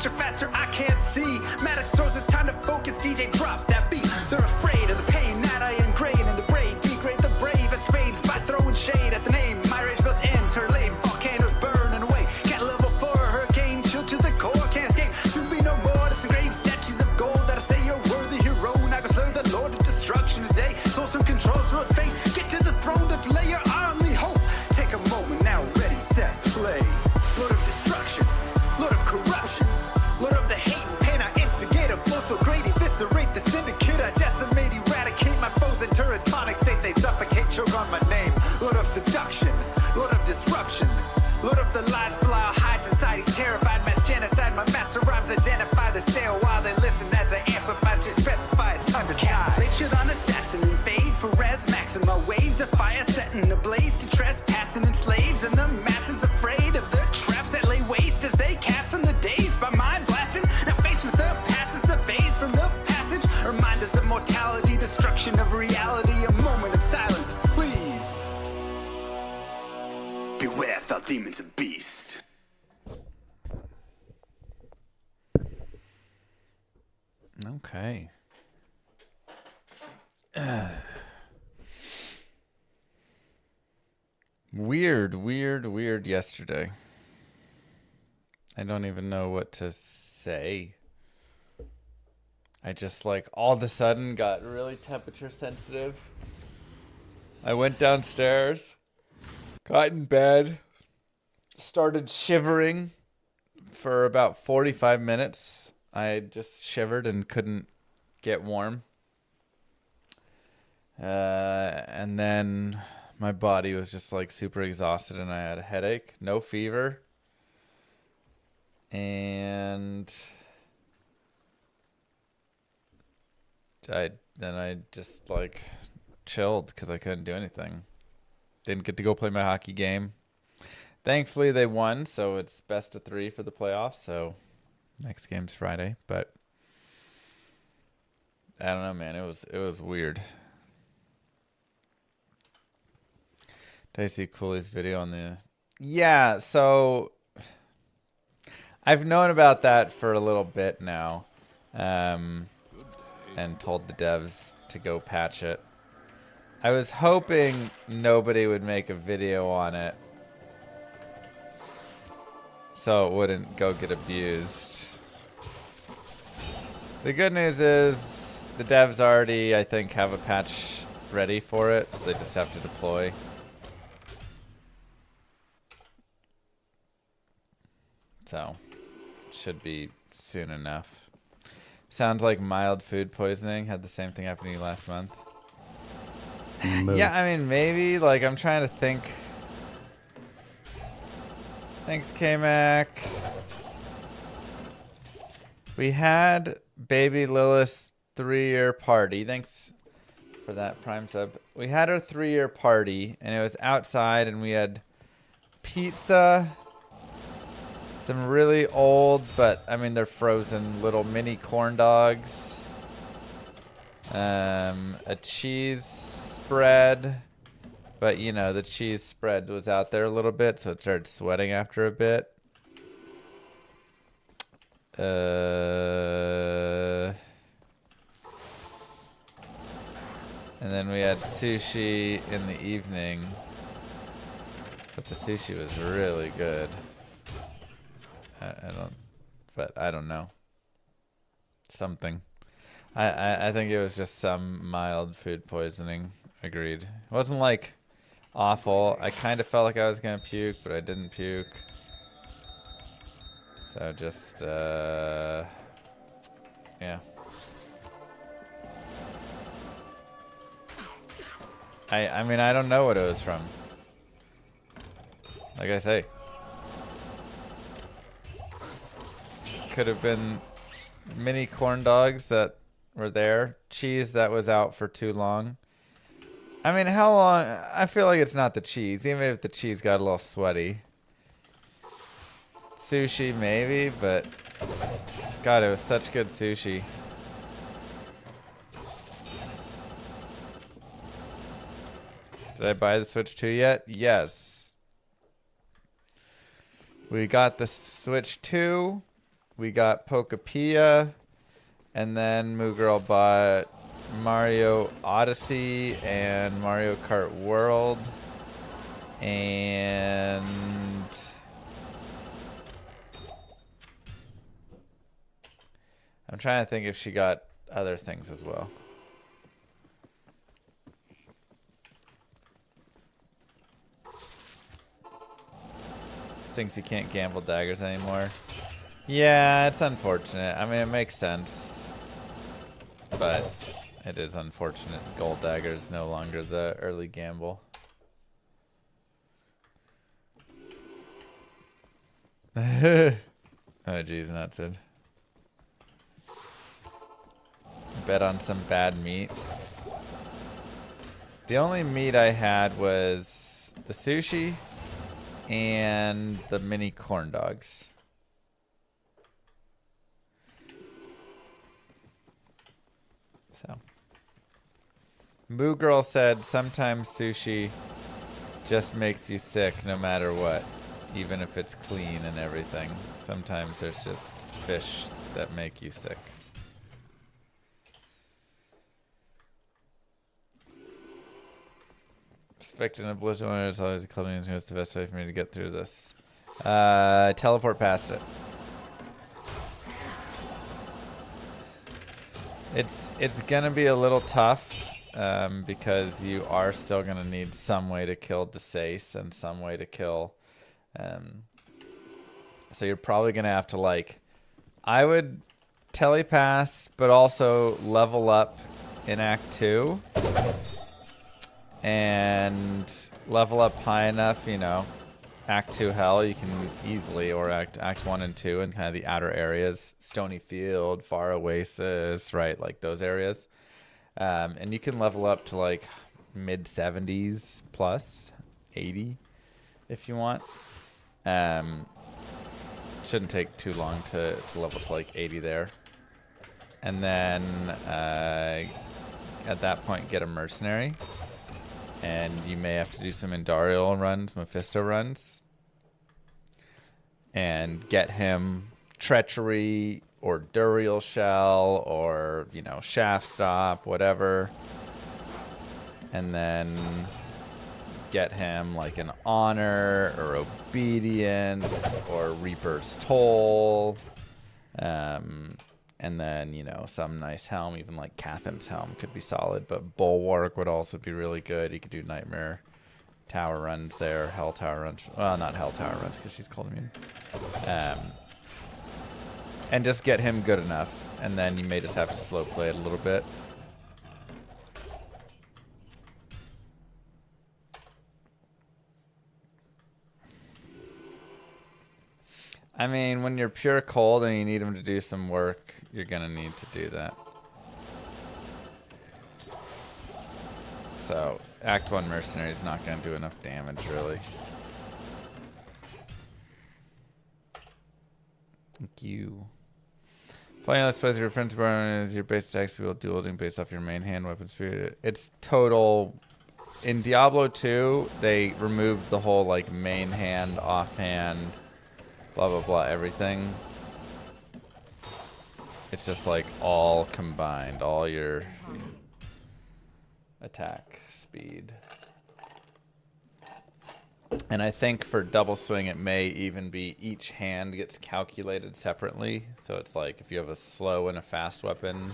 extra faster, I can't see. Maddox throws it, time to focus, DJ drop that beat. They're afraid of the pain that I ingrain in the brain. Degrade the brave escapades by throwing shade at the name. My rage built into her lane, volcanoes burning away. Cat level 4, hurricane, chill to the core, can't escape. Soon be no more, disengrave statues of gold that I say you're worthy hero. Now go slay the lord of destruction today. Source and controls, road fate, get to the throne to delay your only hope. Take a moment now, ready, set, play. Lord of destruction, Lord of corruption, Lord of the hate and pain. I instigate a flow so great, eviscerate the syndicate. I decimate, eradicate my foes in turretonic state. They suffocate, choke on my name. Lord of seduction, Lord of disruption, Lord of the lies, Belial hides inside. He's terrified, mass genocide. My master rhymes identify the stale while they listen as I amplify. Shit specify it's time to die. Blade shit on assassin, invade for res maxima. Waves of fire setting ablaze to trespassing and slaves. And the masses afraid of the traps that lay waste as they cast on the days by mind blasting. Now faced with the past is the phase from the passage. Remind us of mortality, destruction of reality. A moment of silence, please. Beware, foul demons and beast. Okay. Weird yesterday. I don't even know what to say. I just like all of a sudden got really temperature sensitive. I went downstairs, got in bed, started shivering for about 45 minutes. I just shivered and couldn't get warm. And then my body was just like super exhausted and I had a headache, no fever. And I just like chilled because I couldn't do anything. Didn't get to go play my hockey game. Thankfully they won, so it's best of 3 for the playoffs. So next game's Friday, but I don't know, man. It was weird. Did I see Cooley's video on the? Yeah, so I've known about that for a little bit now, and told the devs to go patch it. I was hoping nobody would make a video on it, so it wouldn't go get abused. The good news is the devs already, I think, have a patch ready for it, so they just have to deploy. So, should be soon enough. Sounds like mild food poisoning. Had the same thing happen to you last month. Yeah, I mean, maybe. Like, I'm trying to think. Thanks, K-Mac. We had Baby Lilith's 3-year party. Thanks for that Prime sub. We had our 3-year party, and it was outside, and we had pizza, some really old, but I mean they're frozen little mini corn dogs, a cheese spread, but you know the cheese spread was out there a little bit, so it started sweating after a bit. And then we had sushi in the evening, but the sushi was really good. I don't know. Something. I think it was just some mild food poisoning. Agreed. It wasn't like awful. I kind of felt like I was gonna puke, but I didn't puke. So just yeah. I mean I don't know what it was from. Like I say. Could have been mini corn dogs that were there. Cheese that was out for too long. I mean, how long? I feel like it's not the cheese, even if the cheese got a little sweaty. Sushi, maybe, but God, it was such good sushi. Did I buy the Switch 2 yet? Yes. We got the Switch 2. we got Pokapia, and then Moo Girl bought Mario Odyssey and Mario Kart World, and I'm trying to think if she got other things as well. Thinks you can't gamble daggers anymore. Yeah, it's unfortunate. I mean, it makes sense, but it is unfortunate. Gold dagger is no longer the early gamble. Oh, geez, nuts it. Bet on some bad meat. The only meat I had was the sushi and the mini corn dogs. So, Moo Girl said sometimes sushi just makes you sick no matter what, even if it's clean and everything. Sometimes there's just fish that make you sick. Expecting a blizzard when it's always a clubbing. What's the best way for me to get through this? Teleport past it. It's gonna be a little tough because you are still gonna need some way to kill Desace and some way to kill. So you're probably gonna have to, like, I would telepass, but also level up in Act 2. And level up high enough, you know, Act 2 hell, you can easily, or Act 1 and 2 and kind of the outer areas, Stony Field, Far Oasis, right, like those areas. And you can level up to like mid 70s plus 80 if you want. Shouldn't take too long to level to like 80 there. And then at that point get a mercenary. And you may have to do some Indarial runs, Mephisto runs. And get him Treachery or Duriel Shell or, you know, Shaft Stop, whatever. And then get him like an Honor or Obedience or Reaper's Toll. And then, you know, some nice helm, even like Cathan's helm could be solid, but Bulwark would also be really good. You could do Nightmare Tower runs there, Hell Tower runs. Well, not Hell Tower runs because she's cold immune. And just get him good enough. And then you may just have to slow play it a little bit. I mean, when you're pure cold and you need him to do some work, you're going to need to do that. So, Act 1 Mercenary is not going to do enough damage, really. Thank you. Playing let's play with your friends burn is your base attack speed dueling based off your main hand weapon speed. It's total. In Diablo 2, they removed the whole like main hand, offhand, blah blah blah, everything. It's just like all combined, all your attack speed. And I think for double swing it may even be each hand gets calculated separately. So it's like if you have a slow and a fast weapon.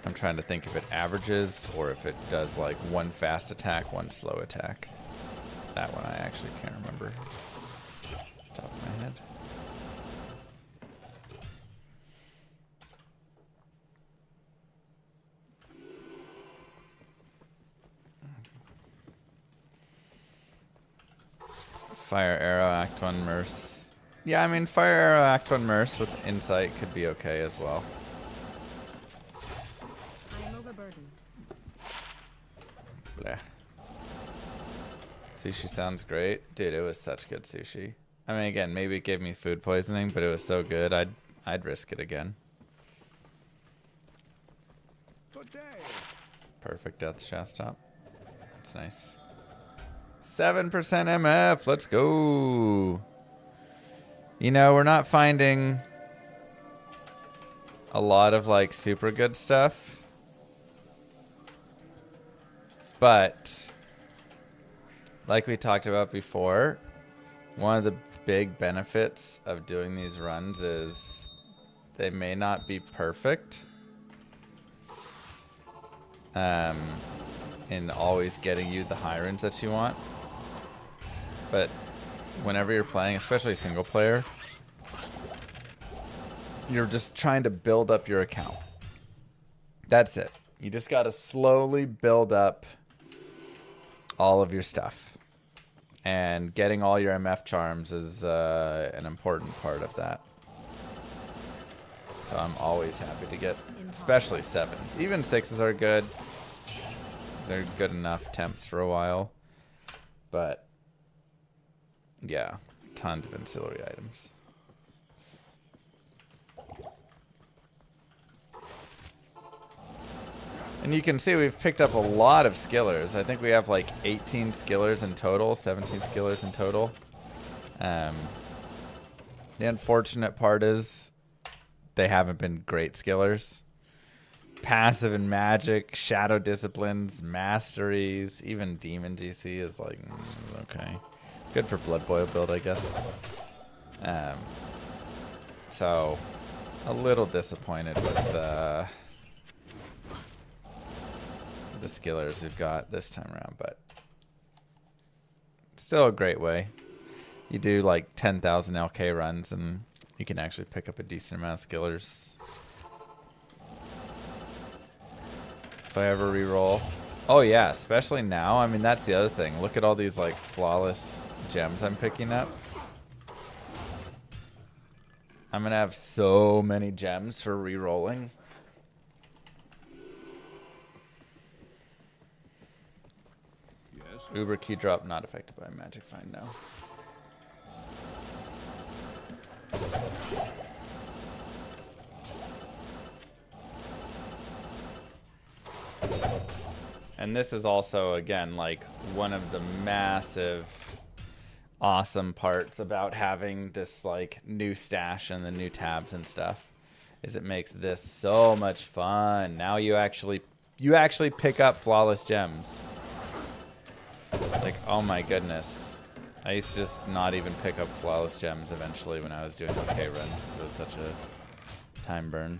I'm trying to think if it averages or if it does like one fast attack, one slow attack. That one I actually can't remember off the top of my head. Fire Arrow, Act 1 Merce. Yeah, I mean, Fire Arrow, Act 1 Merce with Insight could be okay as well. I am overburdened. Blah. Sushi sounds great. Dude, it was such good sushi. I mean, again, maybe it gave me food poisoning, but it was so good, I'd risk it again. Perfect death shot stop. That's nice. 7% MF. Let's go. You know, we're not finding a lot of like super good stuff. But like we talked about before, one of the big benefits of doing these runs is they may not be perfect in always getting you the high runs that you want. But whenever you're playing, especially single player, you're just trying to build up your account. That's it. You just got to slowly build up all of your stuff. And getting all your MF charms is an important part of that. So I'm always happy to get, especially 7s. Even 6s are good. They're good enough temps for a while. But, yeah, tons of ancillary items. And you can see we've picked up a lot of skillers. I think we have like 18 skillers in total, 17 skillers in total. The unfortunate part is they haven't been great skillers. Passive and magic, shadow disciplines, masteries, even demon GC is like, okay. Good for Blood Boil build, I guess. So, a little disappointed with the skillers we've got this time around, but still a great way. You do like 10,000 LK runs and you can actually pick up a decent amount of skillers. If I ever reroll. Oh yeah, especially now. I mean, that's the other thing. Look at all these like flawless gems I'm picking up. I'm gonna have so many gems for rerolling. Uber key drop not affected by magic find now. And this is also, again, like one of the massive awesome parts about having this like new stash and the new tabs and stuff is it makes this so much fun. Now you actually pick up flawless gems. Like, oh my goodness. I used to just not even pick up flawless gems eventually when I was doing okay runs because it was such a time burn.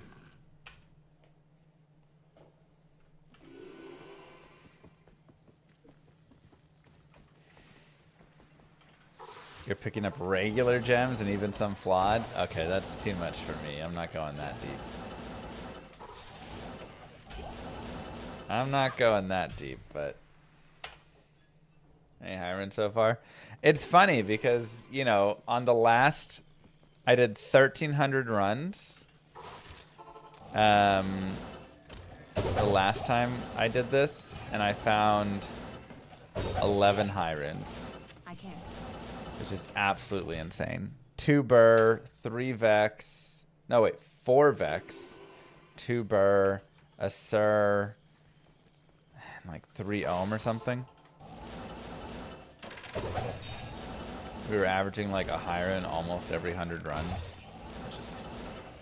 You're picking up regular gems and even some flawed? Okay, that's too much for me. I'm not going that deep. I'm not going that deep, but... Any high so far? It's funny because, you know, on the last... I did 1,300 runs. The last time I did this, and I found 11 high runs. I can't. Which is absolutely insane. 2 burr, 3 vex. No, wait, 4 vex. 2 burr, a sir, and like 3 ohm or something. We were averaging like a higher in almost every 100 runs, which is,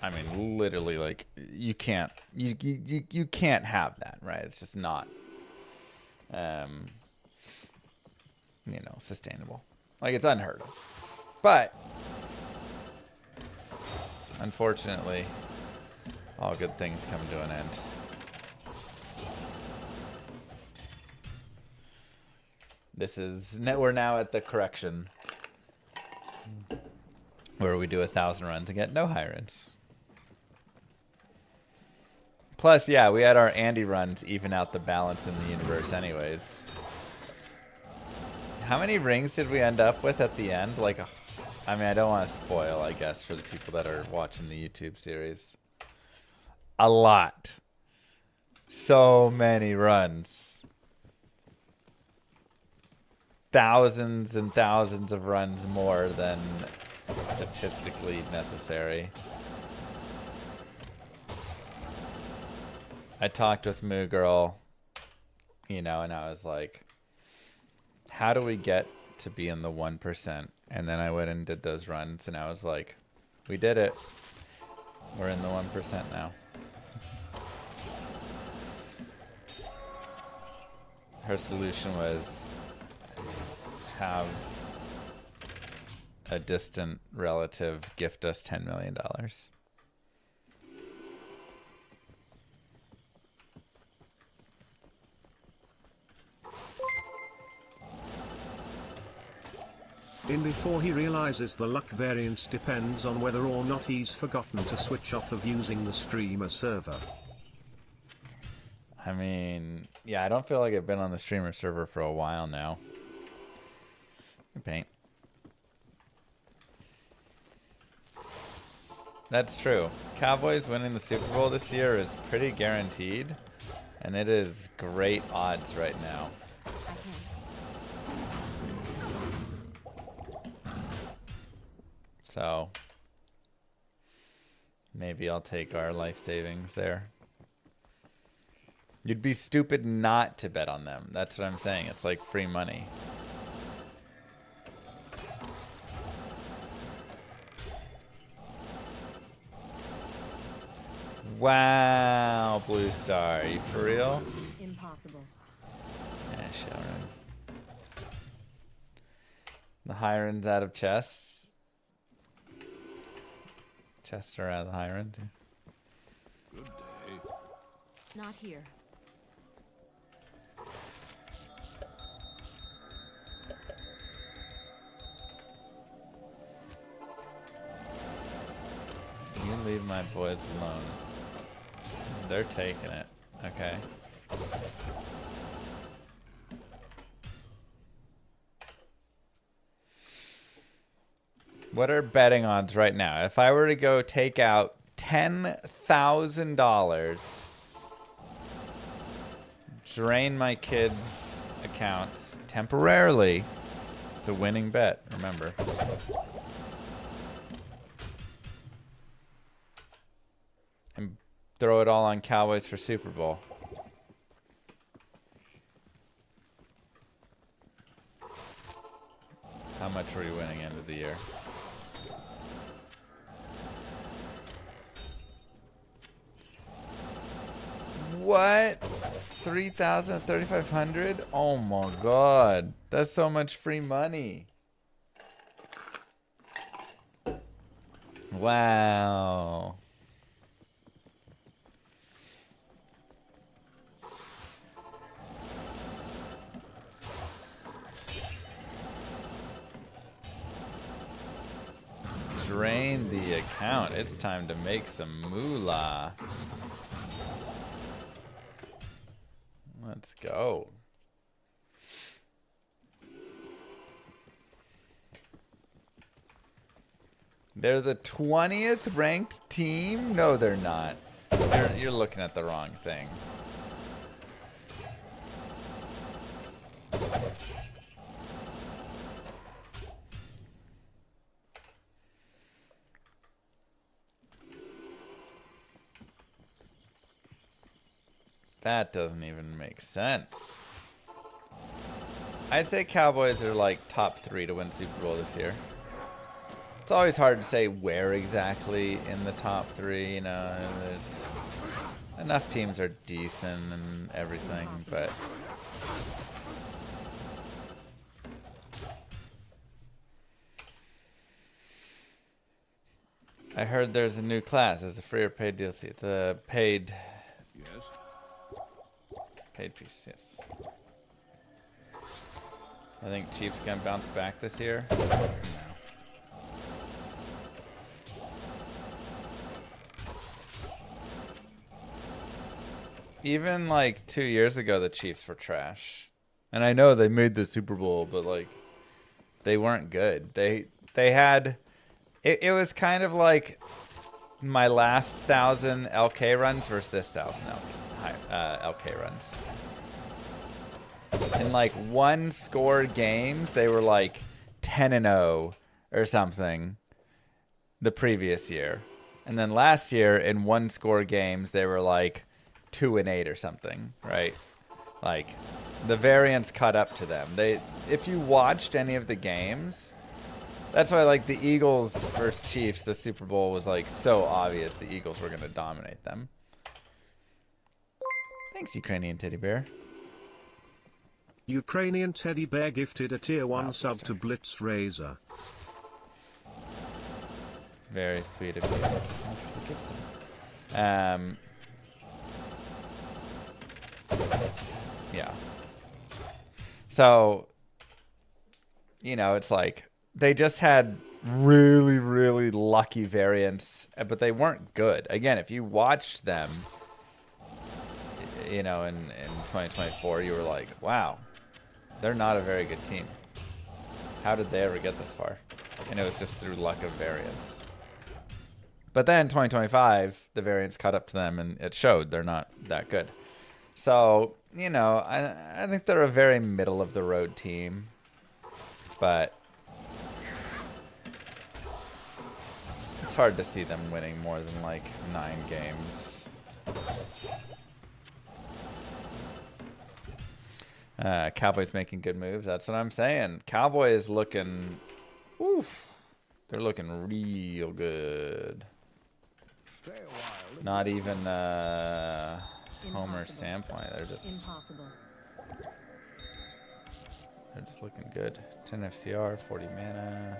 I mean, literally like you can't have that, right? It's just not, you know, sustainable. Like it's unheard of. But unfortunately, all good things come to an end. We're now at the correction where we do 1,000 runs and get no high runs. Plus, yeah, we had our Andy runs even out the balance in the universe anyways. How many rings did we end up with at the end? Like, I mean, I don't want to spoil, I guess, for the people that are watching the YouTube series. A lot. So many runs. Thousands and thousands of runs more than statistically necessary. I talked with Moo Girl, you know, and I was like, how do we get to be in the 1%? And then I went and did those runs, and I was like, we did it. We're in the 1% now. Her solution was have a distant relative gift us $10 million. Before he realizes the luck variance depends on whether or not he's forgotten to switch off of using the streamer server. I mean, yeah, I don't feel like I've been on the streamer server for a while now. Paint. That's true. Cowboys winning the Super Bowl this year is pretty guaranteed, and it is great odds right now. So maybe I'll take our life savings there. You'd be stupid not to bet on them. That's what I'm saying. It's like free money. Wow, Blue Star. Are you for real? Impossible. Yeah, Sharon. The Hirons out of chests. Chester out of the Hiron. Good day. Not here. You leave my boys alone. They're taking it. Okay. What are betting odds right now? If I were to go take out $10,000, drain my kids' accounts temporarily, it's a winning bet, remember. And throw it all on Cowboys for Super Bowl. How much were you winning end of the year? What? 3,000, 3,500? Oh my god. That's so much free money. Wow. Drain the account. It's time to make some moolah. Let's go. They're the 20th ranked team? No, they're not. You're looking at the wrong thing. That doesn't even make sense. I'd say Cowboys are like top 3 to win Super Bowl this year. It's always hard to say where exactly in the top 3, you know, there's enough teams are decent and everything, but I heard there's a new class. It's a free or paid DLC. It's a paid. Yes. Paid piece, yes. I think Chiefs gonna bounce back this year. No. Even like 2 years ago, the Chiefs were trash, and I know they made the Super Bowl, but like they weren't good. They had it was kind of like my last 1,000 LK runs versus this 1,000 LK runs. In like one score games, they were like 10-0 or something the previous year. And then last year in one score games, they were like 2-8 or something, right? Like the variance caught up to them. If you watched any of the games, That's why, like, the Eagles versus Chiefs, the Super Bowl was, like, so obvious the Eagles were going to dominate them. Thanks, Ukrainian Teddy Bear. Ukrainian Teddy Bear gifted a tier 1 Wow, sub booster. to Blitz Razor. Very sweet of you. Thank you so much for the gifts, yeah. So, you know, it's like they just had really, really lucky variants, but they weren't good. Again, if you watched them, you know, in 2024, you were like, wow, they're not a very good team. How did they ever get this far? And it was just through luck of variance. But then 2025, the variance caught up to them, and it showed they're not that good. So, you know, I think they're a very middle-of-the-road team. But it's hard to see them winning more than, like, 9 games. Cowboys making good moves. That's what I'm saying. Cowboys looking... Oof. They're looking real good. Not even Homer Impossible. standpoint. They're just Impossible. looking good. 10 FCR, 40 mana.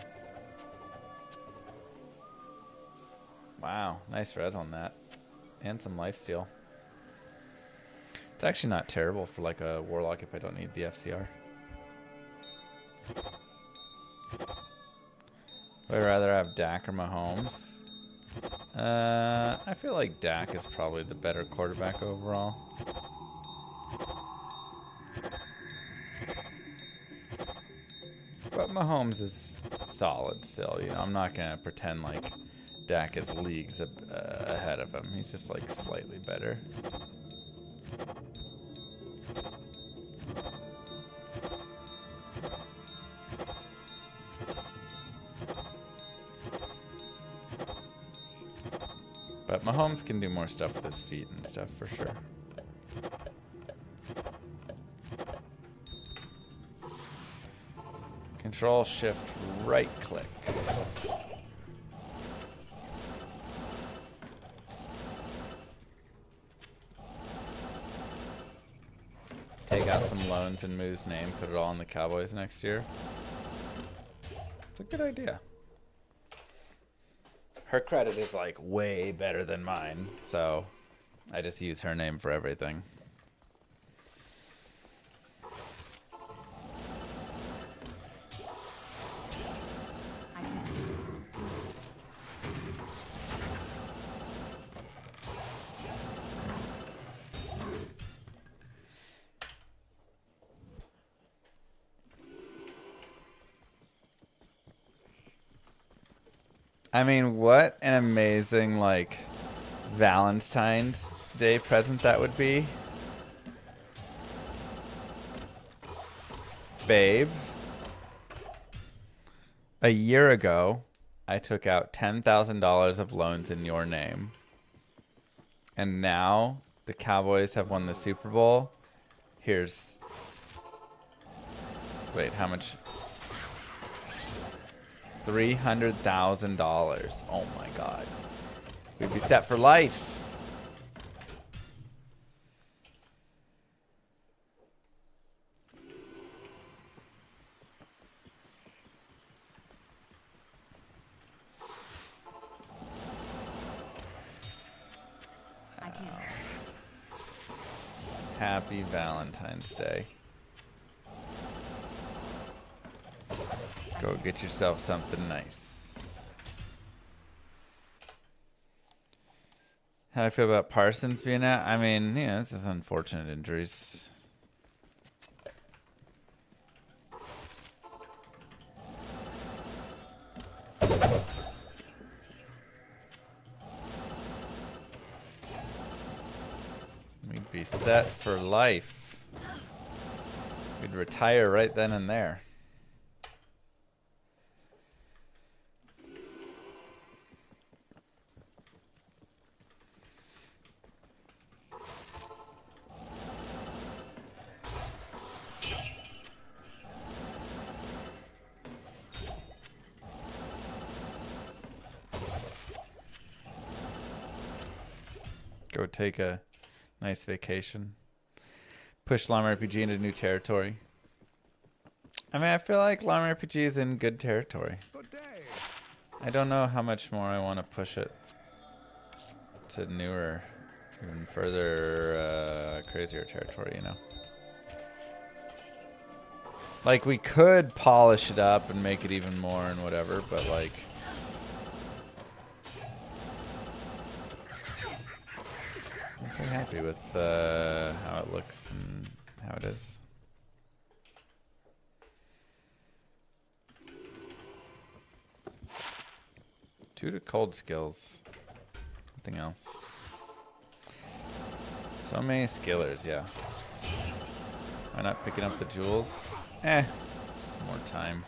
Wow, nice res on that. And some lifesteal. It's actually not terrible for like a warlock if I don't need the FCR. Would I rather have Dak or Mahomes? I feel like Dak is probably the better quarterback overall. But Mahomes is solid still. You know, I'm not gonna pretend like Dak is leagues ahead of him. He's just like slightly better. But Mahomes can do more stuff with his feet and stuff for sure. Control Shift right click. Take out some loans in Moo's name, put it all on the Cowboys next year. It's a good idea. Her credit is like way better than mine, so I just use her name for everything. I mean, what an amazing, like, Valentine's Day present that would be. Babe, a year ago, I took out $10,000 of loans in your name. And now the Cowboys have won the Super Bowl. Here's... Wait, how much... $300,000. Oh my god. We'd be set for life. I can't. Happy Valentine's Day. Go get yourself something nice. How do I feel about Parsons being out? I mean, yeah, this is unfortunate injuries. We'd be set for life. We'd retire right then and there. Go take a nice vacation. Push Llama RPG into new territory. I mean, I feel like Llama RPG is in good territory. I don't know how much more I want to push it to newer, even further, crazier territory, you know? Like, we could polish it up and make it even more and whatever, but, like... I'm pretty happy with how it looks and how it is. Two to cold skills. Nothing else. So many skillers, yeah. Why not picking up the jewels? Just more time.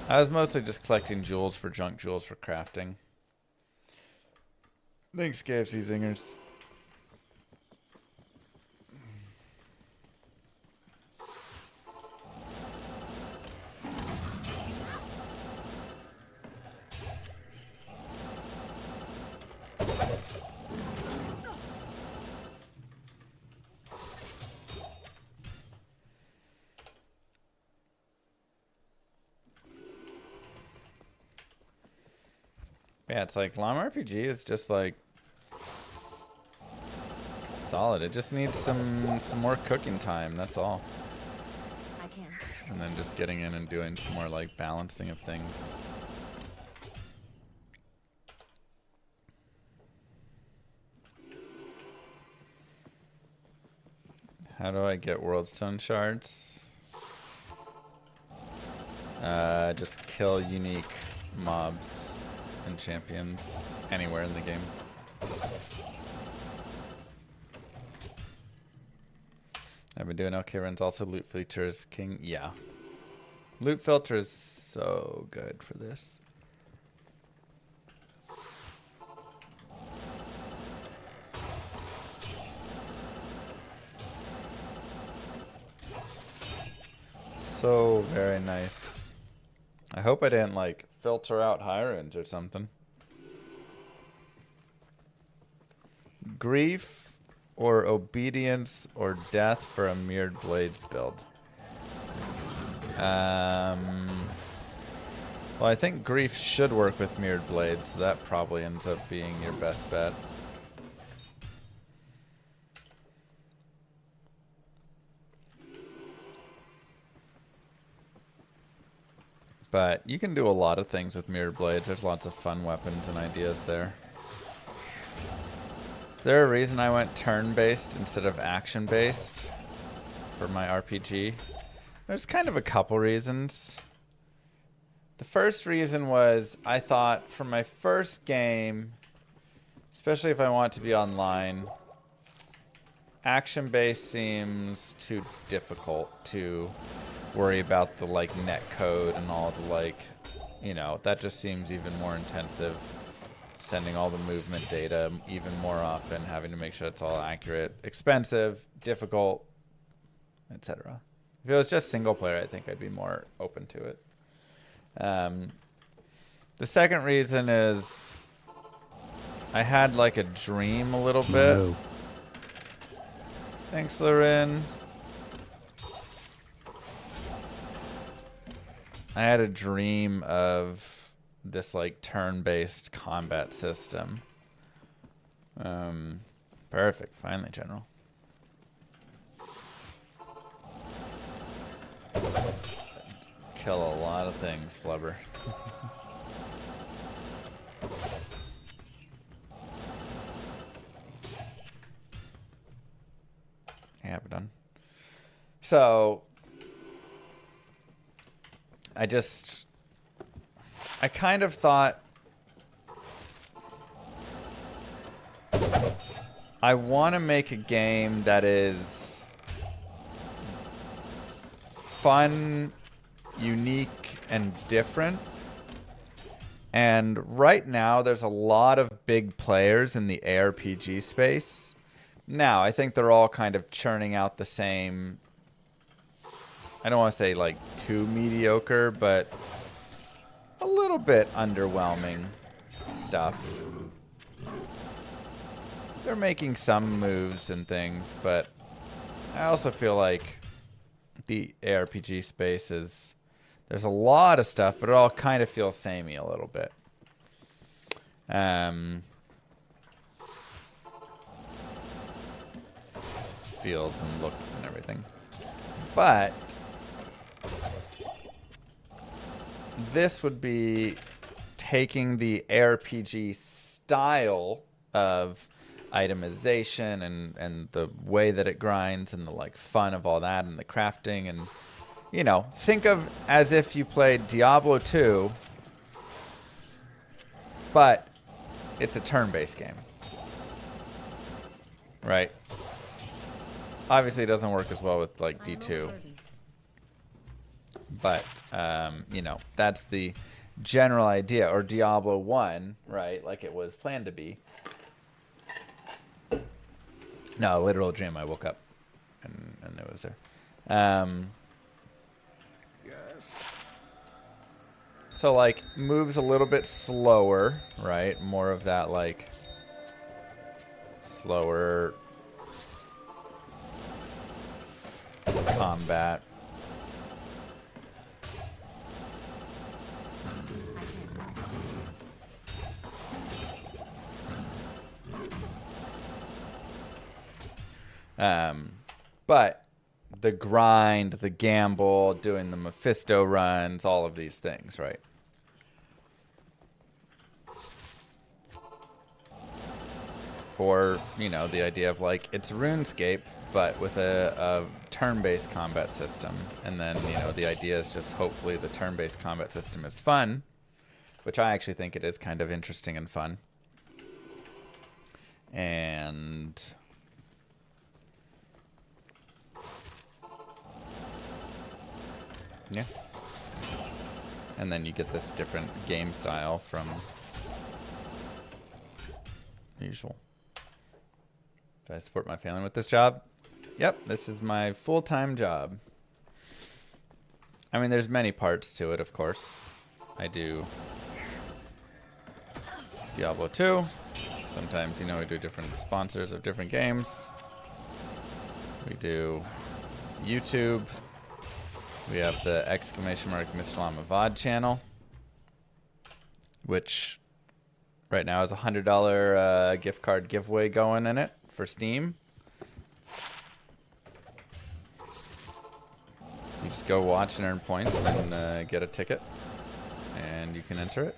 I was mostly just collecting jewels for junk jewels for crafting. Thanks, KFC Zingers. Yeah, it's like Llama RPG is just like solid. It just needs some more cooking time, that's all. I can. And then just getting in and doing some more like balancing of things. How do I get Worldstone shards? Just kill unique mobs and champions anywhere in the game. I've been doing okay runs. Also, loot filter is king. Yeah, loot filter is so good for this. So very nice. I hope I didn't like filter out Hirons or something. Grief or obedience or death for a mirrored blades build. Well, I think grief should work with mirrored blades, so that probably ends up being your best bet. But you can do a lot of things with mirrored blades. There's lots of fun weapons and ideas there. Is there a reason I went turn-based instead of action-based for my RPG? There's kind of a couple reasons. The first reason was I thought for my first game, especially if I want to be online, action-based seems too difficult to worry about the like net code and all the like, you know, that just seems even more intensive. Sending all the movement data even more often, having to make sure it's all accurate, expensive, difficult, etc. If it was just single player, I think I'd be more open to it. The second reason is I had like a dream a little bit. No. Thanks, Lorin. I had a dream of this like turn-based combat system. Perfect. Finally, General. Kill a lot of things, Flubber. Yeah, we're done. So I kind of thought I want to make a game that is fun, unique, and different. And right now, there's a lot of big players in the ARPG space. Now, I think they're all kind of churning out the same, I don't want to say like too mediocre, but a little bit underwhelming stuff. they're making some moves and things, but I also feel like the ARPG space is, there's a lot of stuff, but it all kind of feels samey a little bit. Feels and looks and everything. But this would be taking the ARPG style of itemization and the way that it grinds and the like fun of all that and the crafting and, you know, think of as if you played Diablo 2, but it's a turn-based game, right? Obviously, it doesn't work as well with like D2, but you know, that's the general idea. Or Diablo 1, right? Like it was planned to be. No, literal dream. I woke up and it was there. So like moves a little bit slower, right? More of that like slower combat. But the grind, the gamble, doing the Mephisto runs, all of these things, right? Or, you know, the idea of like, it's RuneScape, but with a turn-based combat system. And then, you know, the idea is just hopefully the turn-based combat system is fun, which I actually think it is kind of interesting and fun. And yeah. And then you get this different game style from usual. Do I support my family with this job? Yep, this is my full-time job. I mean, there's many parts to it, of course. I do Diablo 2. Sometimes, you know, we do different sponsors of different games. We do YouTube. We have the ! Mr. Llama VOD channel, which right now is a $100 gift card giveaway going in it for Steam. You just go watch and earn points and then get a ticket, and you can enter it.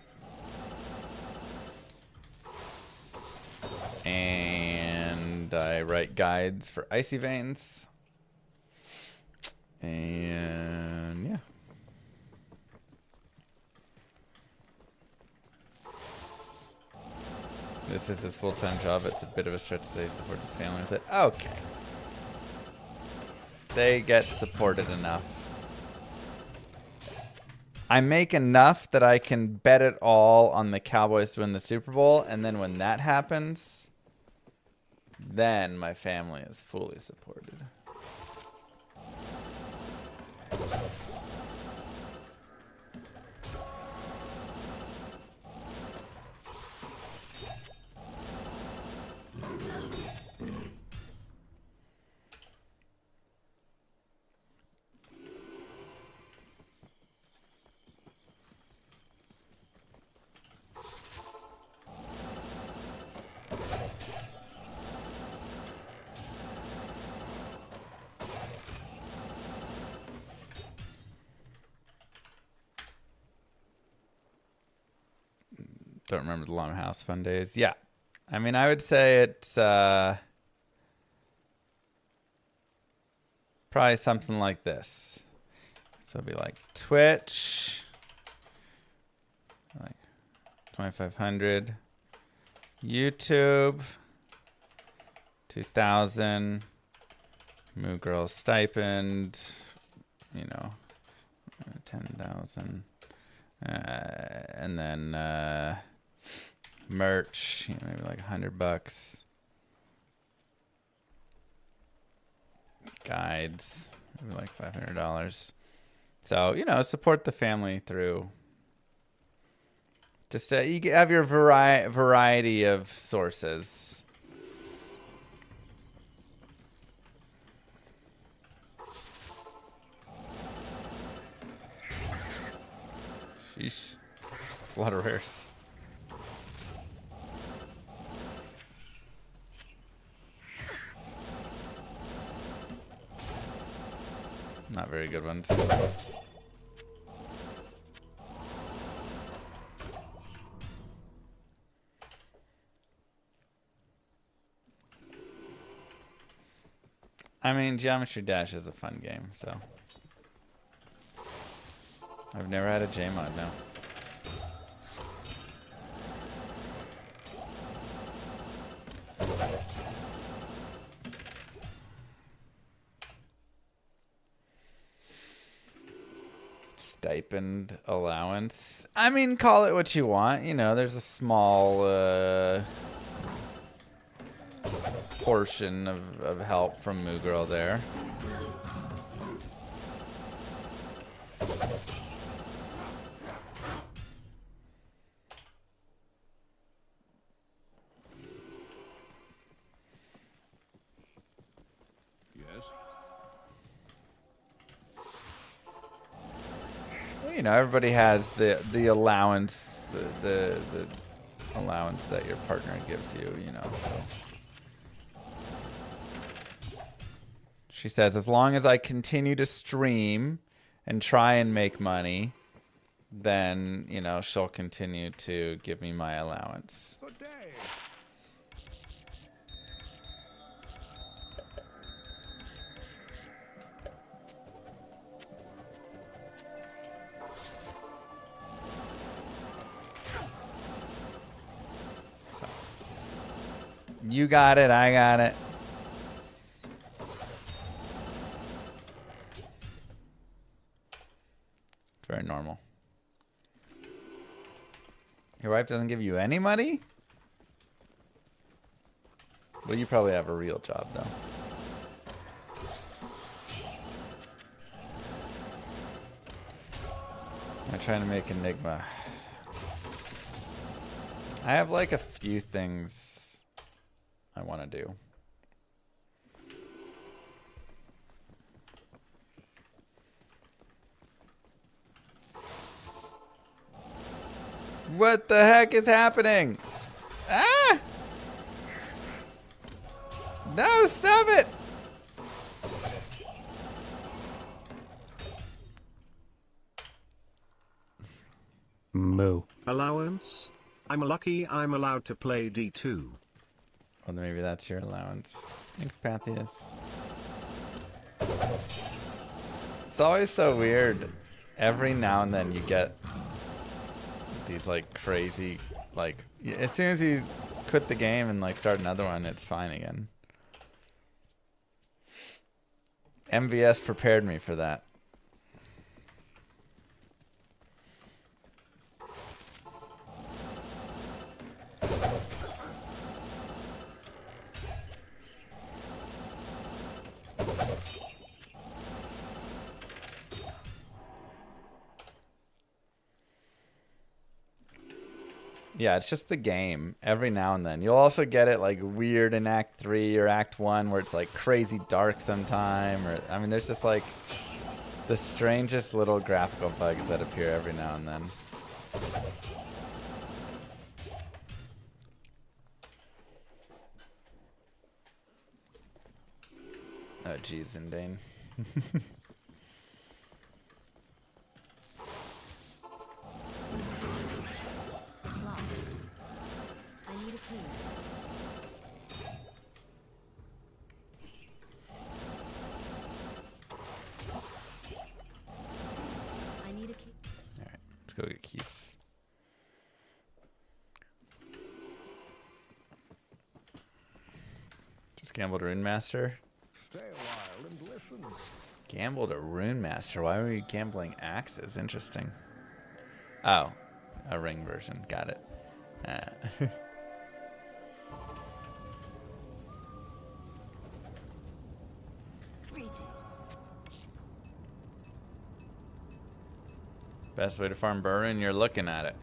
And I write guides for Icy Veins. And yeah. This is his full-time job. It's a bit of a stretch to say he supports his family with it. Okay. They get supported enough. I make enough that I can bet it all on the Cowboys to win the Super Bowl, and then when that happens, then my family is fully supported. Don't remember the Llama House fun days. Yeah. I mean, I would say it's probably something like this. So it'd be like Twitch, like 2,500, YouTube, 2,000, Moo Girl stipend, you know, 10,000, and then merch, you know, maybe like $100. Guides, maybe like $500. So, you know, support the family through. Just you have your variety of sources. Sheesh. That's a lot of rares. Not very good ones. I mean, Geometry Dash is a fun game, so. I've never had a J-mod, no. Stipend allowance. I mean, call it what you want. You know, there's a small portion of help from Moo Girl there. You know, everybody has the allowance, the allowance that your partner gives you, you know, so. She says, as long as I continue to stream and try and make money, then, you know, she'll continue to give me my allowance. Good day. So. You got it, I got it. Very normal. Your wife doesn't give you any money? Well, you probably have a real job, though. I'm trying to make Enigma. I have like a few things I want to do. What the heck is happening? Ah! No, stop it! Moo. Allowance? I'm lucky I'm allowed to play D2. Well, maybe that's your allowance. Thanks, Pantheus. It's always so weird. Every now and then you get these like crazy, like as soon as you quit the game and like start another one, it's fine again. MVS prepared me for that. Yeah, it's just the game every now and then. You'll also get it like weird in Act 3 or Act 1 where it's like crazy dark sometime. Or I mean, there's just like the strangest little graphical bugs that appear every now and then. Oh, geez, Zindane. I need a key. I need a key. Alright, let's go get keys. Just gambled Rune Master. Stay a while and listen. Gambled a Rune Master. Why were you gambling axes? Interesting. Oh, a ring version. Got it. Greetings. Best way to farm Burrune, you're looking at it.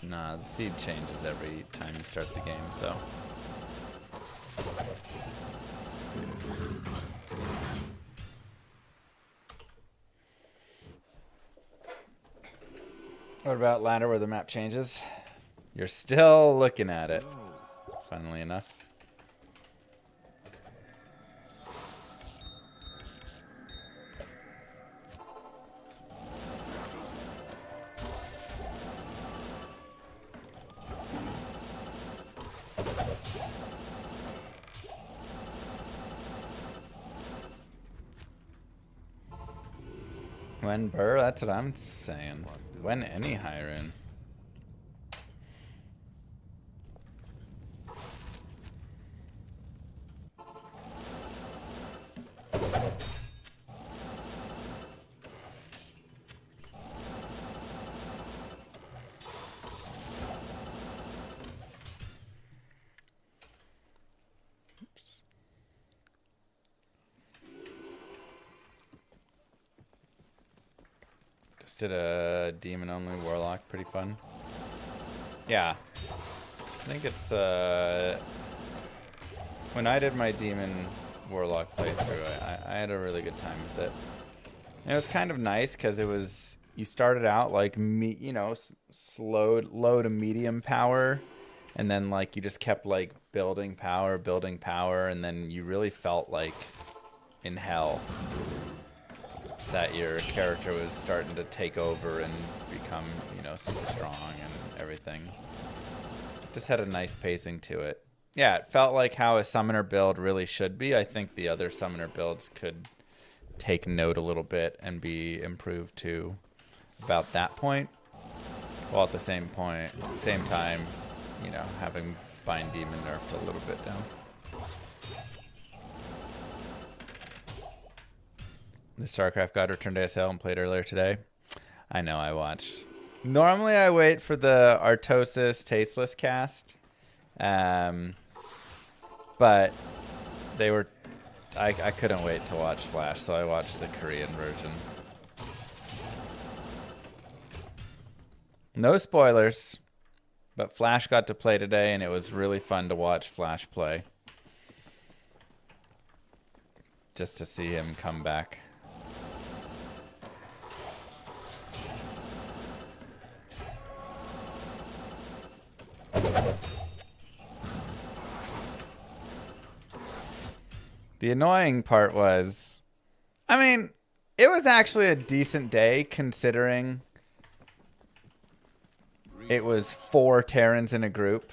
Nah, the seed changes every time you start the game, so. What about ladder where the map changes? You're still looking at it, funnily enough. When Burr, that's what I'm saying. When any Hyrule. Just did a demon only warlock, pretty fun. Yeah. I think it's when I did my demon warlock playthrough, I had a really good time with it. And it was kind of nice because it was, you started out like low to medium power, and then like you just kept like building power, and then you really felt like in hell that your character was starting to take over and become, super strong and everything. Just had a nice pacing to it. Yeah, it felt like how a summoner build really should be. I think the other summoner builds could take note a little bit and be improved to about that point. While at the same time, having Bind Demon nerfed a little bit down. The Starcraft God returned ASL and played earlier today. I know, I watched. Normally I wait for the Artosis Tasteless cast. But they were... I couldn't wait to watch Flash, so I watched the Korean version. No spoilers, but Flash got to play today, and it was really fun to watch Flash play. Just to see him come back. The annoying part was, I mean, it was actually a decent day considering it was 4 Terrans in a group.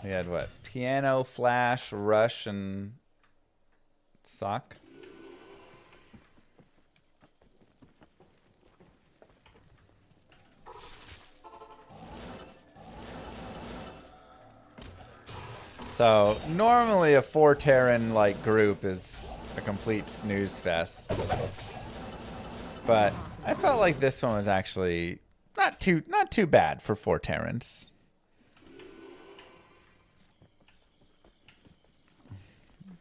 We had what? Piano, Flash, Rush, and Sock. So normally a 4 Terran like group is a complete snooze fest, but I felt like this one was actually not too bad for 4 Terrans.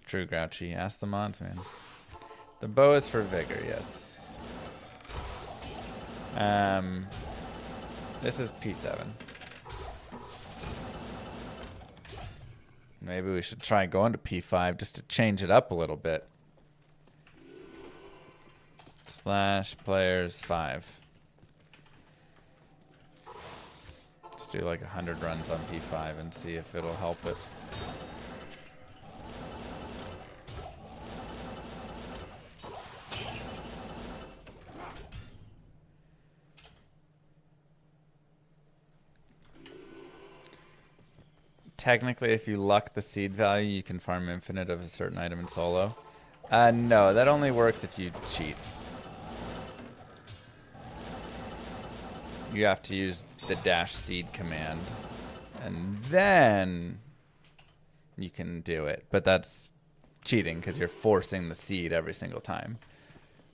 True, Grouchy. Ask the mods, man. The bow is for vigor, yes. This is P7. Maybe we should try going to P5 just to change it up a little bit. / players 5. Let's do like 100 runs on P5 and see if it'll help it. Technically, if you luck the seed value, you can farm infinite of a certain item in solo. No, that only works if you cheat. You have to use the dash seed command, and then you can do it. But that's cheating because you're forcing the seed every single time.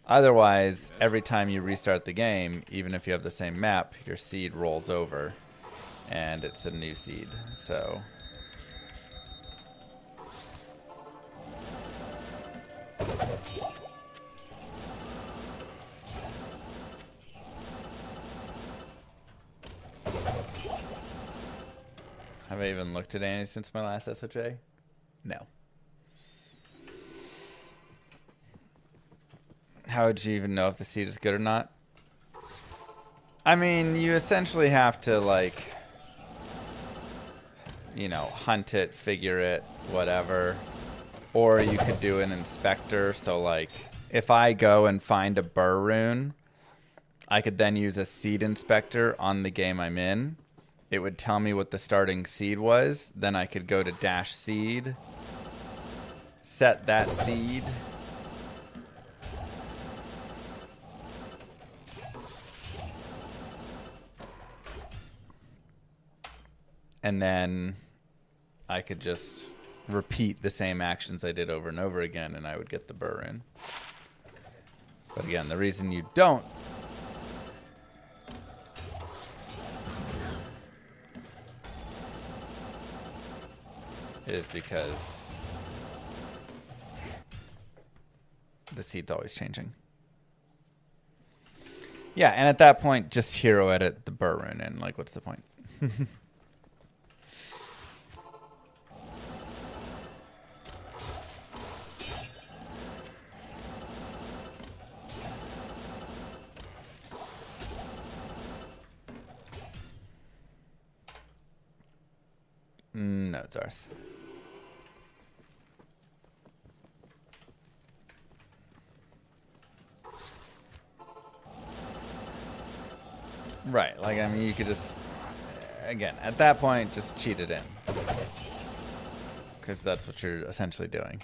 Otherwise, every time you restart the game, even if you have the same map, your seed rolls over, and it's a new seed. So Have I even looked at any since my last SOJ? No. How would you even know if the seed is good or not? I mean, you essentially have to, like, you know, hunt it, figure it, whatever. Or you could do an inspector. So, like, if I go and find a burr rune, I could then use a seed inspector on the game I'm in. It would tell me what the starting seed was. Then I could go to dash seed, set that seed. And then I could just repeat the same actions I did over and over again, and I would get the burr in. But again, the reason you don't is because the seed's always changing. Yeah, and at that point, just hero edit the burr rune in. Like, what's the point? No, it's ours. Right, like, I mean, you could just, again, at that point, just cheat it in. Because that's what you're essentially doing.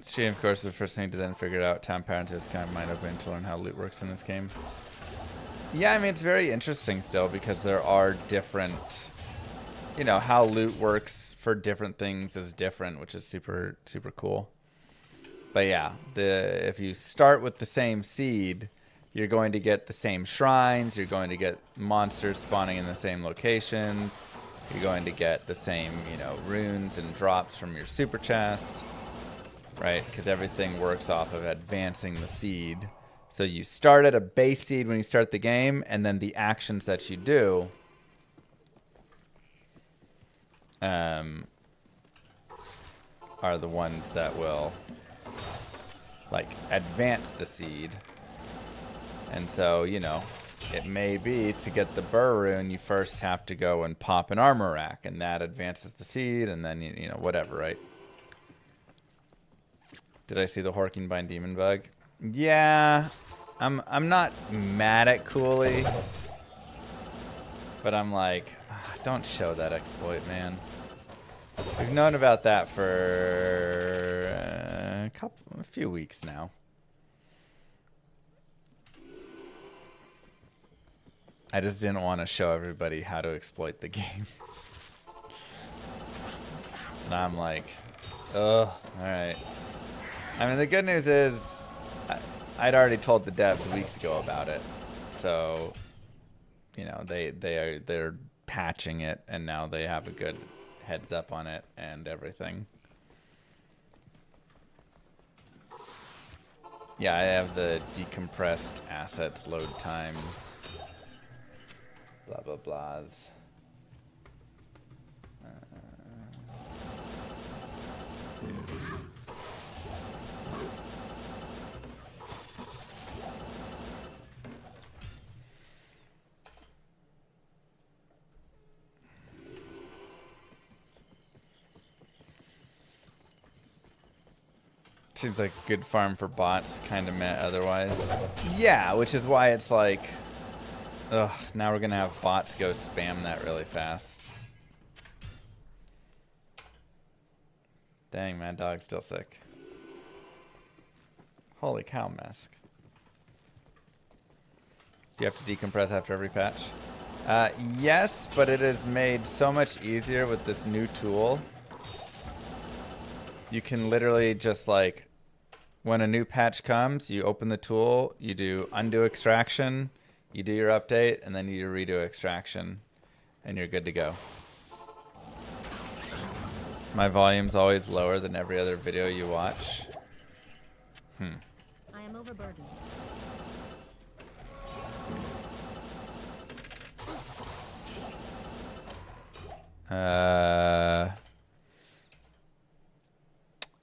She, of course, the first thing to then figure out town parent is kind of mind open to learn how loot works in this game. Yeah, I mean, it's very interesting still because there are different, you know, how loot works for different things is different, which is super, super cool. But yeah, if you start with the same seed, you're going to get the same shrines, you're going to get monsters spawning in the same locations, you're going to get the same, you know, runes and drops from your super chest. Right, because everything works off of advancing the seed. So you start at a base seed when you start the game, and then the actions that you do are the ones that will, like, advance the seed. And so, you know, it may be to get the burr rune, you first have to go and pop an armor rack, and that advances the seed, and then, you know, whatever, right? Did I see the Horkingbind demon bug? Yeah, I'm not mad at Cooley, but I'm like, don't show that exploit, man. We've known about that for a few weeks now. I just didn't want to show everybody how to exploit the game. So now I'm like, ugh, all right. I mean, the good news is I'd already told the devs weeks ago about it. So, you know, they're patching it, and now they have a good heads up on it and everything. Yeah, I have the decompressed assets load times. Blah, blah, blahs. Seems like a good farm for bots, kind of met otherwise. Yeah, which is why it's like, ugh, now we're going to have bots go spam that really fast. Dang, Mad Dog's still sick. Holy cow, Mask. Do you have to decompress after every patch? Yes, but it is made so much easier with this new tool. You can literally just, like, when a new patch comes, you open the tool, you do undo extraction, you do your update, and then you redo extraction. and you're good to go. My volume's always lower than every other video you watch. I am overburdened. I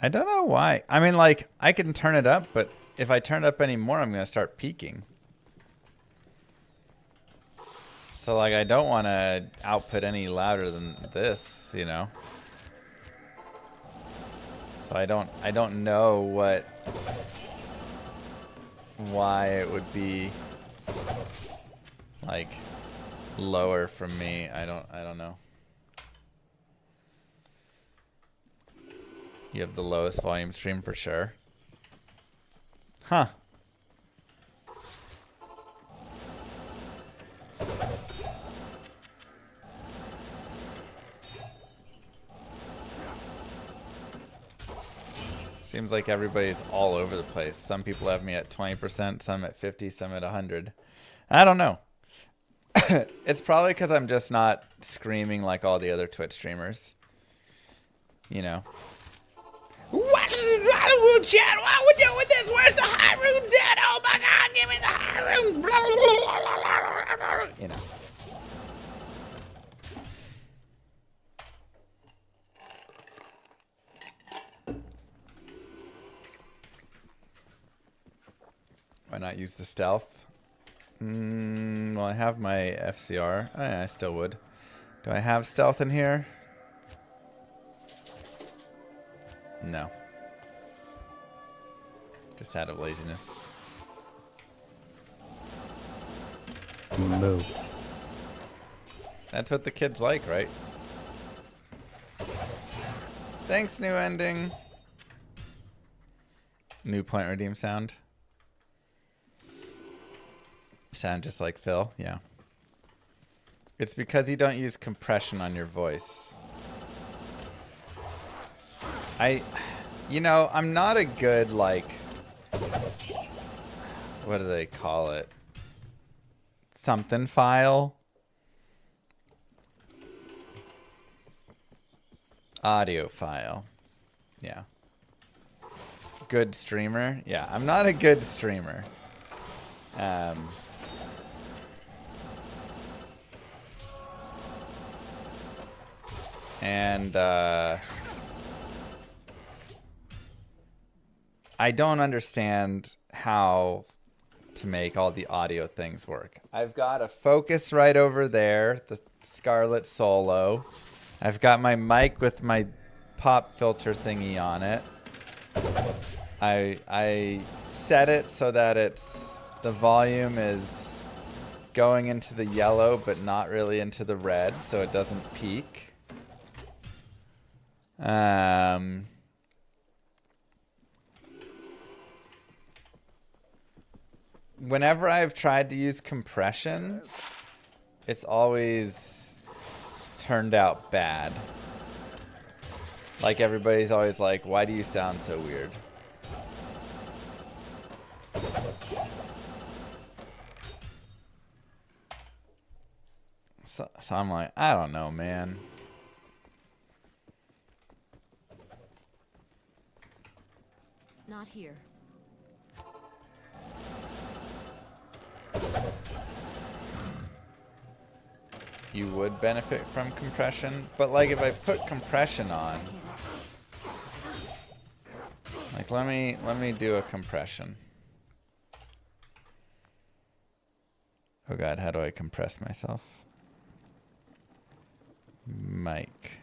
don't know why. I mean, like, I can turn it up, but if I turn it up anymore, I'm going to start peaking. So, like, I don't want to output any louder than this, you know? So I don't know why it would be, like, lower from me. I don't know. You have the lowest volume stream for sure. Huh. Seems like everybody's all over the place. Some people have me at 20%, some at 50, some at 100. I don't know. It's probably because I'm just not screaming like all the other Twitch streamers. You know. What is the Hollywood chat? What we doing this? Where's the high room at? Oh my god, give me the high room. You know. Why not use the stealth? Well, I have my FCR. Oh, yeah, I still would. Do I have stealth in here? No. Just out of laziness. Moo. That's what the kids like, right? Thanks, new ending. New point redeem sound. Sound just like Phil, yeah. It's because you don't use compression on your voice. You know, I'm not a good, like, what do they call it? Something file? Audio file. Yeah. Good streamer? Yeah, I'm not a good streamer. And I don't understand how to make all the audio things work. I've got a focus right over there, the Scarlet Solo. I've got my mic with my pop filter thingy on it. I set it so that the volume is going into the yellow but not really into the red, so it doesn't peak. Whenever I've tried to use compression, it's always turned out bad. Like, everybody's always like, why do you sound so weird? So I'm like, I don't know, man. Not here. You would benefit from compression, but like if I put compression on, like let me do a compression. Oh god, how do I compress myself? Mic.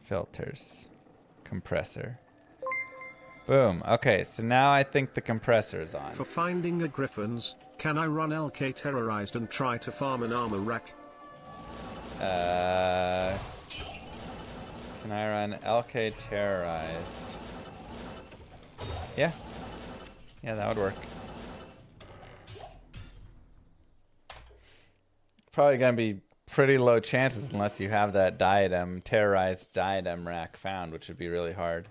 Filters. Compressor. Boom. Okay, so now I think the compressor is on. For finding a Griffins, can I run LK Terrorized and try to farm an armor rack? Can I run LK Terrorized? Yeah. Yeah, that would work. Probably gonna be pretty low chances unless you have that terrorized diadem rack found, which would be really hard.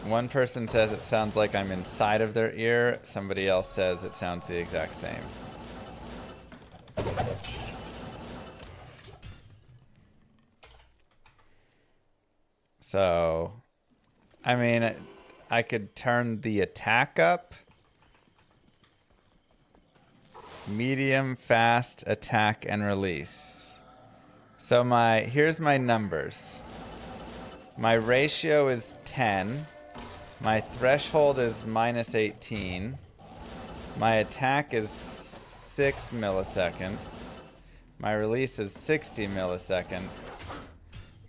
One person says it sounds like I'm inside of their ear. Somebody else says it sounds the exact same. So, I mean, I could turn the attack up. Medium, fast, attack, and release. So here's my numbers. My ratio is 10. My threshold is minus 18. My attack is 6 milliseconds. My release is 60 milliseconds.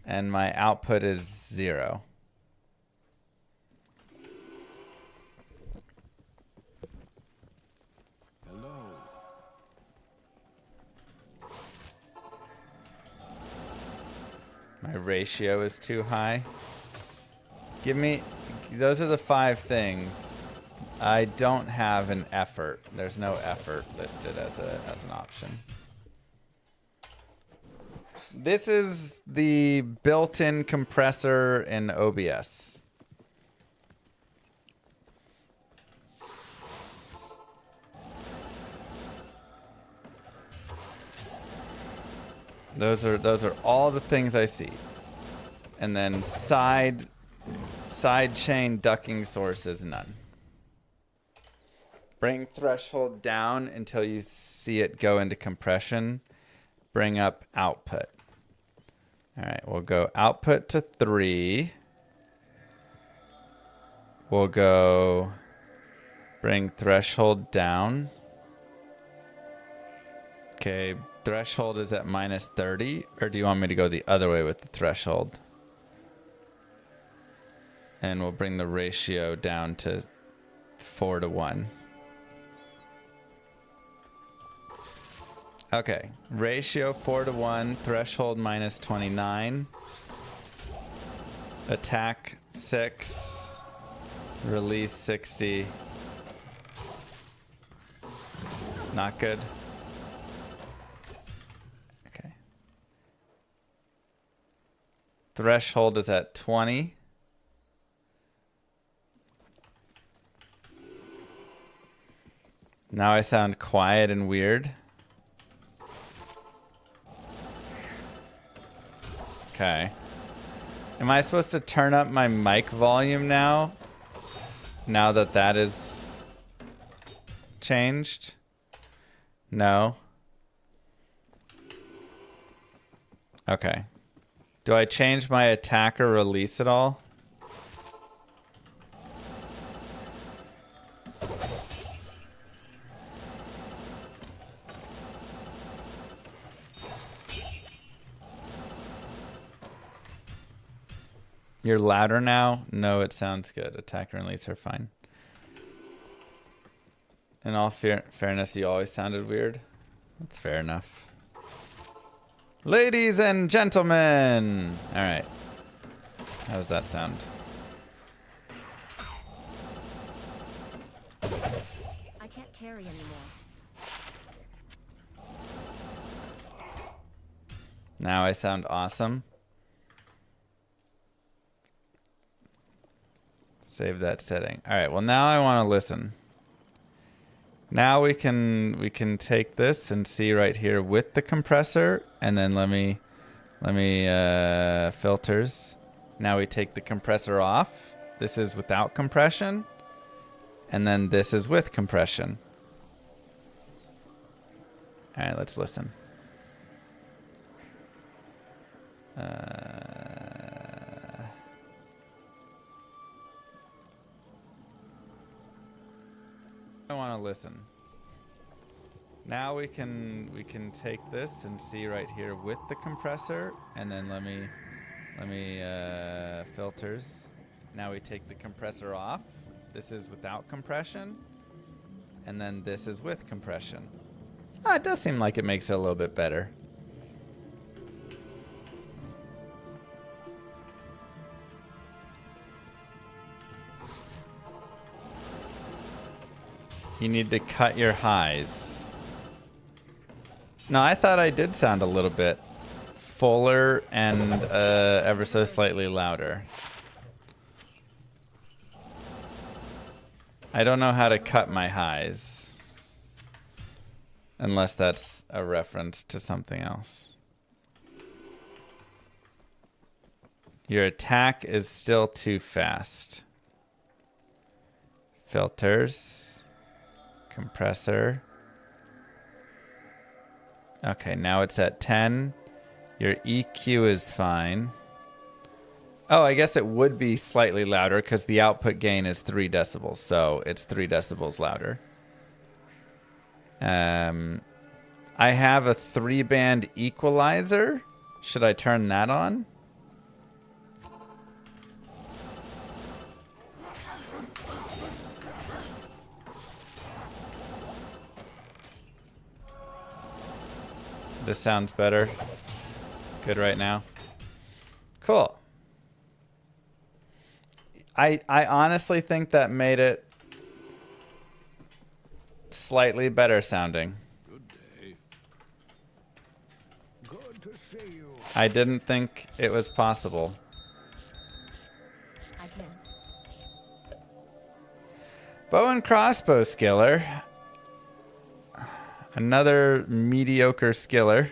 And my output is 0. My ratio is too high. Give me... Those are the 5 things. I don't have an effort. There's no effort listed as an option. This is the built-in compressor in OBS. Those are all the things I see. And then side chain ducking source is none. Bring threshold down until you see it go into compression. Bring up output. All right, we'll go output to 3. We'll go bring threshold down. Okay, threshold is at minus 30, or do you want me to go the other way with the threshold? And we'll bring the ratio down to 4:1. Okay, ratio 4:1, threshold minus 29, attack 6, release 60. Not good. Okay. Threshold is at 20. Now I sound quiet and weird. Okay. Am I supposed to turn up my mic volume now? Now that that is changed? No. Okay. Do I change my attack or release at all? You're louder now? No, it sounds good. Attack and release are fine. In all fairness, you always sounded weird. That's fair enough. Ladies and gentlemen! Alright. How does that sound? I can't carry anymore. Now I sound awesome. Save that setting. All right. Well, now I want to listen. Now we can take this and see right here with the compressor, and then let me filters. Now we take the compressor off. This is without compression, and then this is with compression. All right. Let's listen. I want to listen. Now we can take this and see right here with the compressor, and then let me filters. Now we take the compressor off. This is without compression, and then this is with compression. It does seem like it makes it a little bit better. You need to cut your highs. No, I thought I did sound a little bit fuller and ever so slightly louder. I don't know how to cut my highs. Unless that's a reference to something else. Your attack is still too fast. Filters. Compressor. Okay, now it's at 10. Your EQ is fine. Oh, I guess it would be slightly louder because the output gain is 3 decibels, so it's 3 decibels louder. I have a 3-band equalizer. Should I turn that on? This sounds better. Good right now. Cool. I honestly think that made it slightly better sounding. Good day. Good to see you. I didn't think it was possible. I can't. Bow and crossbow skiller. Another mediocre skiller.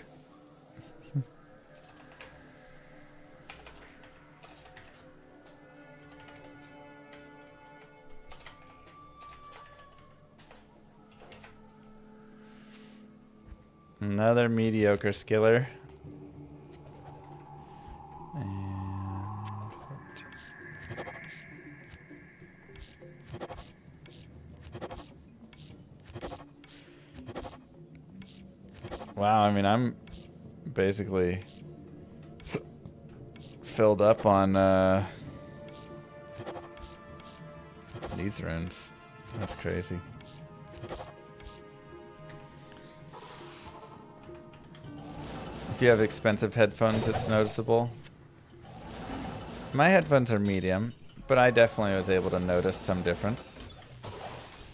Another mediocre skiller. Wow, I mean, I'm basically filled up on these runes. That's crazy. If you have expensive headphones, it's noticeable. My headphones are medium, but I definitely was able to notice some difference.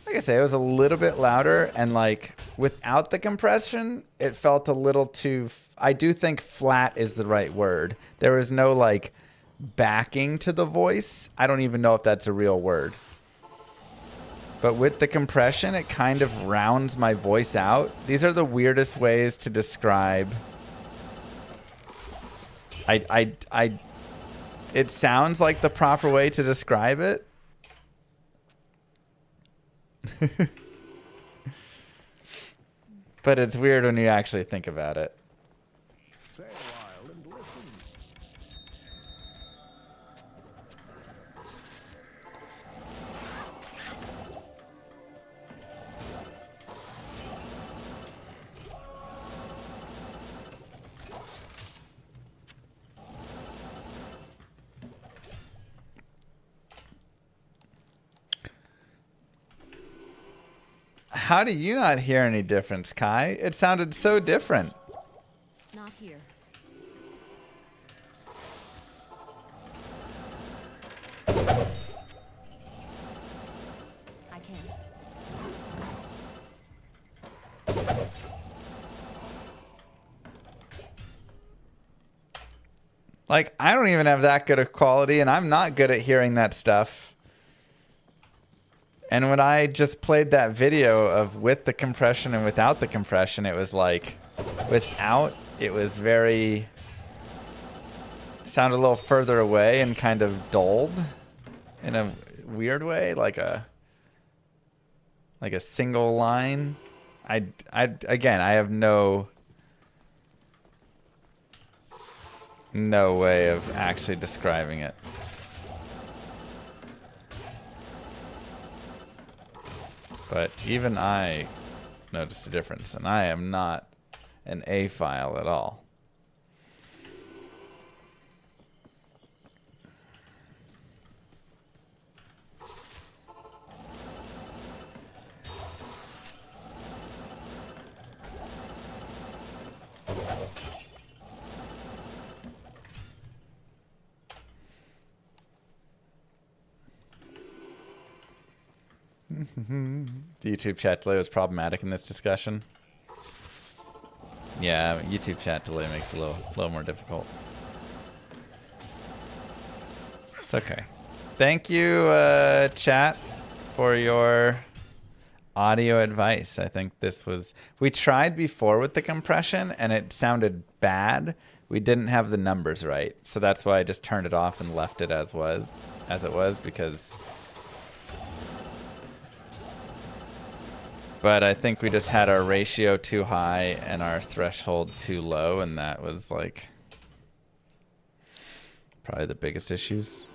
Like I say, it was a little bit louder, and like without the compression, it felt a little too... I do think flat is the right word. There was no like backing to the voice. I don't even know if that's a real word. But with the compression, it kind of rounds my voice out. These are the weirdest ways to describe... it sounds like the proper way to describe it. But it's weird when you actually think about it. Stay a while and listen. How do you not hear any difference, Kai? It sounded so different. Not here. I can't. Like, I don't even have that good of quality, and I'm not good at hearing that stuff. And when I just played that video of with the compression and without the compression, it was like, without, it was very, sounded a little further away and kind of dulled in a weird way, like a single line. Again, I have no way of actually describing it. But even I noticed a difference, and I am not an A file at all. The YouTube chat delay was problematic in this discussion. Yeah, YouTube chat delay makes it a little more difficult. It's okay. Thank you, chat, for your audio advice. I think this was, we tried before with the compression and it sounded bad. We didn't have the numbers right. So that's why I just turned it off and left it as it was because, but I think we just had our ratio too high and our threshold too low, and that was like probably the biggest issues.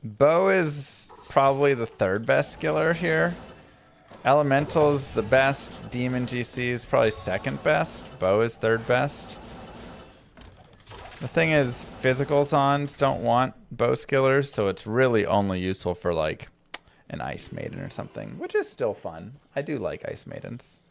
Bow is probably the third best skiller here. Elemental's the best. Demon GC is probably second best. Bow is third best. The thing is, physical Zons don't want bow skillers, so it's really only useful for like an Ice Maiden or something, which is still fun. I do like Ice Maidens.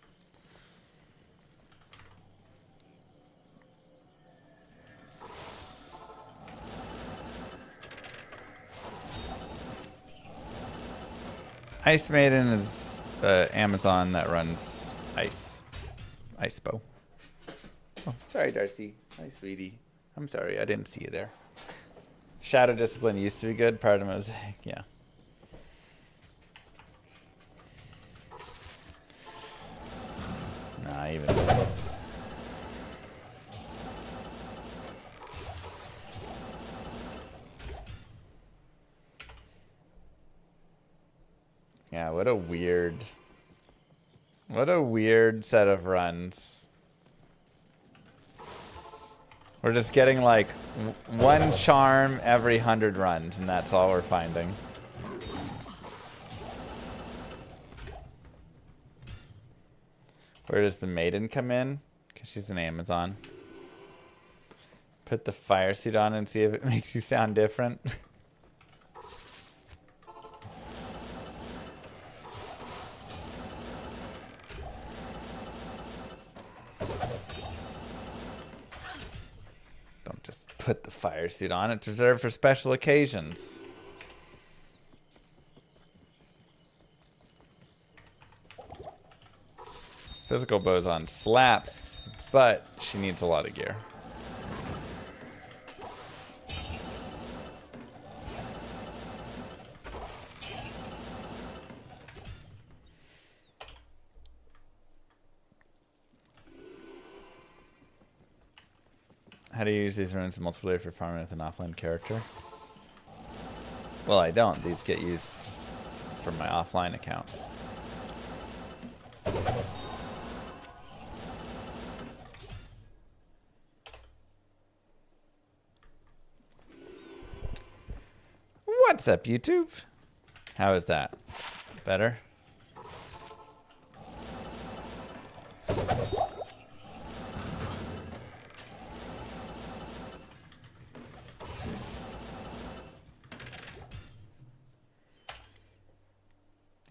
Ice Maiden is Amazon that runs ice bow. Oh, sorry, Darcy. Hi, sweetie. I'm sorry, I didn't see you there. Shadow Discipline used to be good. Part of Mosaic, yeah. Nah, even. Yeah, what a weird set of runs. We're just getting like one charm every 100 runs, and that's all we're finding. Where does the maiden come in? Because she's an Amazon. Put the fire suit on and see if it makes you sound different. Don't just put the fire suit on. It's reserved for special occasions. Physical boson slaps, but she needs a lot of gear. How do you use these runes in multiplayer for farming with an offline character? Well, I don't. These get used for my offline account. What's up, YouTube? How is that? Better?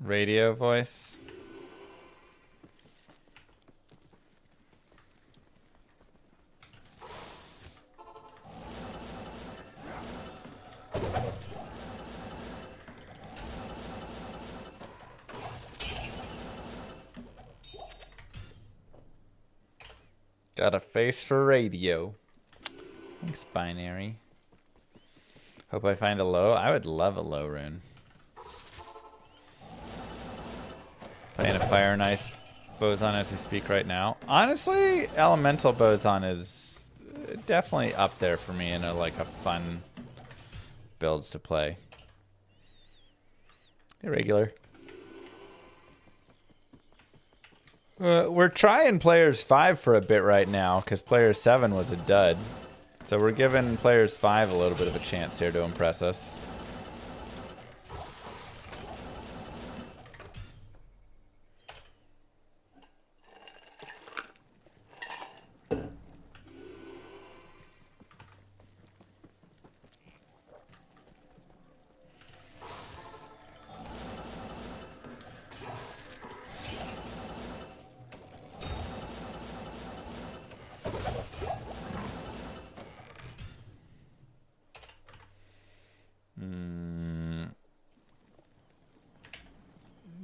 Radio voice. Got a face for radio. Thanks, Binary. Hope I find a low. I would love a low rune. Playing a fire and ice boson as we speak right now. Honestly, elemental boson is definitely up there for me in a fun builds to play. Irregular. We're trying Players 5 for a bit right now because Players 7 was a dud. So we're giving Players 5 a little bit of a chance here to impress us.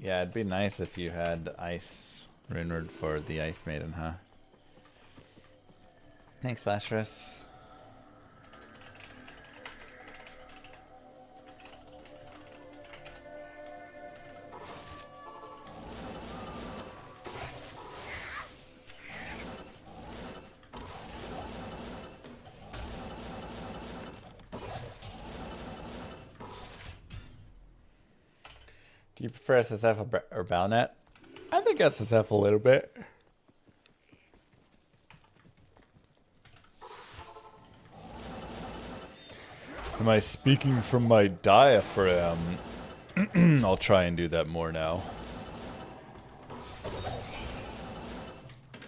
Yeah, it'd be nice if you had Ice Runeward for the Ice Maiden, huh? Thanks, Lashrus. you prefer SSF or Balnet? I think SSF a little bit. Am I speaking from my diaphragm? I'll try and do that more now.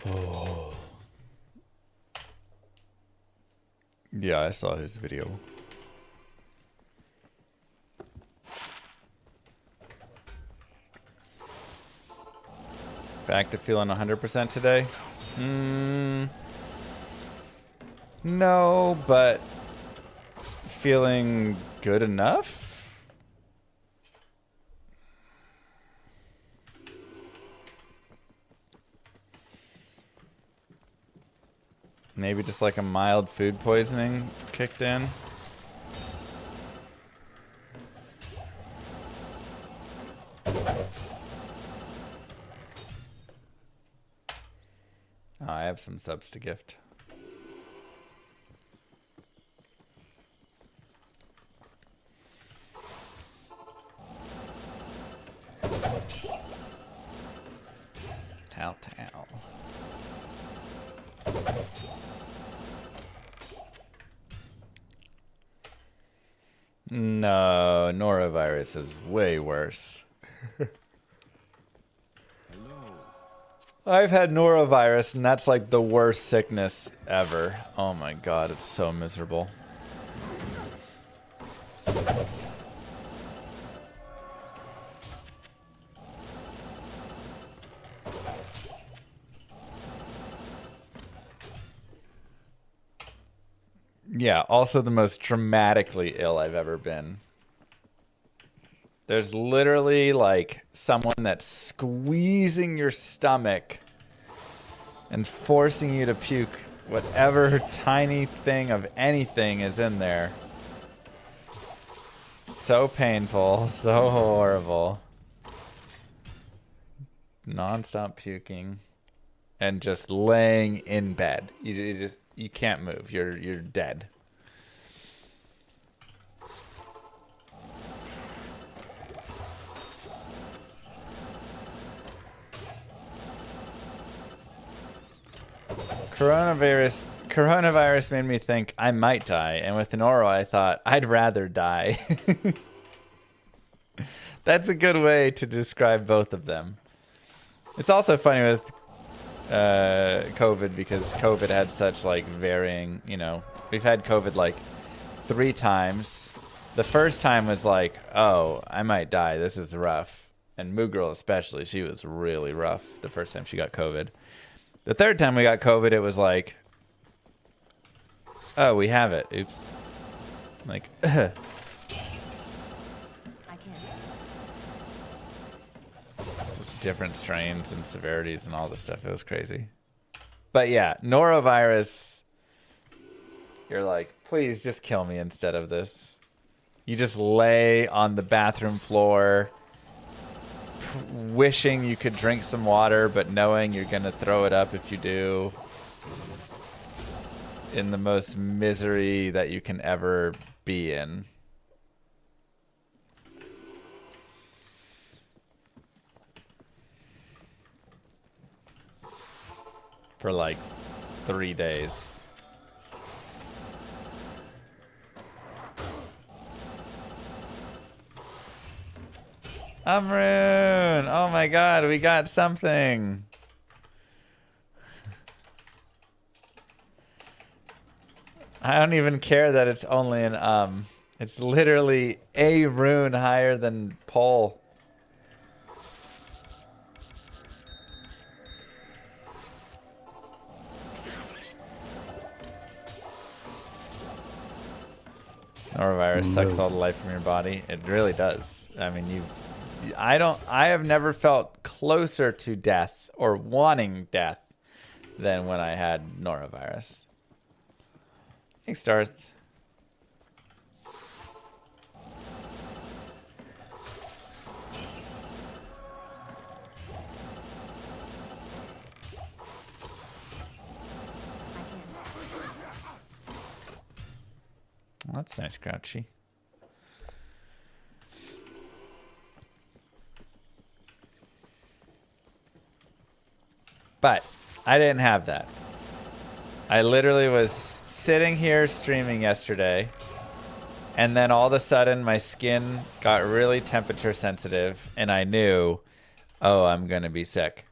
Oh. Yeah, I saw his video. Back to feeling 100% today? No, but feeling good enough? Maybe just like a mild food poisoning kicked in. Oh, I have some subs to gift. Tal. No, norovirus is way worse. I've had norovirus, and that's like the worst sickness ever. Oh my god, it's so miserable. Yeah, also the most dramatically ill I've ever been. There's literally like someone that's squeezing your stomach and forcing you to puke whatever tiny thing of anything is in there. So painful, so horrible. Non-stop puking and just laying in bed. You can't move. You're dead. Coronavirus made me think I might die, and with Noro I thought I'd rather die. That's a good way to describe both of them. It's also funny with COVID because COVID had such like varying, you know, we've had COVID like 3 times. The first time was like, oh, I might die. This is rough. And Moo Girl especially, she was really rough the first time she got COVID. The third time we got COVID, it was like, oh, we have it. Oops. Like, I can't. just different strains and severities and all this stuff. It was crazy. But yeah, norovirus, you're like, please just kill me instead of this. You just lay on the bathroom floor, wishing you could drink some water, but knowing you're going to throw it up if you do. In the most misery that you can ever be in. For like 3 days. Amrun! Oh my god, we got something. I don't even care that it's only an It's literally a rune higher than Pole. Norovirus sucks all the life from your body. It really does. I mean, I have never felt closer to death or wanting death than when I had norovirus. Thanks, Darth. I can't. Well, that's nice, Grouchy. But I didn't have that. I literally was sitting here streaming yesterday, and then all of a sudden my skin got really temperature sensitive, and I knew, oh, I'm going to be sick.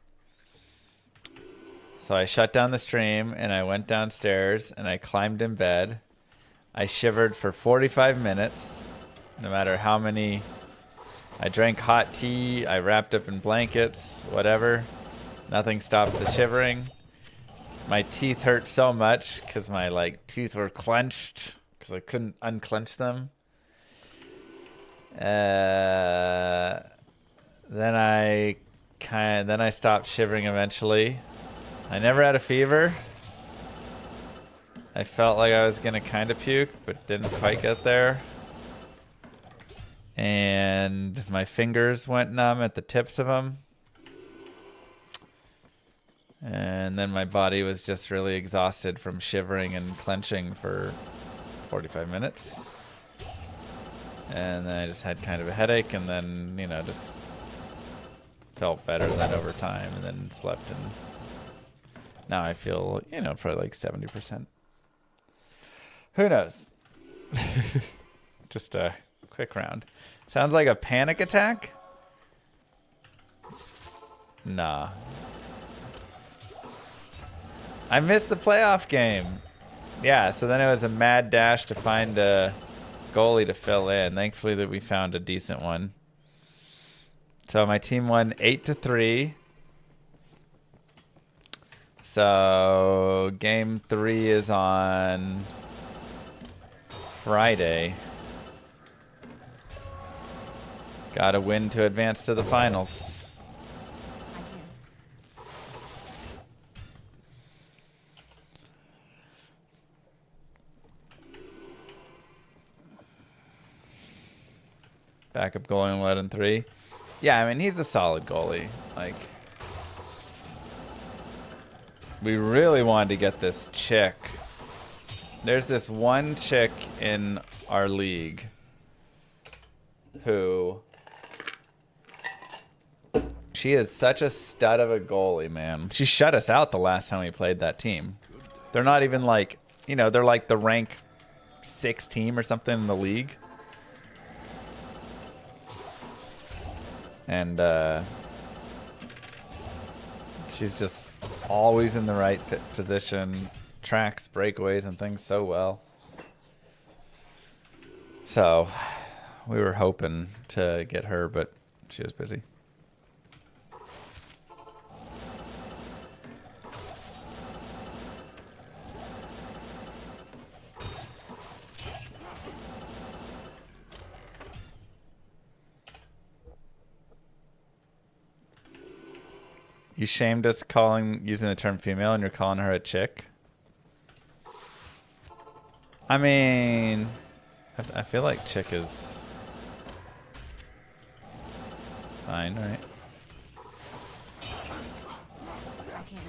So I shut down the stream, and I went downstairs, and I climbed in bed. I shivered for 45 minutes, no matter how many. I drank hot tea, I wrapped up in blankets, whatever. Nothing stopped the shivering. My teeth hurt so much because my teeth were clenched because I couldn't unclench them. Then I stopped shivering eventually. I never had a fever. I felt like I was gonna kind of puke, but didn't quite get there. And my fingers went numb at the tips of them. And then my body was just really exhausted from shivering and clenching for 45 minutes. And then I just had kind of a headache, and then, just felt better then over time, and then slept, and now I feel, probably like 70%. Who knows? Just a quick round. Sounds like a panic attack? Nah. I missed the playoff game. Yeah, so then it was a mad dash to find a goalie to fill in. Thankfully that we found a decent one. So my team won 8-3. So game 3 is on Friday. Gotta win to advance to the finals. I can't. Backup goalie in 11-3. Yeah, I mean, he's a solid goalie. We really wanted to get this chick. There's this one chick in our league who... She is such a stud of a goalie, man. She shut us out the last time we played that team. They're not even they're like the rank 6 team or something in the league. And she's just always in the right position, tracks breakaways and things so well. So we were hoping to get her, but she was busy. You shamed us using the term female, and you're calling her a chick? I mean, I feel like chick is fine, right? I can't.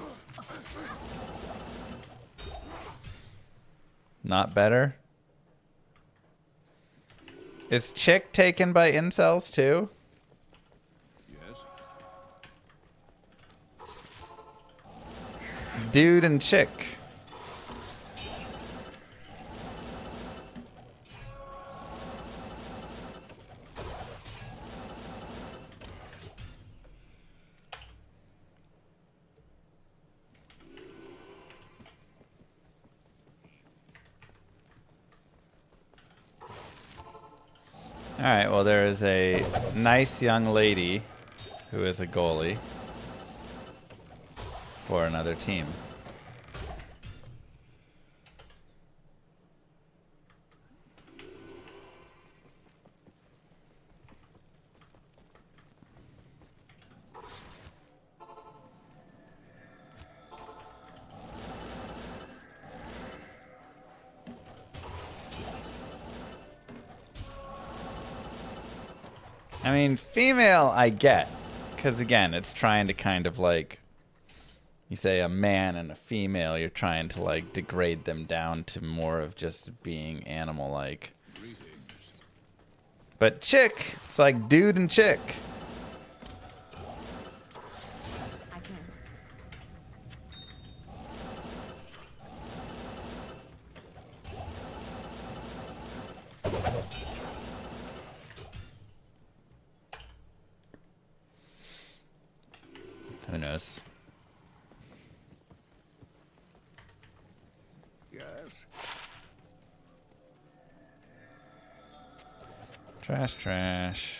Not better? Is chick taken by incels too? Dude and chick. All right, well, there is a nice young lady who is a goalie for another team. I mean, female I get, because again, it's trying to kind of you say a man and a female, you're trying to degrade them down to more of just being animal-like. But chick, it's like dude and chick. I can't. Who knows? Yes. Trash, trash.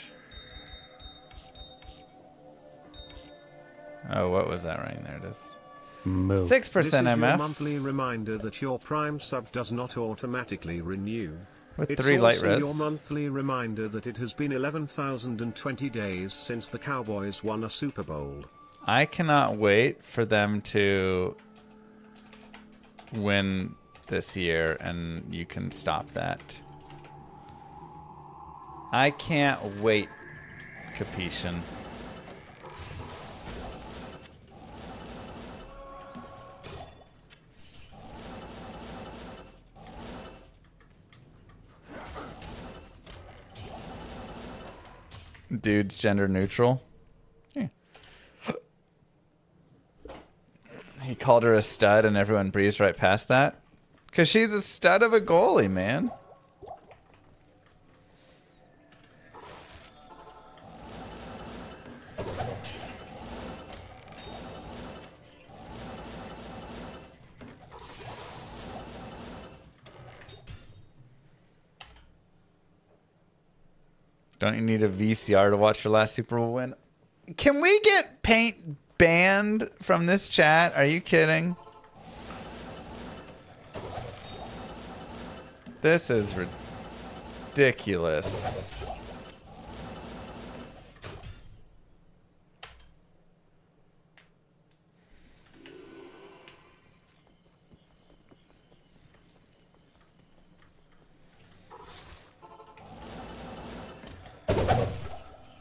Oh, what was that right there? It is. Moo. 6% This is your MF monthly reminder that your Prime sub does not automatically renew. with It's 3 light also res. your monthly reminder that it has been 11,020 days since the Cowboys won a Super Bowl. I cannot wait for them to win this year, and you can stop that. I can't wait, Capuchin. Dude's gender neutral. Yeah. He called her a stud and everyone breezed right past that. Because she's a stud of a goalie, man. Don't you need a VCR to watch your last Super Bowl win? Can we get paint banned from this chat? Are you kidding? This is ridiculous.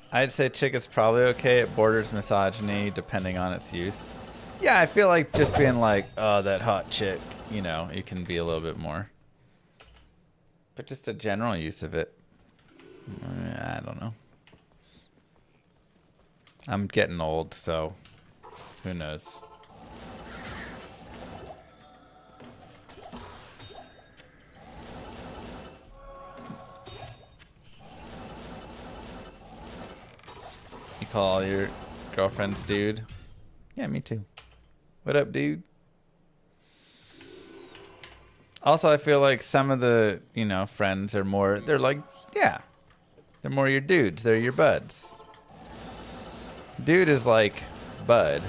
I'd say chick is probably okay. It borders misogyny depending on its use. Yeah, I feel like just being like, oh, that hot chick, you know, you can be a little bit more. But just a general use of it, I don't know. I'm getting old, so who knows? You call all your girlfriends dude? Yeah, me too. What up, dude? Also, I feel like some of the, you know, friends are more, they're like, yeah. They're more your dudes. They're your buds. Dude is like bud.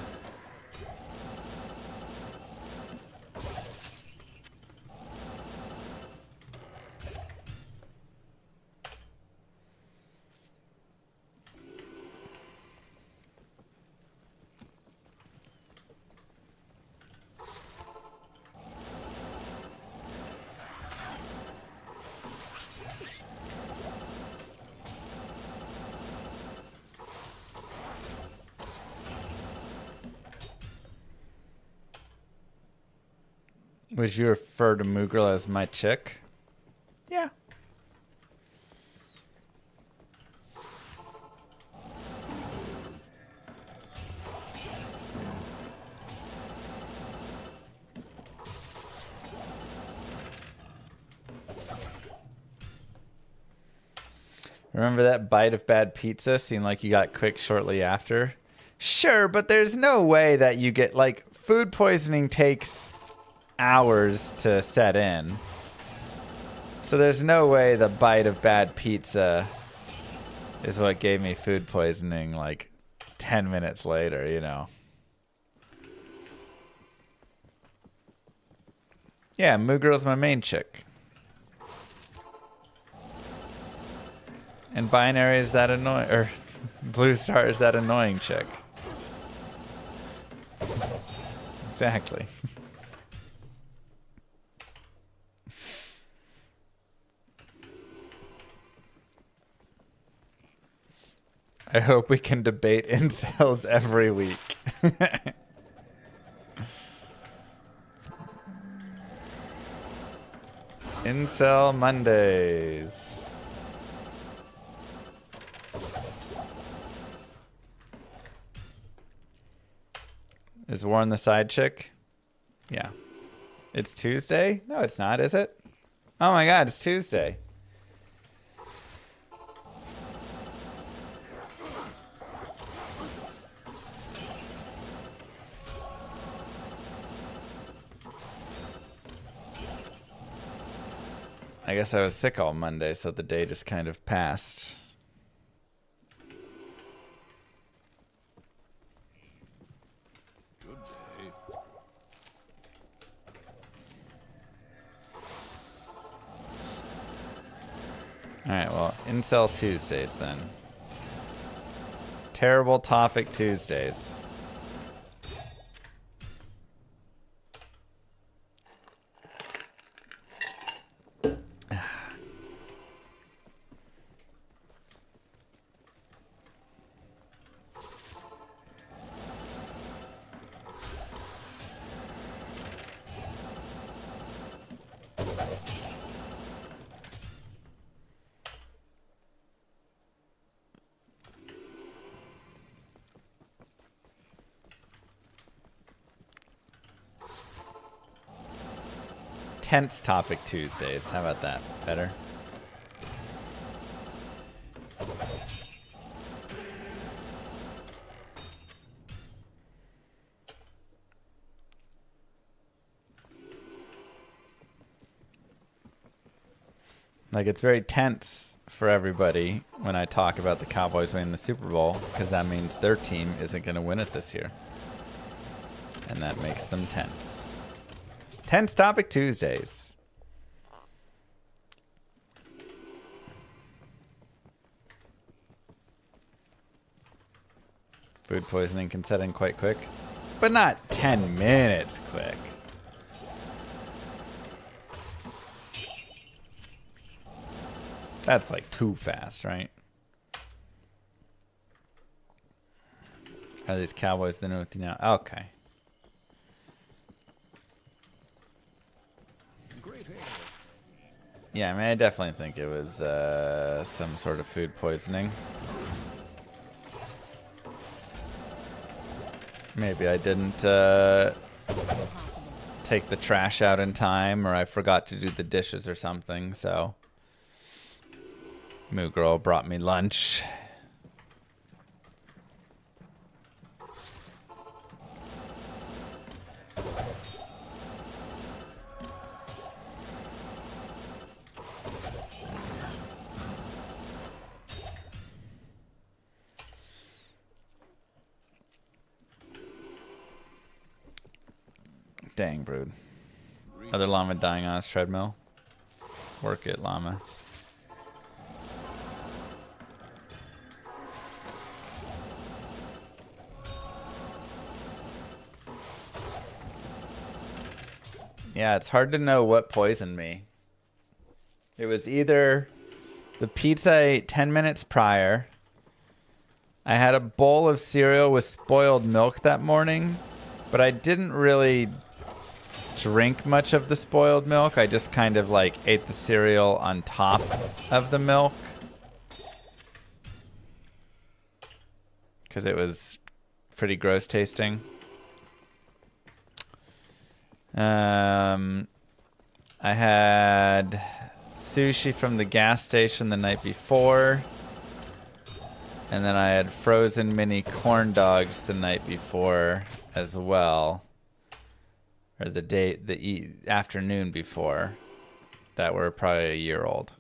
Would you refer to Moogle as my chick? Yeah. Remember that bite of bad pizza seemed like you got quick shortly after? Sure, but there's no way that you get, like, food poisoning takes hours to set in. So there's no way the bite of bad pizza is what gave me food poisoning like 10 minutes later, you know. Yeah, Moo Girl's my main chick. And Binary is that annoying, or Blue Star is that annoying chick. Exactly. I hope we can debate incels every week. Incel Mondays. Is Warren the side chick? Yeah. It's Tuesday? No, it's not, is it? Oh my god, it's Tuesday. I guess I was sick all Monday, so the day just kind of passed. Alright, well, Incel Tuesdays then. Terrible topic Tuesdays. Tense topic Tuesdays. How about that? Better? Like, it's very tense for everybody when I talk about the Cowboys winning the Super Bowl, because that means their team isn't going to win it this year. And that makes them tense. Tense topic Tuesdays. Food poisoning can set in quite quick, but not 10 minutes quick. That's like too fast, right? Are these Cowboys the new now? Okay. Yeah, I mean, I definitely think it was some sort of food poisoning. Maybe I didn't take the trash out in time, or I forgot to do the dishes or something, so Moo Girl brought me lunch. Dang, Brood. Other llama dying on his treadmill. Work it, llama. Yeah, it's hard to know what poisoned me. It was either the pizza I ate 10 minutes prior, I had a bowl of cereal with spoiled milk that morning, but I didn't really drink much of the spoiled milk. I just kind of like ate the cereal on top of the milk because it was pretty gross tasting. I had sushi from the gas station the night before, and then I had frozen mini corn dogs the night before as well. Or the afternoon before, that were probably a year old.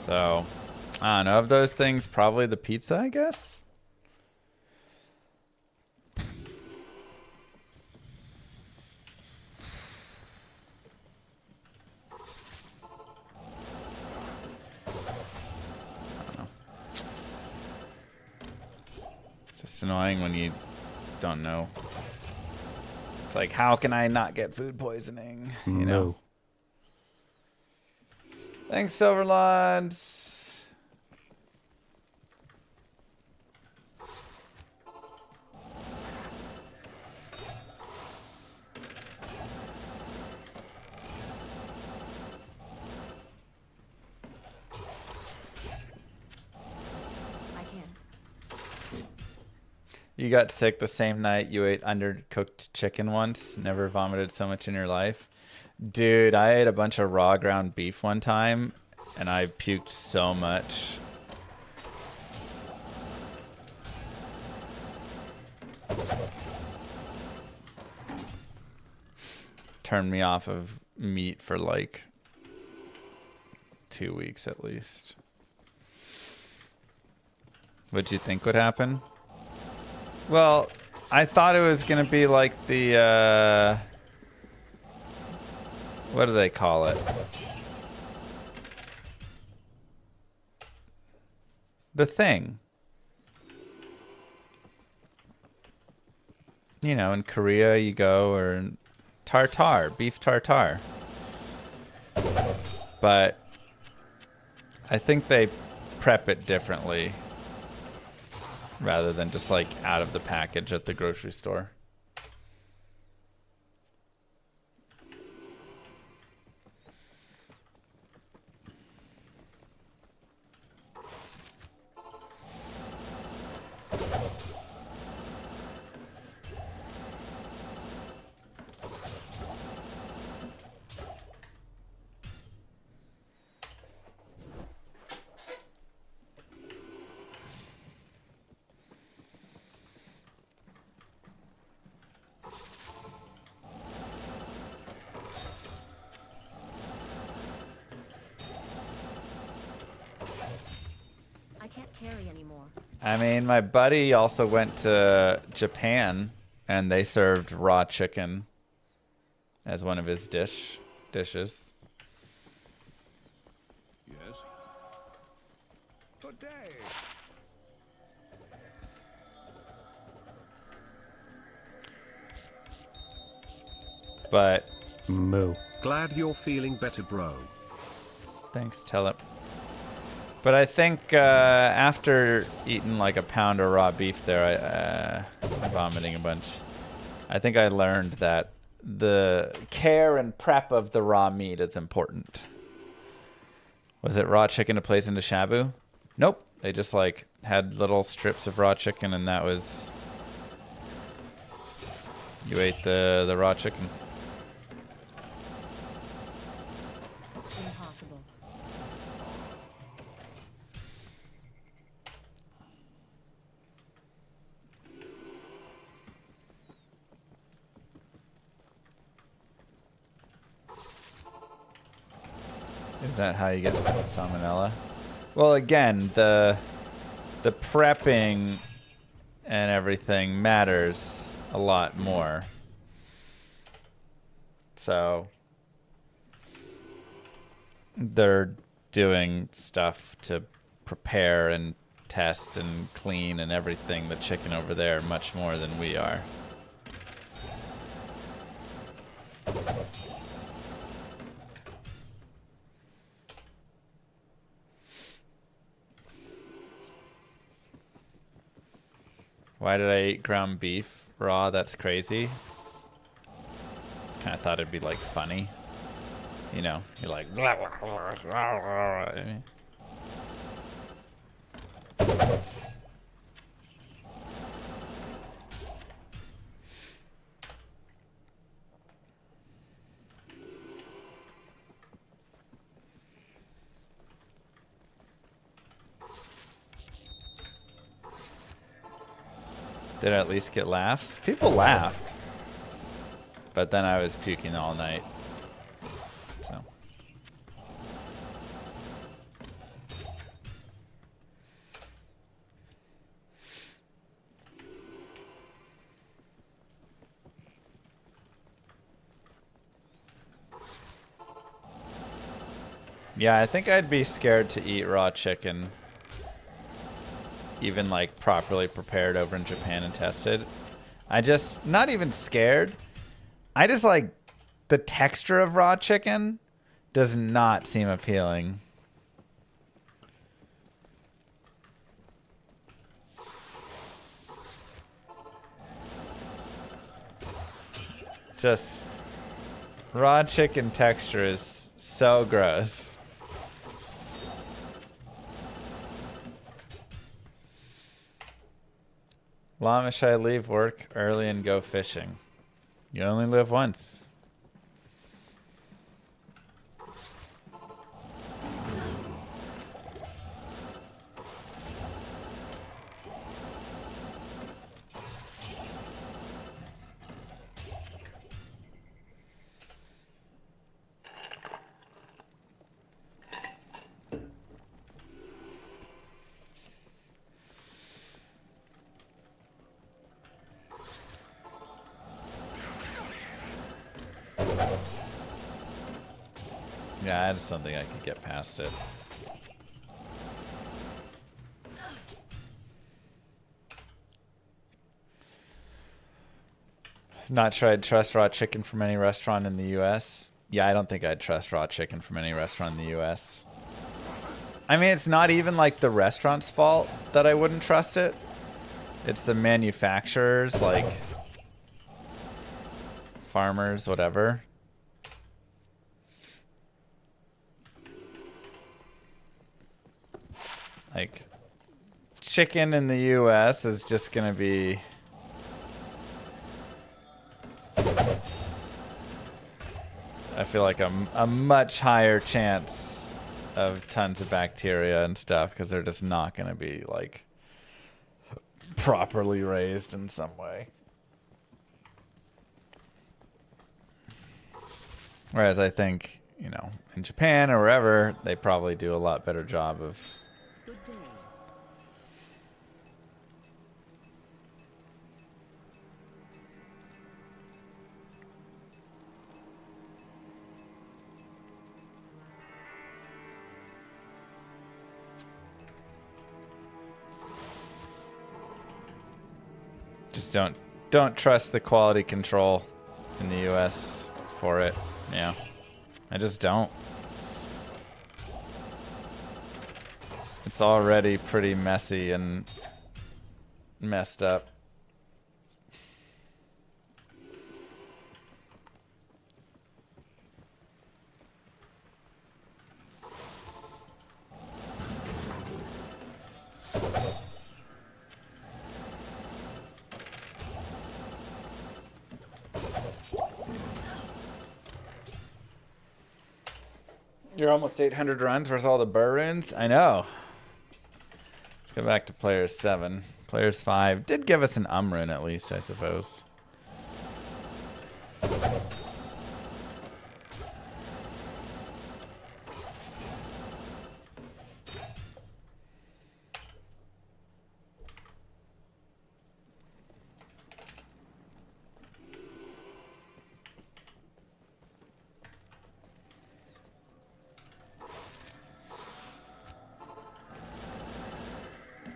So, I don't know. Of those things, probably the pizza, I guess. It's annoying when you don't know. It's like, how can I not get food poisoning? You know. Thanks, Silverlonds. You got sick the same night you ate undercooked chicken once. Never vomited so much in your life. Dude, I ate a bunch of raw ground beef one time, and I puked so much. turned me off of meat for like 2 weeks at least. What'd you think would happen? Well, I thought it was gonna be like the what do they call it? The Thing. You know, in Korea you go, or in tartare, beef tartare. But I think they prep it differently rather than just like out of the package at the grocery store. I can't carry anymore. I mean, my buddy also went to Japan and they served raw chicken as one of his dishes. Yes. Good day. But Moo. Glad you're feeling better, bro. thanks, Telep. But I think after eating like a pound of raw beef there, I'm vomiting a bunch. I think I learned that the care and prep of the raw meat is important. Was it raw chicken to place into shabu? Nope. They just like had little strips of raw chicken, and that was, you ate the raw chicken. Impossible. Is that how you get salmonella? Well, again, the prepping and everything matters a lot more. So they're doing stuff to prepare and test and clean and everything, the chicken over there, much more than we are. Why did I eat ground beef raw? That's crazy. Just kind of thought it'd be like funny. You know, you're like, blah, blah, blah, blah, blah. Did I at least get laughs? People laughed. But then I was puking all night. So. Yeah, I think I'd be scared to eat raw chicken. Even like properly prepared over in Japan and tested. I just, not even scared. I just like the texture of raw chicken does not seem appealing. Just raw chicken texture is so gross. Llama, should I leave work early and go fishing? You only live once. Yeah, I just don't think I could get past it. Not sure I'd trust raw chicken from any restaurant in the U.S. Yeah, I don't think I'd trust raw chicken from any restaurant in the U.S. I mean, it's not even like the restaurant's fault that I wouldn't trust it. It's the manufacturers, like farmers, whatever. Like, chicken in the U.S. is just gonna be... I feel like a much higher chance of tons of bacteria and stuff because they're just not going to be like properly raised in some way. Whereas I think, you know, in Japan or wherever, they probably do a lot better job of... Good day. Just don't trust the quality control in the US for it. Yeah. I just don't. It's already pretty messy and messed up. You're almost 800 runs versus all the burr runes? I know. Let's go back to players 7. Players 5 did give us an rune at least, I suppose.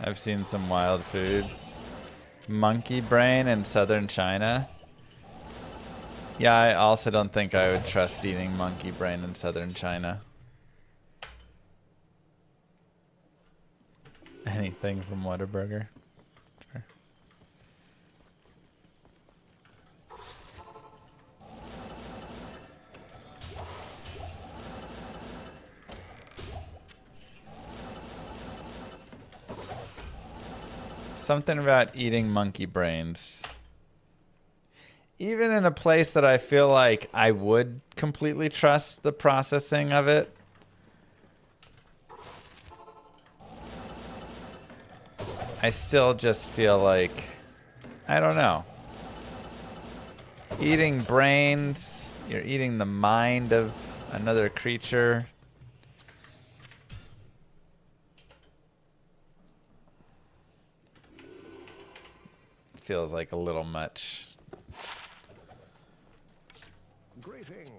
I've seen some wild foods. Monkey brain in southern China. Yeah, I also don't think I would trust eating monkey brain in southern China. Anything from Whataburger. Sure. Something about eating monkey brains. Even in a place that I feel like I would completely trust the processing of it. I still just feel like, I don't know. Eating brains, you're eating the mind of another creature. Feels like a little much. Greetings.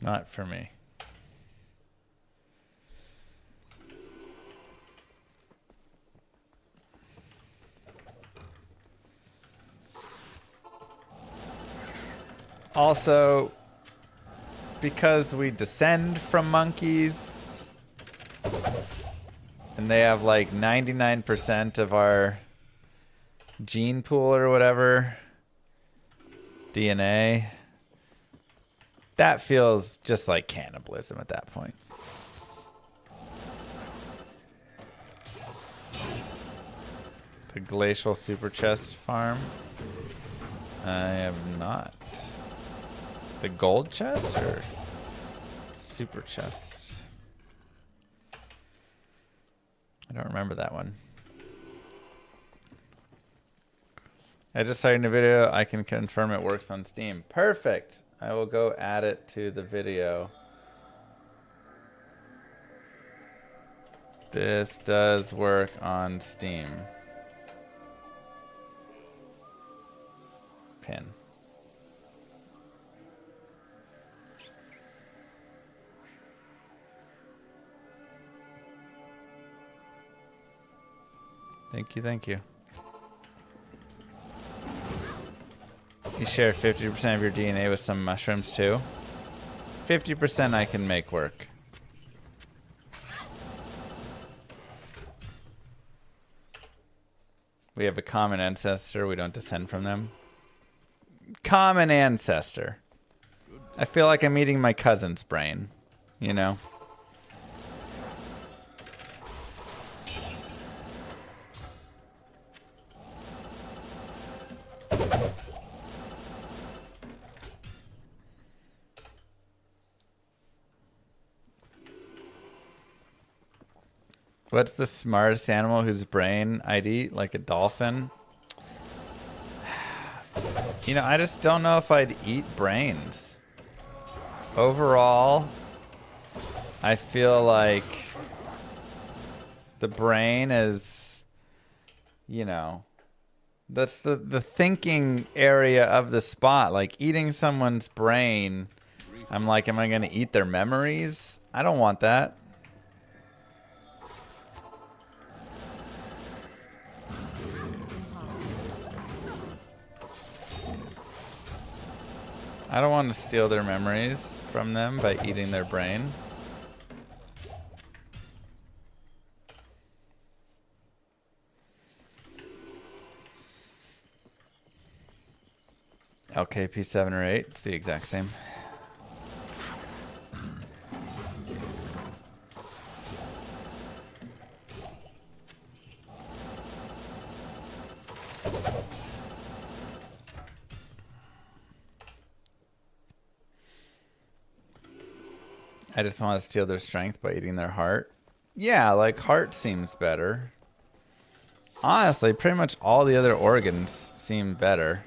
Not for me. Also, because we descend from monkeys, and they have like 99% of our gene pool or whatever, DNA, that feels just like cannibalism at that point. The Glacial Super Chest Farm? I have not. The gold chest or super chest? I don't remember that one. I just saw you in the video. I can confirm it works on Steam. Perfect. I will go add it to the video. This does work on Steam. Pin. Thank you, thank you. You share 50% of your DNA with some mushrooms too? 50% I can make work. We have a common ancestor, we don't descend from them. Common ancestor. I feel like I'm eating my cousin's brain, you know? What's the smartest animal whose brain I'd eat? Like a dolphin? You know, I just don't know if I'd eat brains. Overall, I feel like the brain is, you know, that's the thinking area of the spot. Like eating someone's brain, I'm like, am I going to eat their memories? I don't want that. I don't want to steal their memories from them by eating their brain. LKP 7 or 8, it's the exact same. I just want to steal their strength by eating their heart. Yeah, like heart seems better. Honestly, pretty much all the other organs seem better.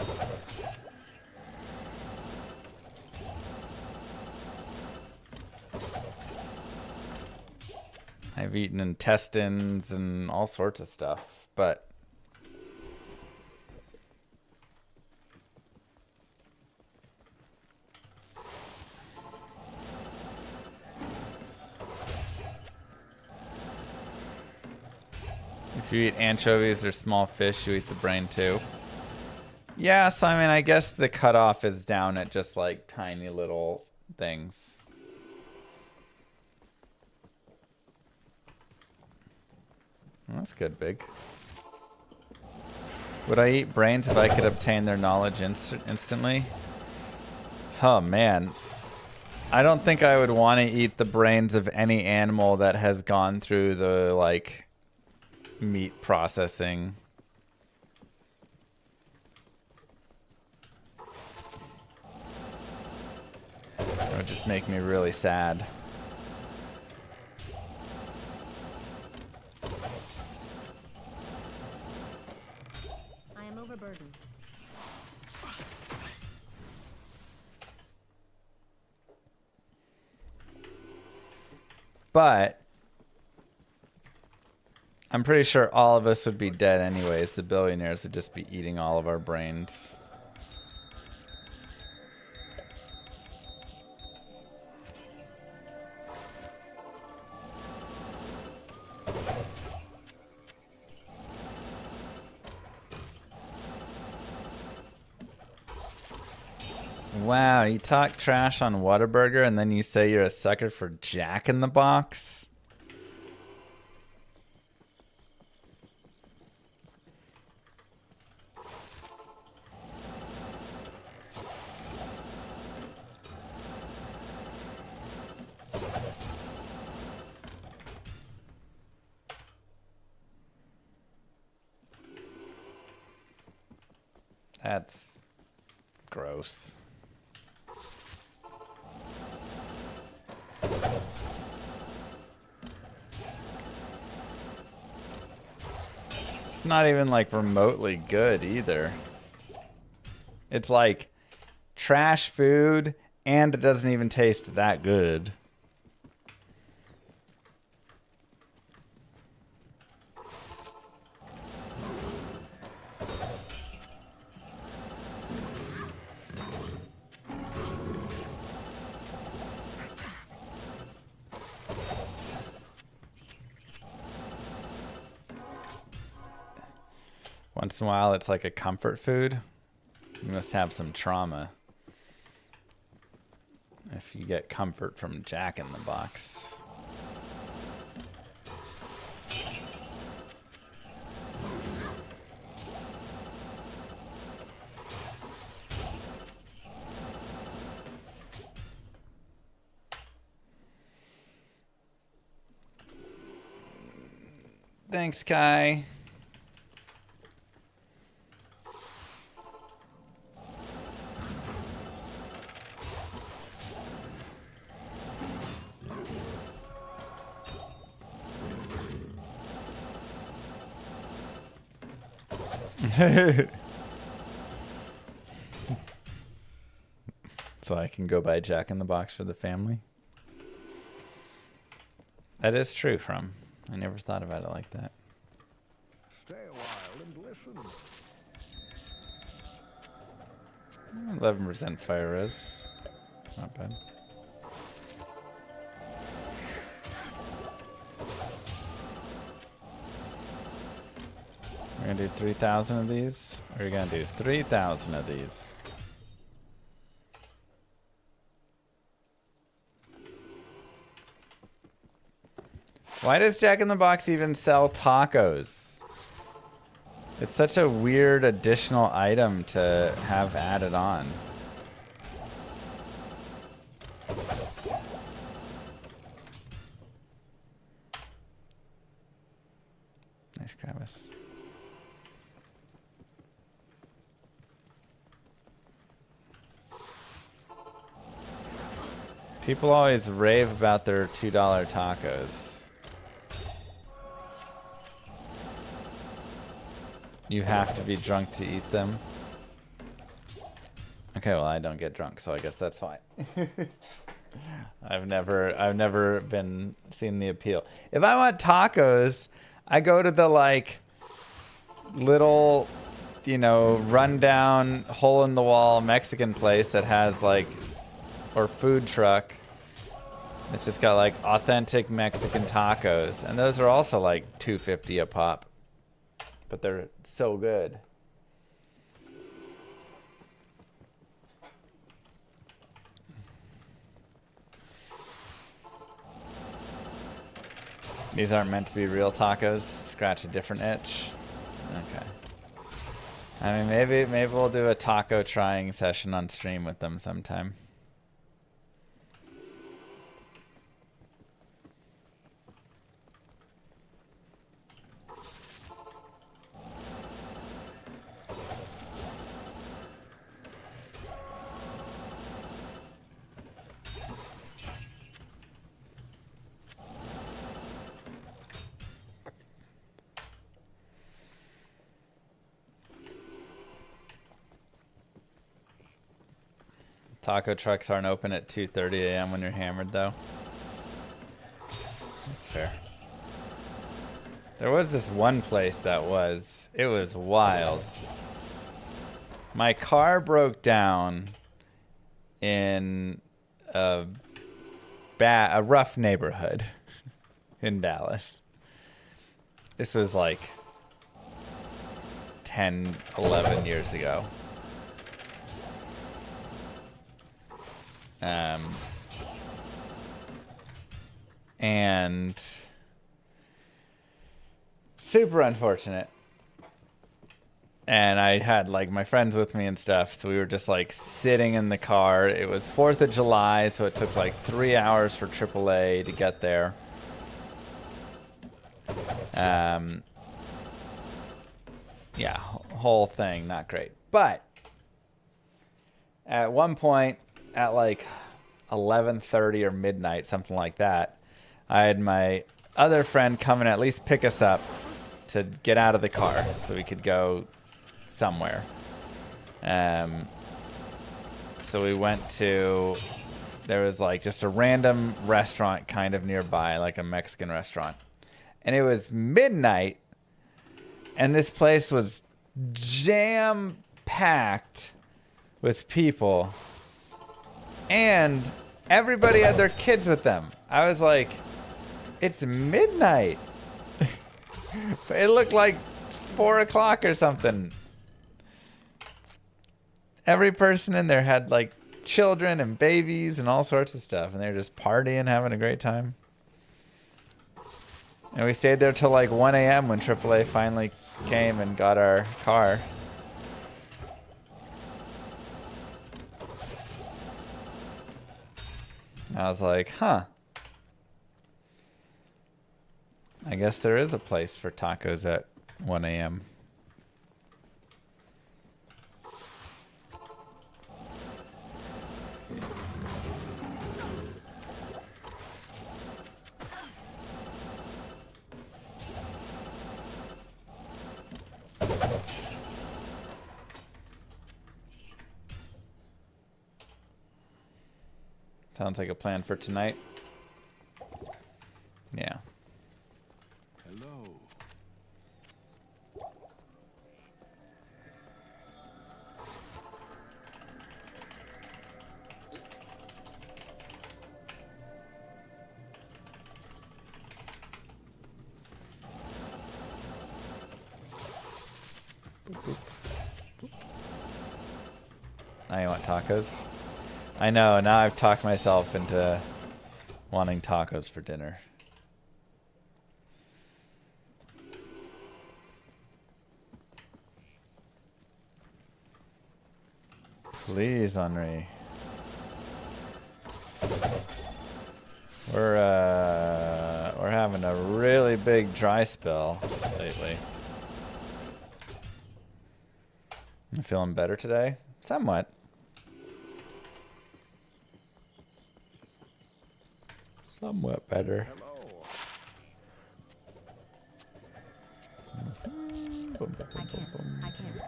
I've eaten intestines and all sorts of stuff, but if you eat anchovies or small fish, you eat the brain too. Yeah, so I mean, I guess the cutoff is down at just like tiny little things. Well, that's good, Big. Would I eat brains if I could obtain their knowledge instantly? Oh, man. I don't think I would want to eat the brains of any animal that has gone through the, like, meat processing. It would just make me really sad. I am overburdened. But I'm pretty sure all of us would be dead anyways. The billionaires would just be eating all of our brains. Wow, you talk trash on Whataburger and then you say you're a sucker for Jack in the Box? That's gross. It's not even like remotely good either. It's like trash food, and it doesn't even taste that good. Once in a while, it's like a comfort food. You must have some trauma if you get comfort from Jack in the Box. Thanks, Kai. So I can go buy Jack in the Box for the family. That is true, From. I never thought about it like that. Stay a while and listen. 11% fire res. It's not bad. We're gonna do 3,000 of these. Or we're gonna do 3,000 of these. Why does Jack in the Box even sell tacos? It's such a weird additional item to have added on. Nice, Kravis. People always rave about their $2 tacos. You have to be drunk to eat them. Okay, well, I don't get drunk, so I guess that's fine. I've never been seen the appeal. If I want tacos, I go to the like little, you know, rundown hole in the wall Mexican place that has like, or food truck. It's just got like authentic Mexican tacos, and those are also like $2.50 a pop, but they're so good. These aren't meant to be real tacos. Scratch a different itch. Okay. I mean, maybe we'll do a taco trying session on stream with them sometime. Taco trucks aren't open at 2:30 a.m. when you're hammered, though. That's fair. There was this one place that was... It was wild. My car broke down in a rough neighborhood in Dallas. This was like 10, 11 years ago. And super unfortunate. And I had like my friends with me and stuff, so we were just like sitting in the car. It was 4th of July, so it took like 3 hours for AAA to get there. Yeah, whole thing, not great. But at one point, at like 11:30 or midnight, something like that, I had my other friend come and at least pick us up to get out of the car so we could go somewhere. So we went to, there was like just a random restaurant kind of nearby, like a Mexican restaurant. And it was midnight, and this place was jam-packed with people. And everybody had their kids with them. I was like, it's midnight. It looked like 4 o'clock or something. Every person in there had like children and babies and all sorts of stuff, and they were just partying, having a great time. And we stayed there till like 1 a.m. when AAA finally came and got our car. I was like, huh. I guess there is a place for tacos at 1 a.m. Sounds like a plan for tonight. Yeah. Hello. Now you want tacos? I know, now I've talked myself into wanting tacos for dinner. Please, Henri. We're having a really big dry spell lately. You feeling better today? Somewhat. Somewhat better. I can't.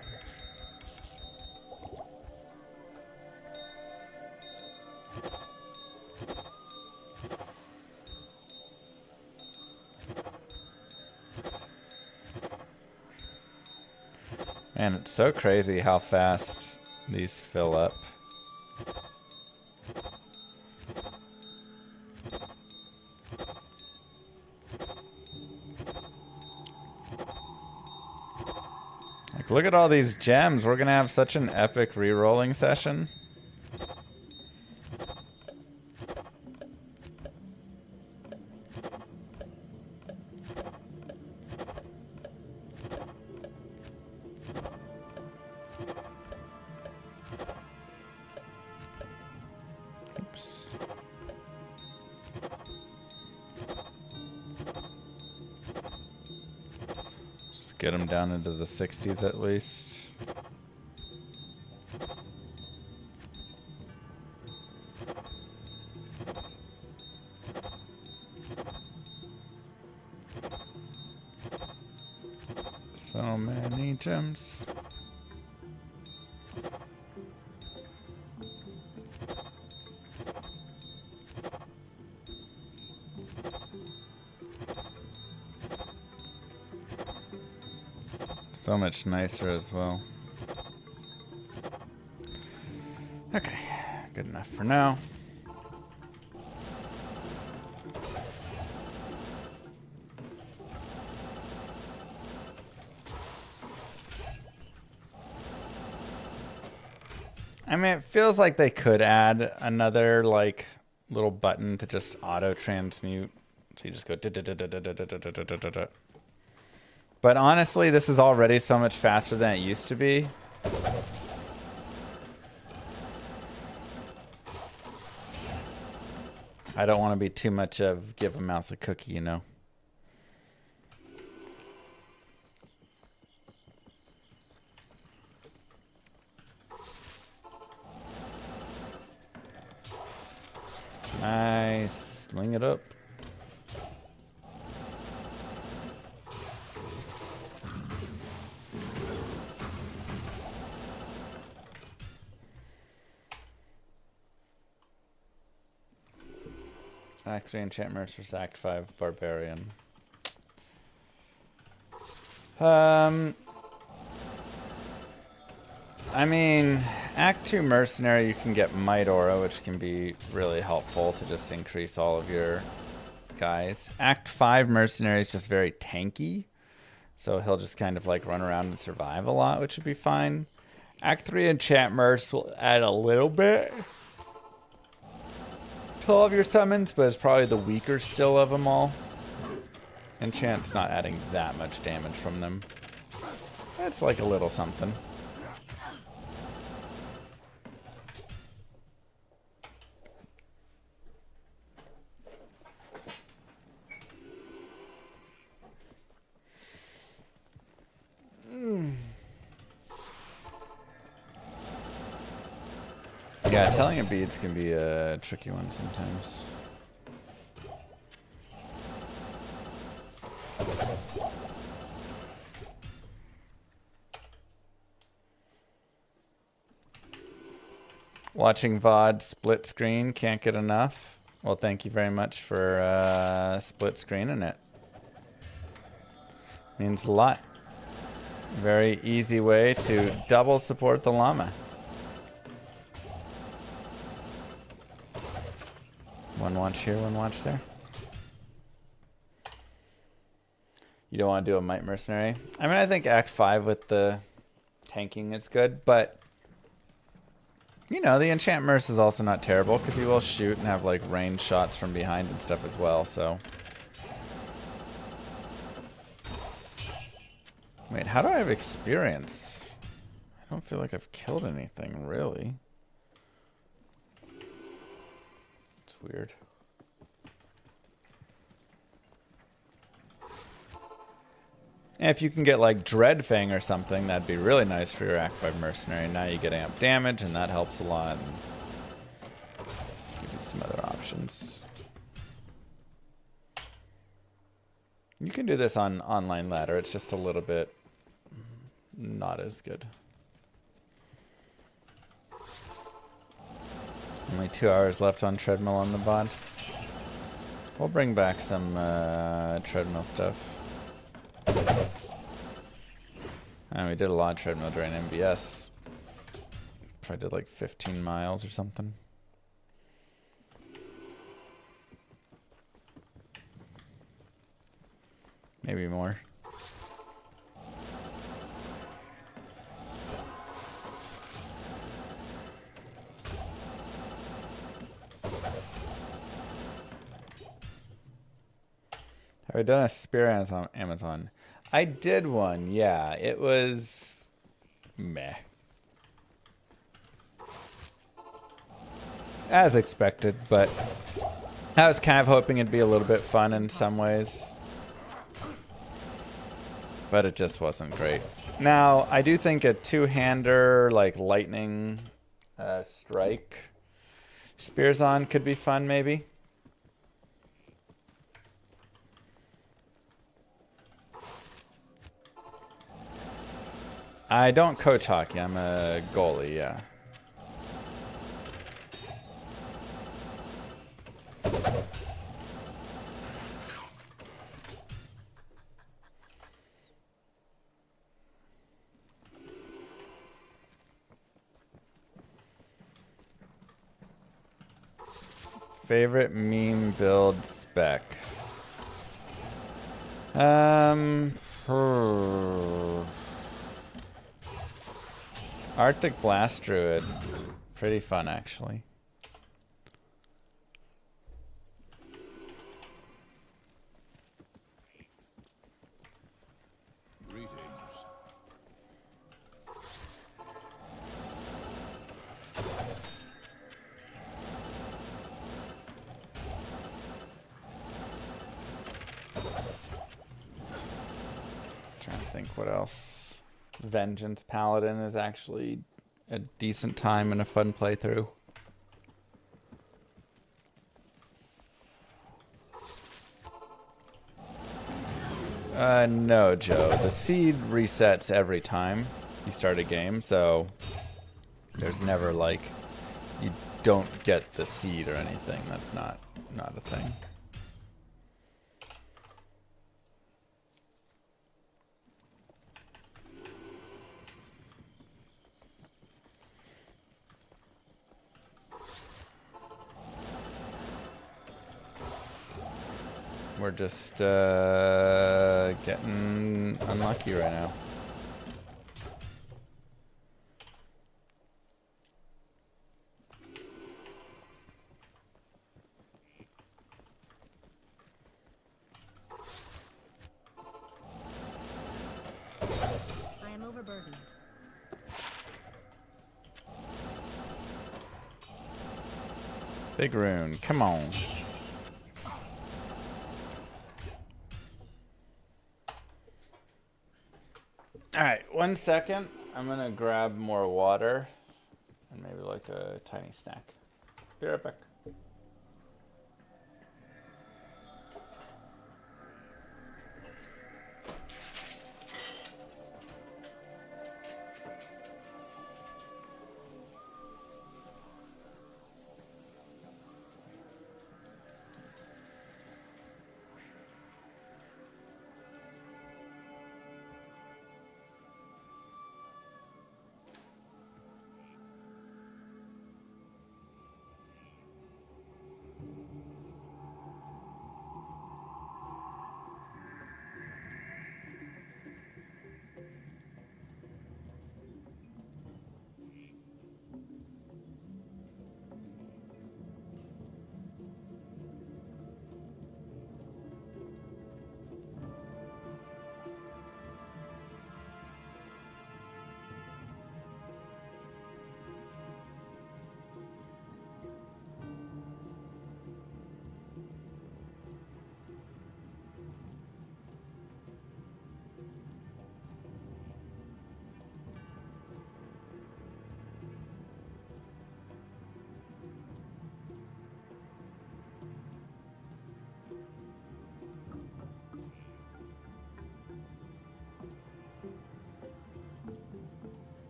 Man, it's so crazy how fast these fill up. Like, look at all these gems. We're gonna have such an epic re-rolling session. Oops. Just get them down into the 60s at least. So many gems. So much nicer as well. Okay, good enough for now. I mean, it feels like they could add another like little button to just auto transmute. So you just go. But honestly, this is already so much faster than it used to be. I don't want to be too much of give a mouse a cookie, you know. Nice. Sling it up. Act 3 enchantment versus Act 5 barbarian. I mean, Act 2 mercenary, you can get Might Aura, which can be really helpful to just increase all of your guys. Act 5 mercenary is just very tanky, so he'll just kind of like run around and survive a lot, which would be fine. Act 3 enchant merc will add a little bit to all of your summons, but it's probably the weaker still of them all. Enchant's not adding that much damage from them. It's like a little something. Yeah, telling of beads can be a tricky one sometimes. Watching VOD split screen, can't get enough. Well, thank you very much for split screening it. Means a lot. Very easy way to double support the llama. One watch here, one watch there. You don't want to do a Might Mercenary. I mean, I think Act 5 with the tanking is good, but you know, the Enchant Merc is also not terrible because he will shoot and have like range shots from behind and stuff as well, so. Wait, how do I have experience? I don't feel like I've killed anything, really. It's weird. And if you can get like Dreadfang or something, that'd be really nice for your Act 5 Mercenary. Now you get amp damage, and that helps a lot. And give you some other options. You can do this on online ladder. It's just a little bit not as good. Only 2 hours left on treadmill on the bot. We'll bring back some treadmill stuff. And we did a lot of treadmill during MBS. Probably did like 15 miles or something. Maybe more. Have I done a experience on Amazon? I did one, yeah. It was meh. As expected, but I was kind of hoping it'd be a little bit fun in some ways. But it just wasn't great. Now, I do think a two-hander, like lightning strike spears on could be fun, maybe. I don't coach hockey. I'm a goalie, yeah. Favorite meme build spec? Arctic Blast Druid. Pretty fun, actually. Greetings. Trying to think what else. Vengeance Paladin is actually a decent time and a fun playthrough. No, Joe. The seed resets every time you start a game, so there's never like you don't get the seed or anything. That's not not a thing. We're just getting unlucky right now. I am overburdened. Big rune, come on. Alright, 1 second. I'm gonna grab more water and maybe like a tiny snack. Be right back.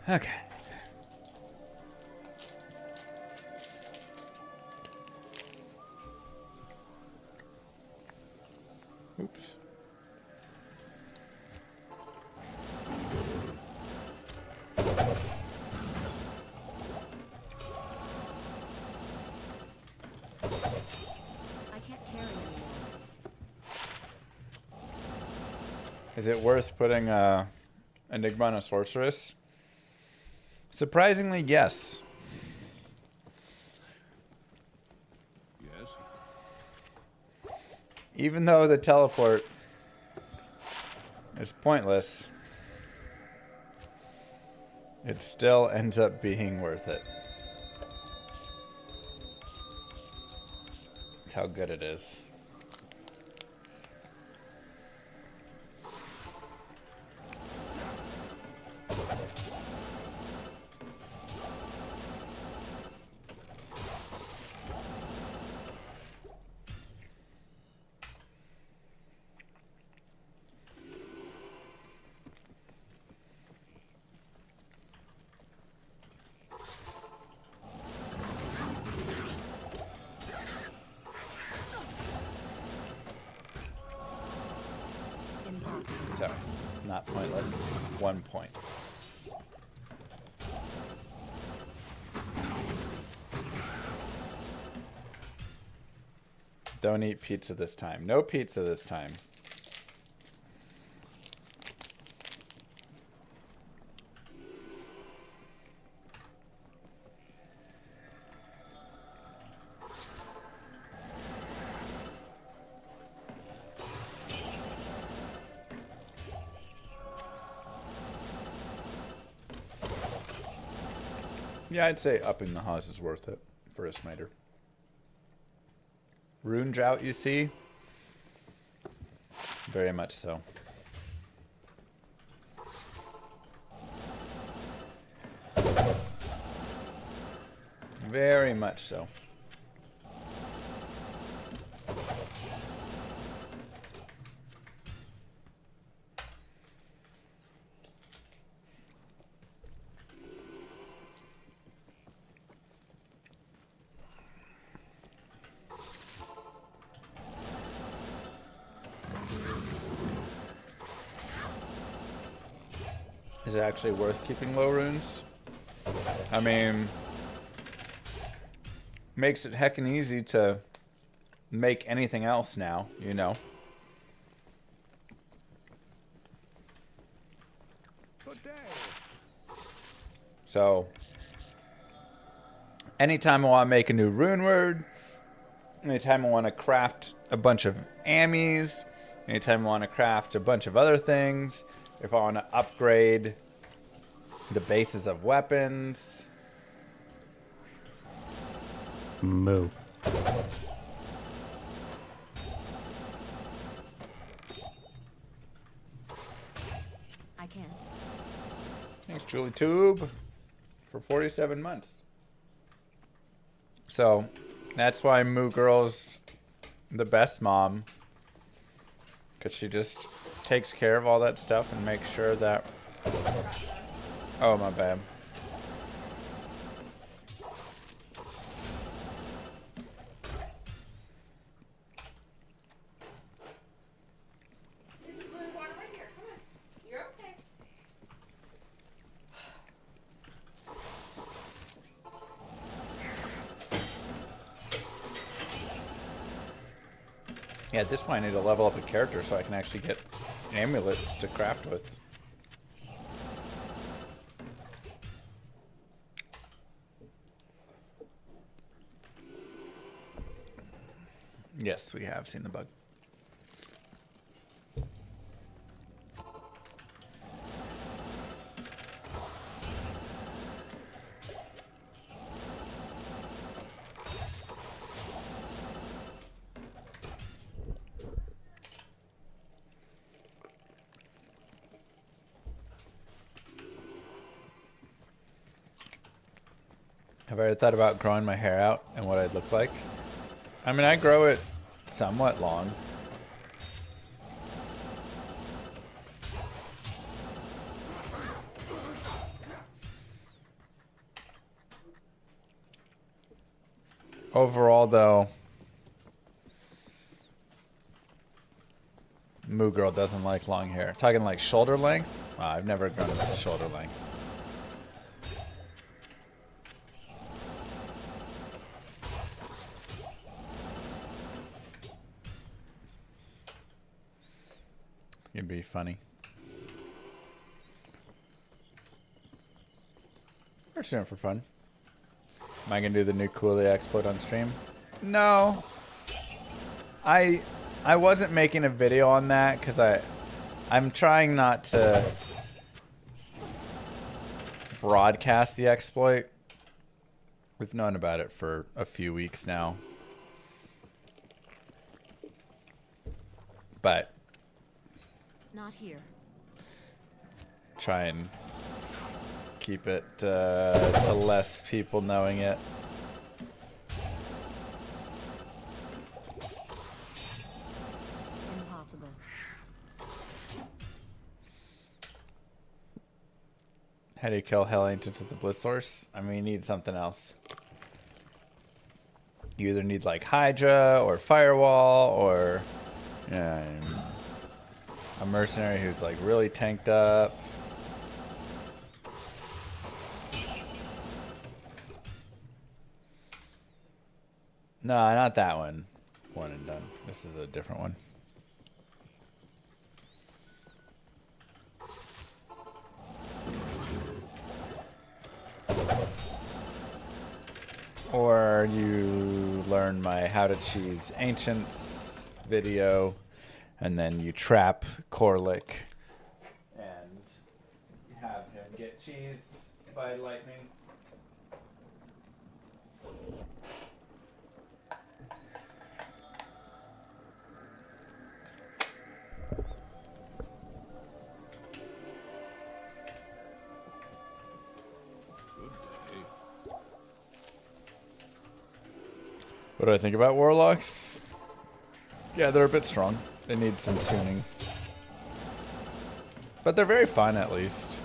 Okay. Oops. I can't carry anymore. Is it worth putting Enigma on a sorceress? Surprisingly, yes. Yes. Even though the teleport is pointless, it still ends up being worth it. That's how good it is. Impossible. So, not pointless. 1 point. Don't eat pizza this time. No pizza this time. Yeah, I'd say upping the Haas is worth it for a smiter. Rune drought, you see? Very much so. Very much so. Is it actually worth keeping low runes? I mean, makes it heckin' easy to make anything else now, you know? Good day. So, anytime I want to make a new rune word, anytime I want to craft a bunch of ammies, anytime I want to craft a bunch of other things, if I want to upgrade the bases of weapons. Moo. I can't. Thanks, Julie Tube, for 47 months. So, that's why Moo Girl's the best mom. Because she just takes care of all that stuff and makes sure that... Oh, my bad. Yeah, at this point I need to level up a character so I can actually get amulets to craft with. Yes, we have seen the bug. Have I ever thought about growing my hair out and what I'd look like? I mean, I grow it somewhat long. Overall, though, Moo Girl doesn't like long hair. Talking like shoulder length? Wow, I've never grown it to shoulder length. It'd be funny. We're just doing it for fun. Am I gonna do the new Cooley exploit on stream? No. I wasn't making a video on that because I'm trying not to broadcast the exploit. We've known about it for a few weeks now. But Not here. try and keep it to less people knowing it. Impossible. How do you kill Hell Ancients with the Bliss Source? I mean, you need something else. You either need like Hydra or Firewall or a mercenary who's like really tanked up. No, not that one. One and done. This is a different one. Or you learn my How to Cheese Ancients video, and then you trap Corlick and have him get cheesed by lightning. What do I think about warlocks? Yeah, they're a bit strong. They need some tuning. But they're very fun, at least.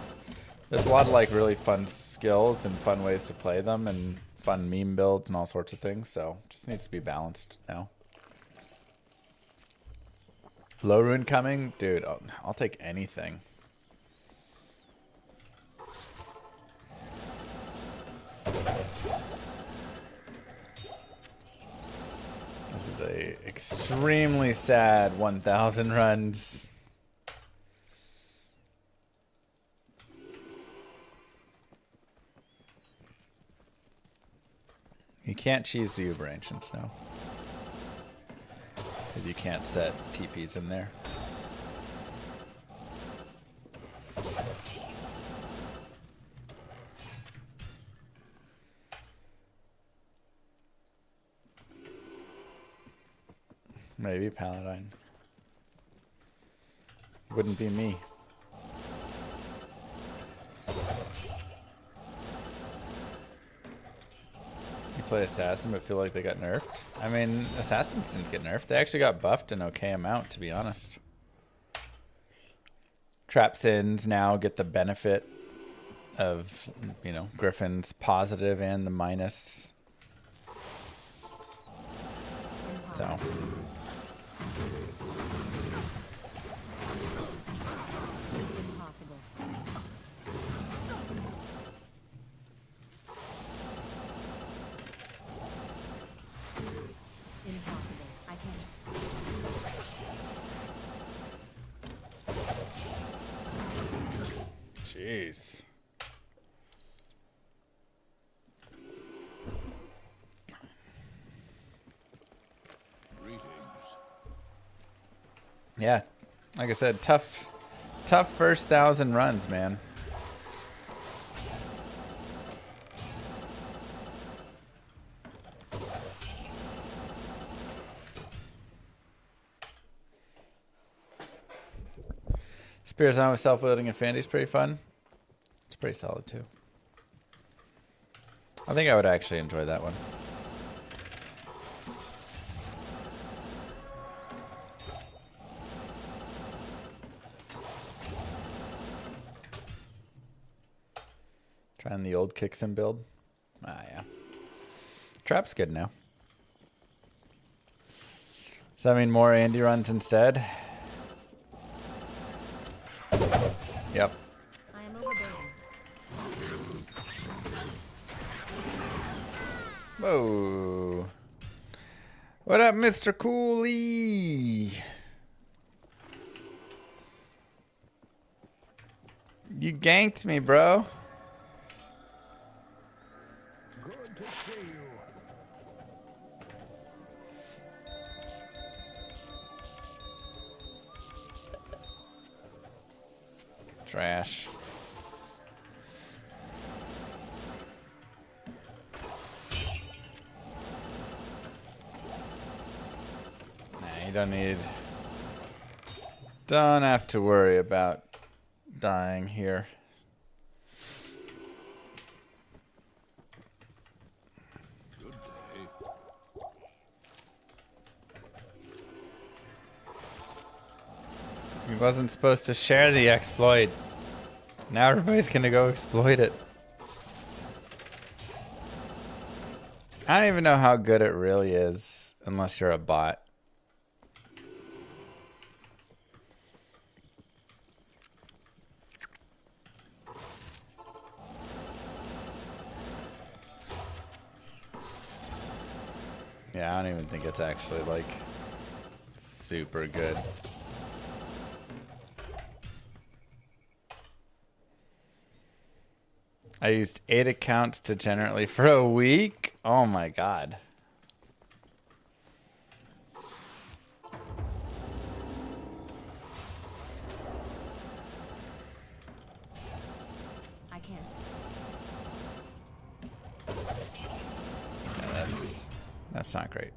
There's a lot of like really fun skills and fun ways to play them and fun meme builds and all sorts of things. So just needs to be balanced now. Low rune coming? Dude, I'll take anything. This is a extremely sad 1,000 runs. You can't cheese the Uber Ancients now. Because you can't set TPs in there. Maybe Paladin. Wouldn't be me. You play Assassin but feel like they got nerfed? I mean, Assassins didn't get nerfed. They actually got buffed an okay amount, to be honest. Trap Sins now get the benefit of, you know, Griffin's positive and the minus. So... Impossible. Impossible. I can't. Jeez. Greetings. Yeah, like I said, tough first 1,000 runs, man. Spears on with self-loading Infinity is pretty fun. It's pretty solid too. I think I would actually enjoy that one. Trying the old kicks and build. Ah, yeah. Trap's good now. Does that mean more Andy runs instead? Yep. I am overburdened. Whoa. What up, Mr. Cooley? You ganked me, bro. Good to see you. Trash. Nah, you don't have to worry about dying here. Good day. He wasn't supposed to share the exploit. Now everybody's gonna go exploit it. I don't even know how good it really is unless you're a bot. Yeah, I don't even think it's actually like super good. I used 8 accounts degenerately for a week. Oh my god. I can't. Yeah, that's not great.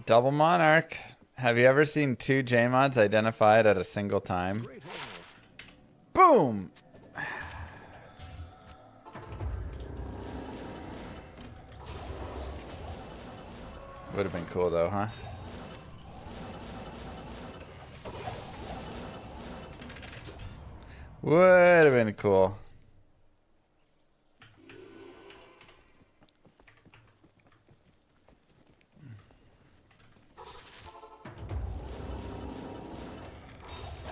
Double Monarch. Have you ever seen 2 JMods identified at a single time? Greetings. Boom! Would have been cool though, huh? Would have been cool.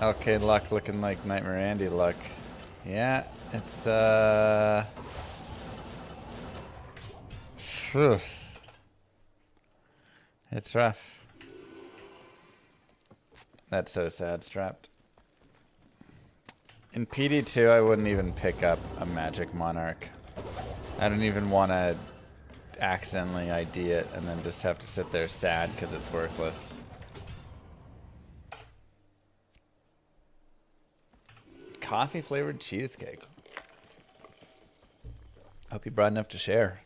LK luck looking like Nightmare Andy luck. Yeah, it's phew. It's rough. That's so sad, Strapped. In PD2, I wouldn't even pick up a Magic Monarch. I don't even want to accidentally ID it and then just have to sit there sad because it's worthless. Coffee flavored cheesecake. Hope you brought enough to share.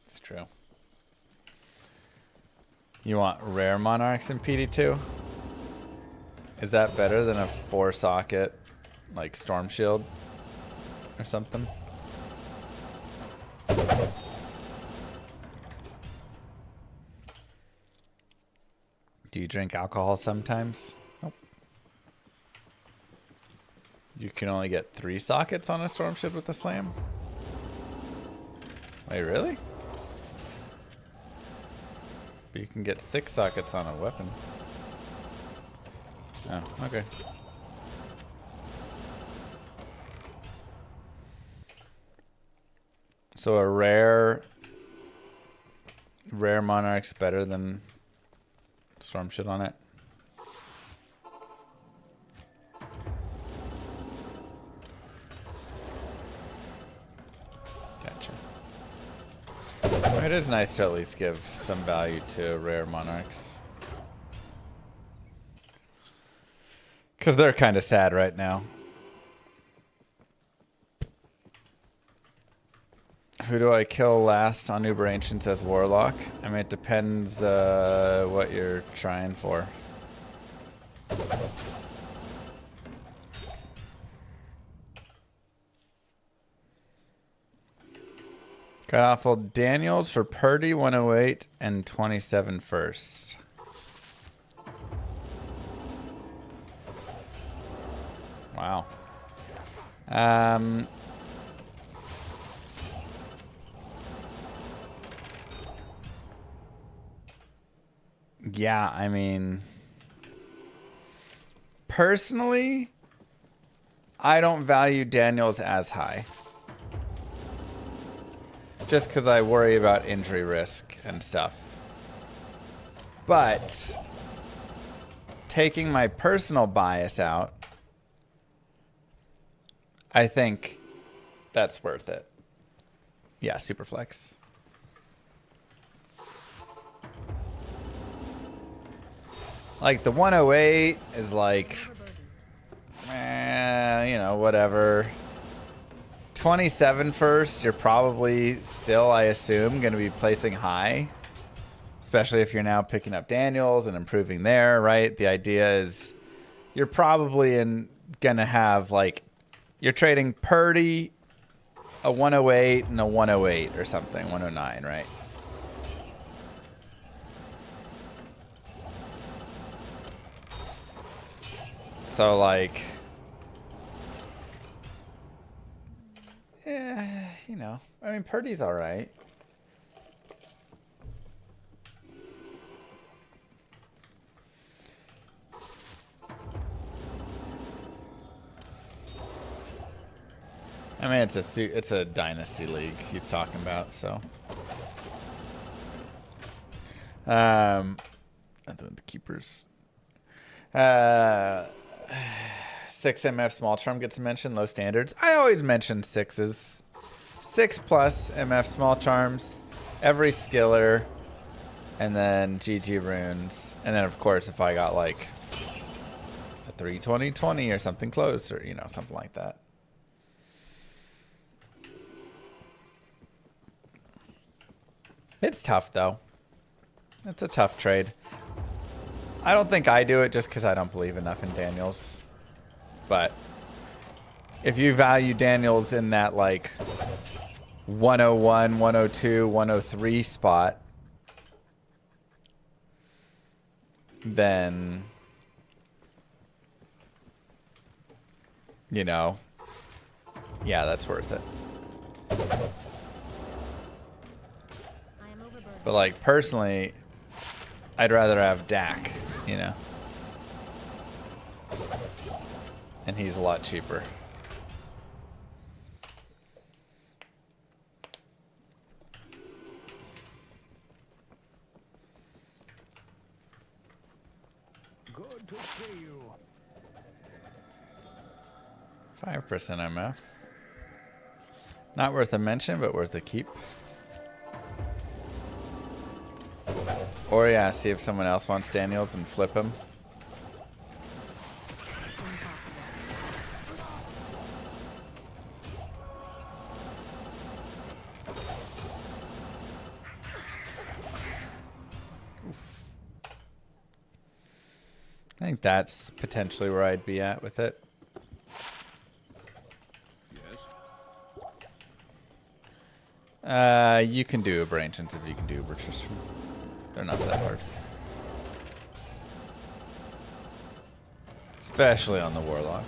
It's true. You want rare monarchs in PD2? Is that better than a 4-socket, like, Storm Shield or something? Do you drink alcohol sometimes? Nope. You can only get 3 sockets on a Storm Shield with a slam? Wait, really? But you can get 6 sockets on a weapon. Oh, okay. So a rare monarch's better than Storm Shit on it. Gotcha. It is nice to at least give some value to rare monarchs. Because they're kind of sad right now. Who do I kill last on Uber Ancients as Warlock? I mean, it depends what you're trying for. Got awful Daniels for Purdy 108 and 27 first. Wow. Yeah, I mean, personally, I don't value Daniels as high. Just because I worry about injury risk and stuff. But taking my personal bias out, I think that's worth it. Yeah, Superflex. Like the 108 is like, you know, whatever. 27 first, you're probably still, I assume, going to be placing high. Especially if you're now picking up Daniels and improving there, right? The idea is you're probably going to have, like, you're trading Purdy, a 108, and a 108 or something, 109, right? So, like, you know, I mean, Purdy's all right. I mean, it's a dynasty league he's talking about, so. The keepers. 6 MF small charm gets mentioned, low standards. I always mention 6s. 6+ MF small charms, every skiller, and then GG runes. And then, of course, if I got like a 320/20 or something close, or, you know, something like that. It's tough though. It's a tough trade. I don't think I do it just because I don't believe enough in Daniels. But if you value Daniels in that like 101, 102, 103 spot, then, you know, yeah, that's worth it. I am overburdened. But like personally, I'd rather have Dak, you know. And he's a lot cheaper. Good to see you. 5% MF. Not worth a mention, but worth a keep. Or yeah, see if someone else wants Daniels and flip him. I think that's potentially where I'd be at with it. Yes. You can do Uber Ancients if you can do Uber Tristram. They're not that hard. Especially on the Warlock.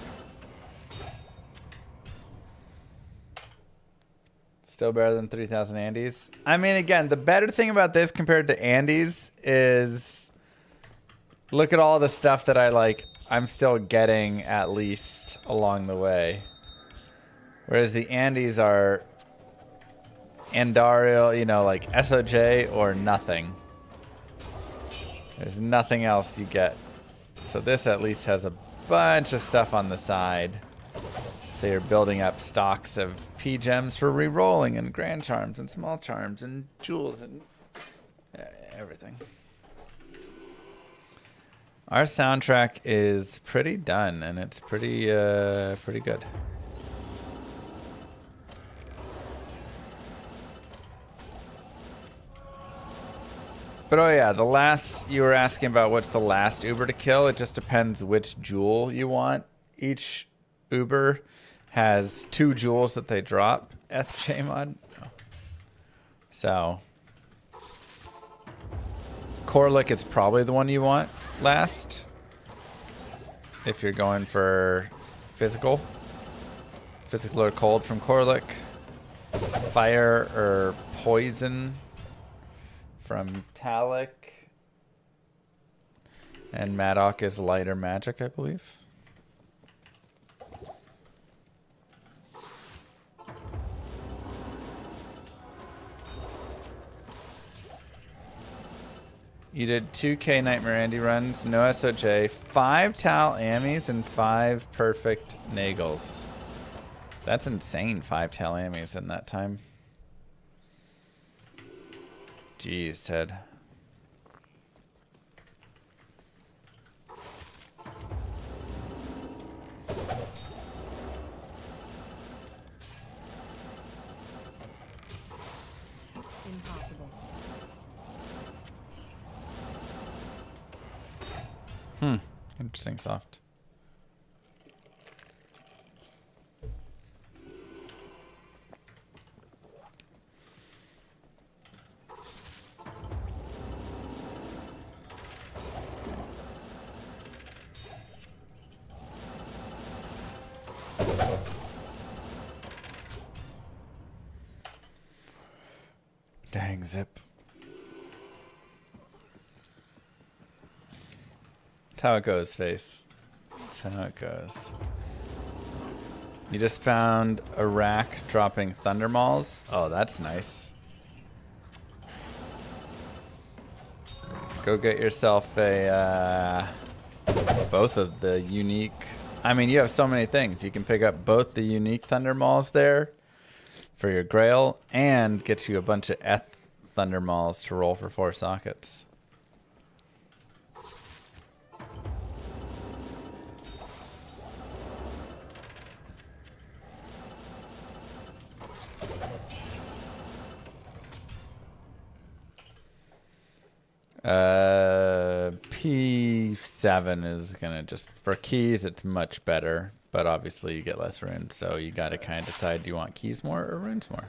Still better than 3,000 Andes. I mean, again, the better thing about this compared to Andes is look at all the stuff that I'm still getting at least along the way. Whereas the Andes are Andariel, you know, like SOJ or nothing. There's nothing else you get. So this at least has a bunch of stuff on the side. So you're building up stocks of P-gems for re-rolling and grand charms and small charms and jewels and everything. Our soundtrack is pretty done and it's pretty good. But oh yeah, the last, you were asking about what's the last Uber to kill. It just depends which jewel you want. Each Uber has 2 jewels that they drop. FJ mod. No. So Corlick is probably the one you want last. If you're going for physical. Physical or cold from Corlick. Fire or poison from Talik. And Madoc is lighter magic, I believe. You did 2K Nightmare Andy runs, no SOJ, 5 Tal Ammies, and 5 perfect Nagels. That's insane, 5 Tal Ammies in that time. Jeez, Ted. Impossible. Interesting soft. Dang, Zip. That's how it goes, Face. That's how it goes. You just found a rack dropping Thunder Mauls. Oh, that's nice. Go get yourself a both of the unique. I mean, you have so many things. You can pick up both the unique Thunder Mauls there for your Grail and get you a bunch of Thunder Mauls to roll for 4 sockets. P7 is gonna just, for keys, it's much better, but obviously you get less runes, so you gotta kind of decide, do you want keys more or runes more?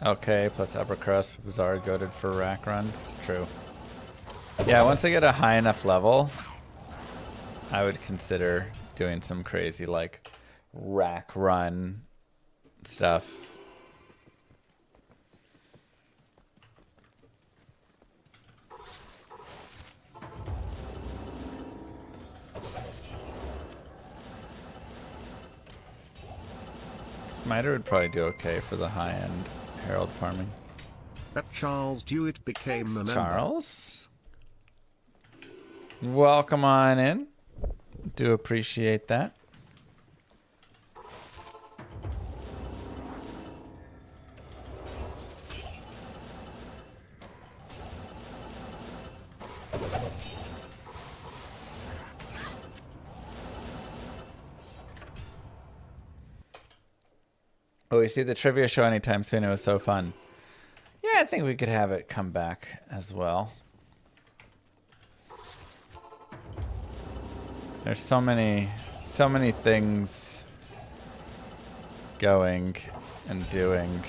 Okay, plus upper crust, Bazaar goaded for rack runs. True. Yeah, once I get a high enough level, I would consider doing some crazy like rack run stuff. Smiter would probably do okay for the high end Herald farming. That Charles Dewitt became a member. Charles, welcome on in. Do appreciate that. Oh, we see the trivia show anytime soon. It was so fun. Yeah, I think we could have it come back as well. There's so many things going and doing.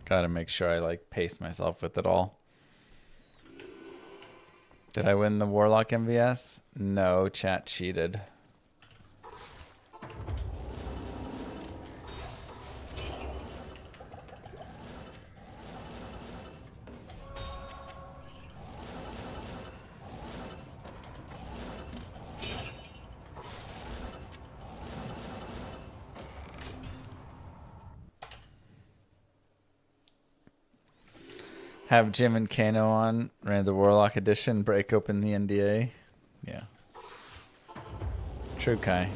Gotta make sure I like pace myself with it all. Did I win the Warlock MVS? No, chat cheated. Have Jim and Kano on, ran the Warlock edition, break open the NDA. Yeah. True, Kai.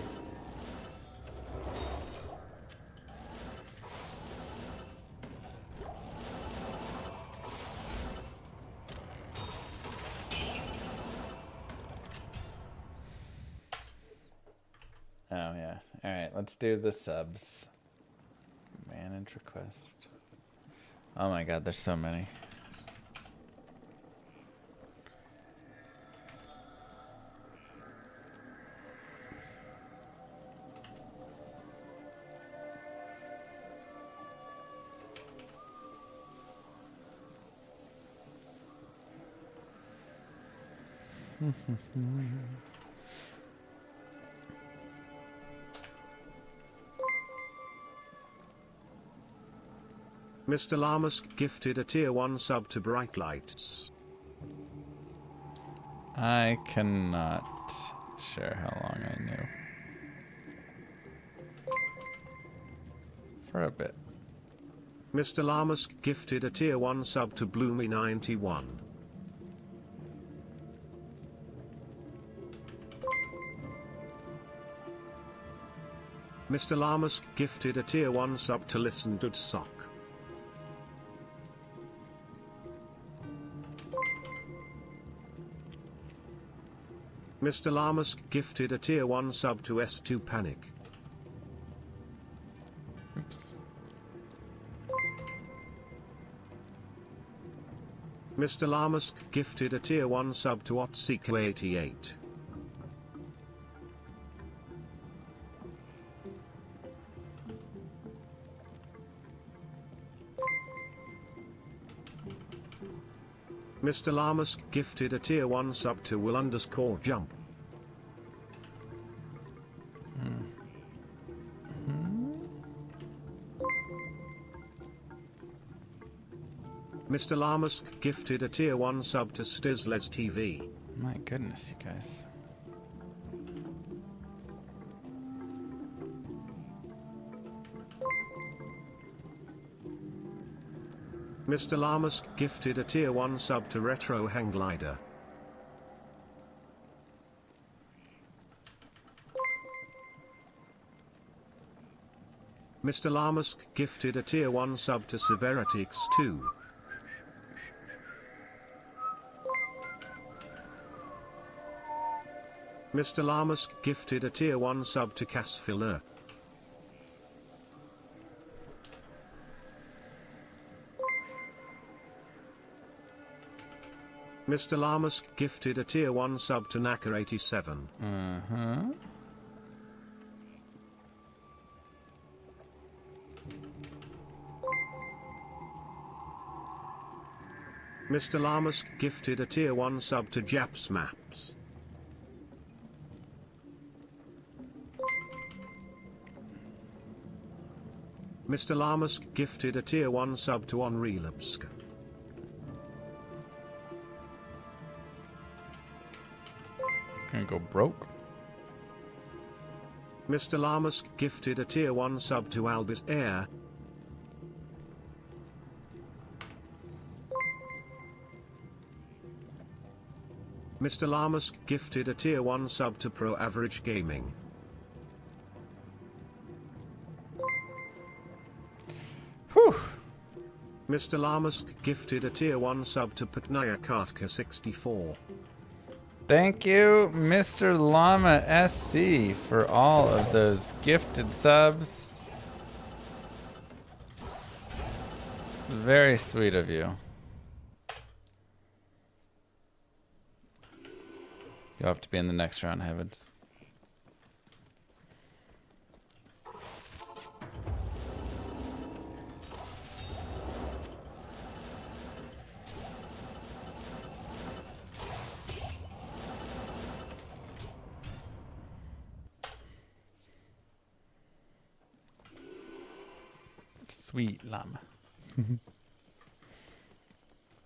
Oh, yeah. Alright, let's do the subs. Manage request. Oh my god, there's so many. Mr. Llama gifted a tier 1 sub to Bright Lights. I cannot share how long I knew. For a bit. Mr. Llama gifted a tier 1 sub to Bloomy91. Mr. Llama gifted a tier 1 sub to Listen to Sock. Mr. Llama gifted a tier 1 sub to S2 Panic. Oops. Mr. Llama gifted a tier 1 sub to Otsika88. Mr. Llama gifted a tier 1 sub to Will_jump. Mr. Llama gifted a tier 1 sub to Stizzles TV. My goodness, you guys. Mr. Llama gifted a tier 1 sub to Retro Hang Glider. Mr. Llama gifted a tier 1 sub to Severitix2. Mr. Llamas gifted a tier 1 sub to Casfiller. Mr. Llamas gifted a tier 1 sub to Knacker87. Mr. Llamas gifted a tier 1 sub to Japs Maps. Mr. Llamas gifted a tier 1 sub to Onrelabsk. Gonna go broke. Mr. Llamas gifted a tier 1 sub to Albus Air. Mr. Llamas gifted a tier 1 sub to Pro Average Gaming. Whew. Mr. Llamas gifted a tier 1 sub to Patnaya Kartka 64. Thank you, Mr. Llama SC, for all of those gifted subs. It's very sweet of you. You'll have to be in the next round, Heavens. Sweet Llama.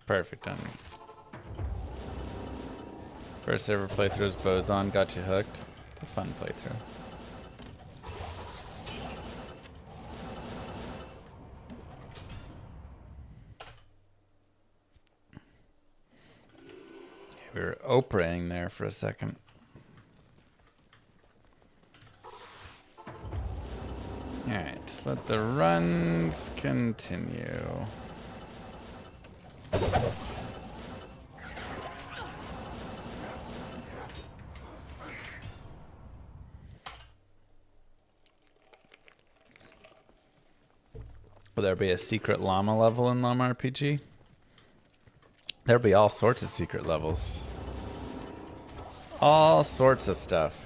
Perfect on me. First ever playthrough is Boson, got you hooked. It's a fun playthrough. We were Oprahing there for a second. Alright, let the runs continue. Will there be a secret llama level in Llama RPG? There'll be all sorts of secret levels. All sorts of stuff.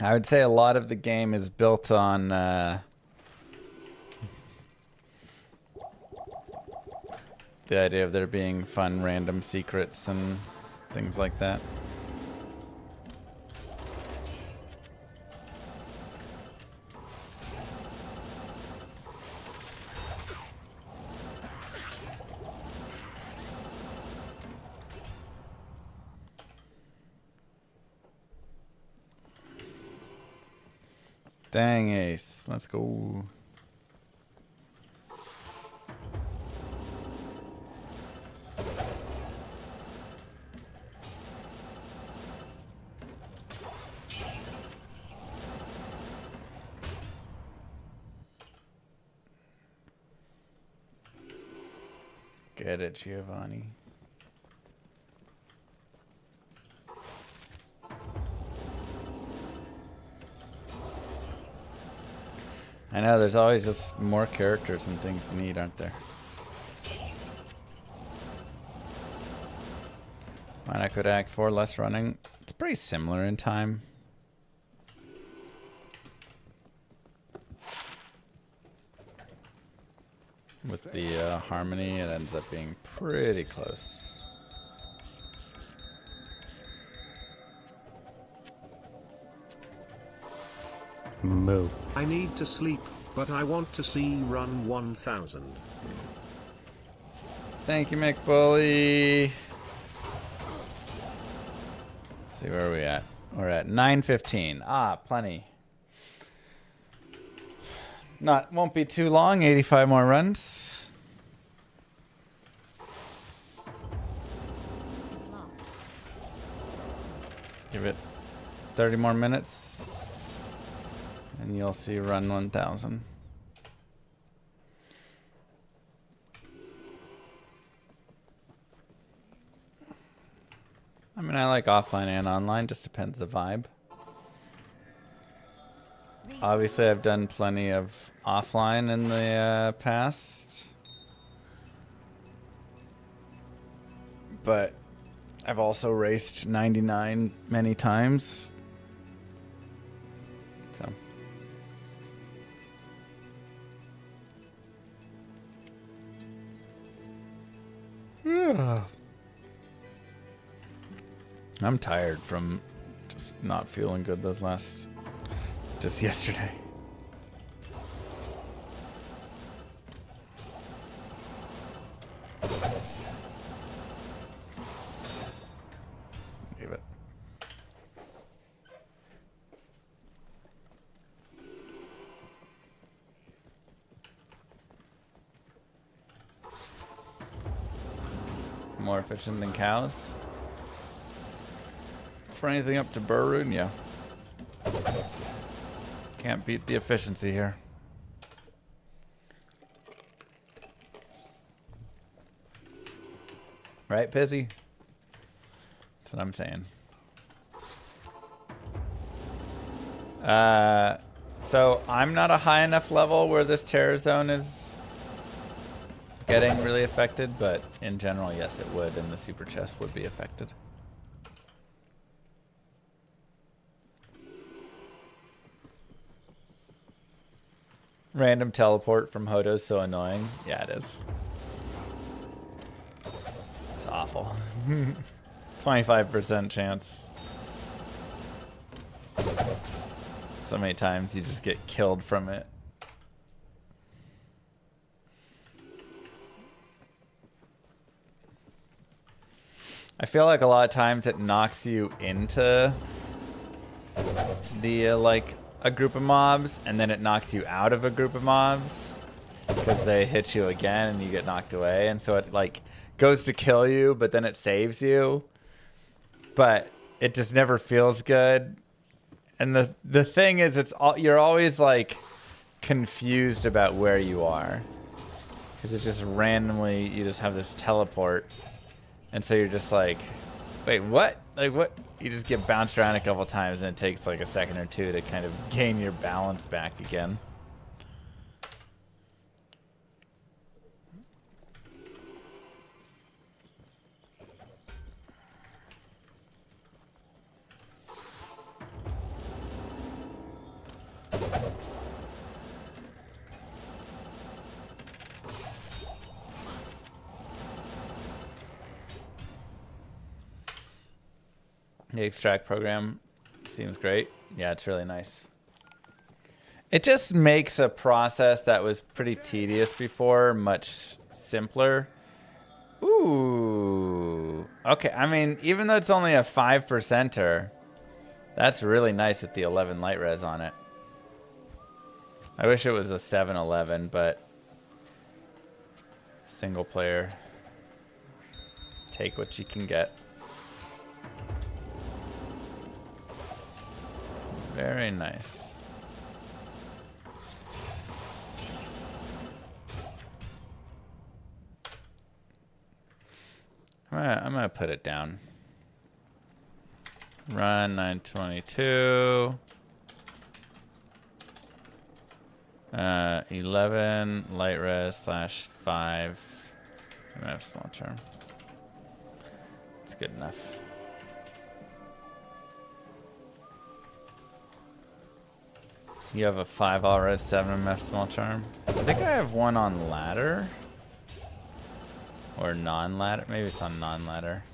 I would say a lot of the game is built on the idea of there being fun random secrets and things like that. Dang, Ace. Let's go. Get it, Giovanni. I know, there's always just more characters and things to need, aren't there? Mine I could Act 4, less running. It's pretty similar in time. With the harmony, it ends up being pretty close. Moo. I need to sleep, but I want to see run 1000. Thank you, McBully. Let's see, where are we at? We're at 9:15. Ah, plenty. Won't be too long. 85 more runs. It's locked. Give it 30 more minutes, and you'll see run 1000. I mean, I like offline and online. Just depends the vibe. Obviously, I've done plenty of offline in the past. But I've also raced 99 many times. So. I'm tired from just not feeling good just yesterday. Leave it. More efficient than cows? For anything up to Burroon, yeah. Can't beat the efficiency here. Right, Pizzy? That's what I'm saying. So I'm not a high enough level where this terror zone is getting really affected, but in general, yes, it would, and the super chest would be affected. Random teleport from Hodo's so annoying. Yeah, it is. It's awful. 25% chance. So many times you just get killed from it. I feel like a lot of times it knocks you into the like a group of mobs, and then it knocks you out of a group of mobs because they hit you again and you get knocked away, and so it like goes to kill you, but then it saves you, but it just never feels good. And the thing is, you're always like confused about where you are because it just randomly, you just have this teleport, and so you're just like, wait, what? Like what? You just get bounced around a couple times, and it takes like a second or two to kind of gain your balance back again. The extract program seems great. Yeah, it's really nice. It just makes a process that was pretty tedious before much simpler. Ooh. Okay, I mean, even though it's only a 5%er, that's really nice with the 11 light res on it. I wish it was a 7-11, but single player. Take what you can get. Very nice. I'm gonna put it down. Run 922. 11 light res /5. I'm gonna have small term. It's good enough. You have a 5 all red, 7 MF small charm. I think I have one on ladder. Or non-ladder. Maybe it's on non-ladder.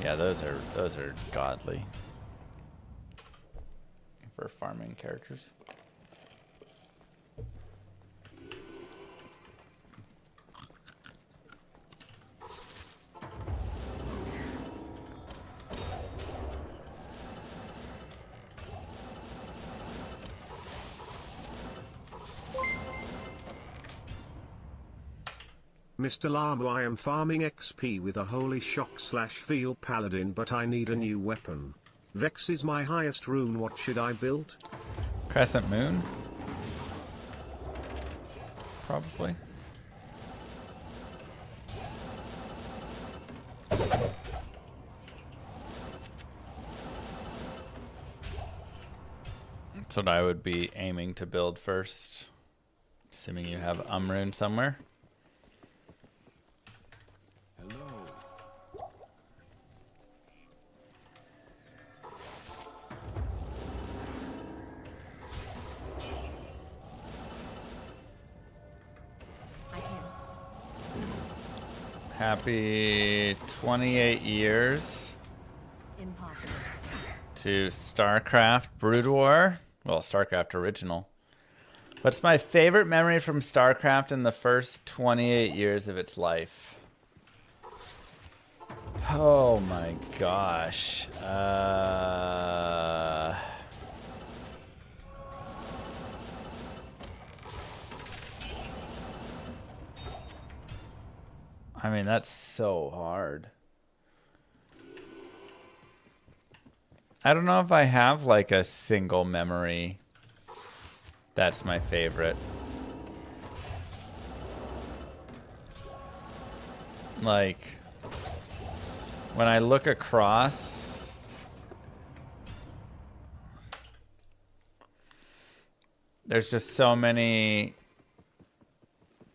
Yeah, those are godly. For farming characters. Mr. Llama, I am farming XP with a holy shock / feel paladin, but I need a new weapon. Vex is my highest rune. What should I build? Crescent Moon? Probably. That's what I would be aiming to build first. Assuming you have Rune somewhere. I can. Happy 28 years Impossible. to Starcraft Brood War. Well, Starcraft Original. What's my favorite memory from Starcraft in the first 28 years of its life? Oh my gosh. I mean, that's so hard. I don't know if I have like a single memory that's my favorite. Like, when I look across, there's just so many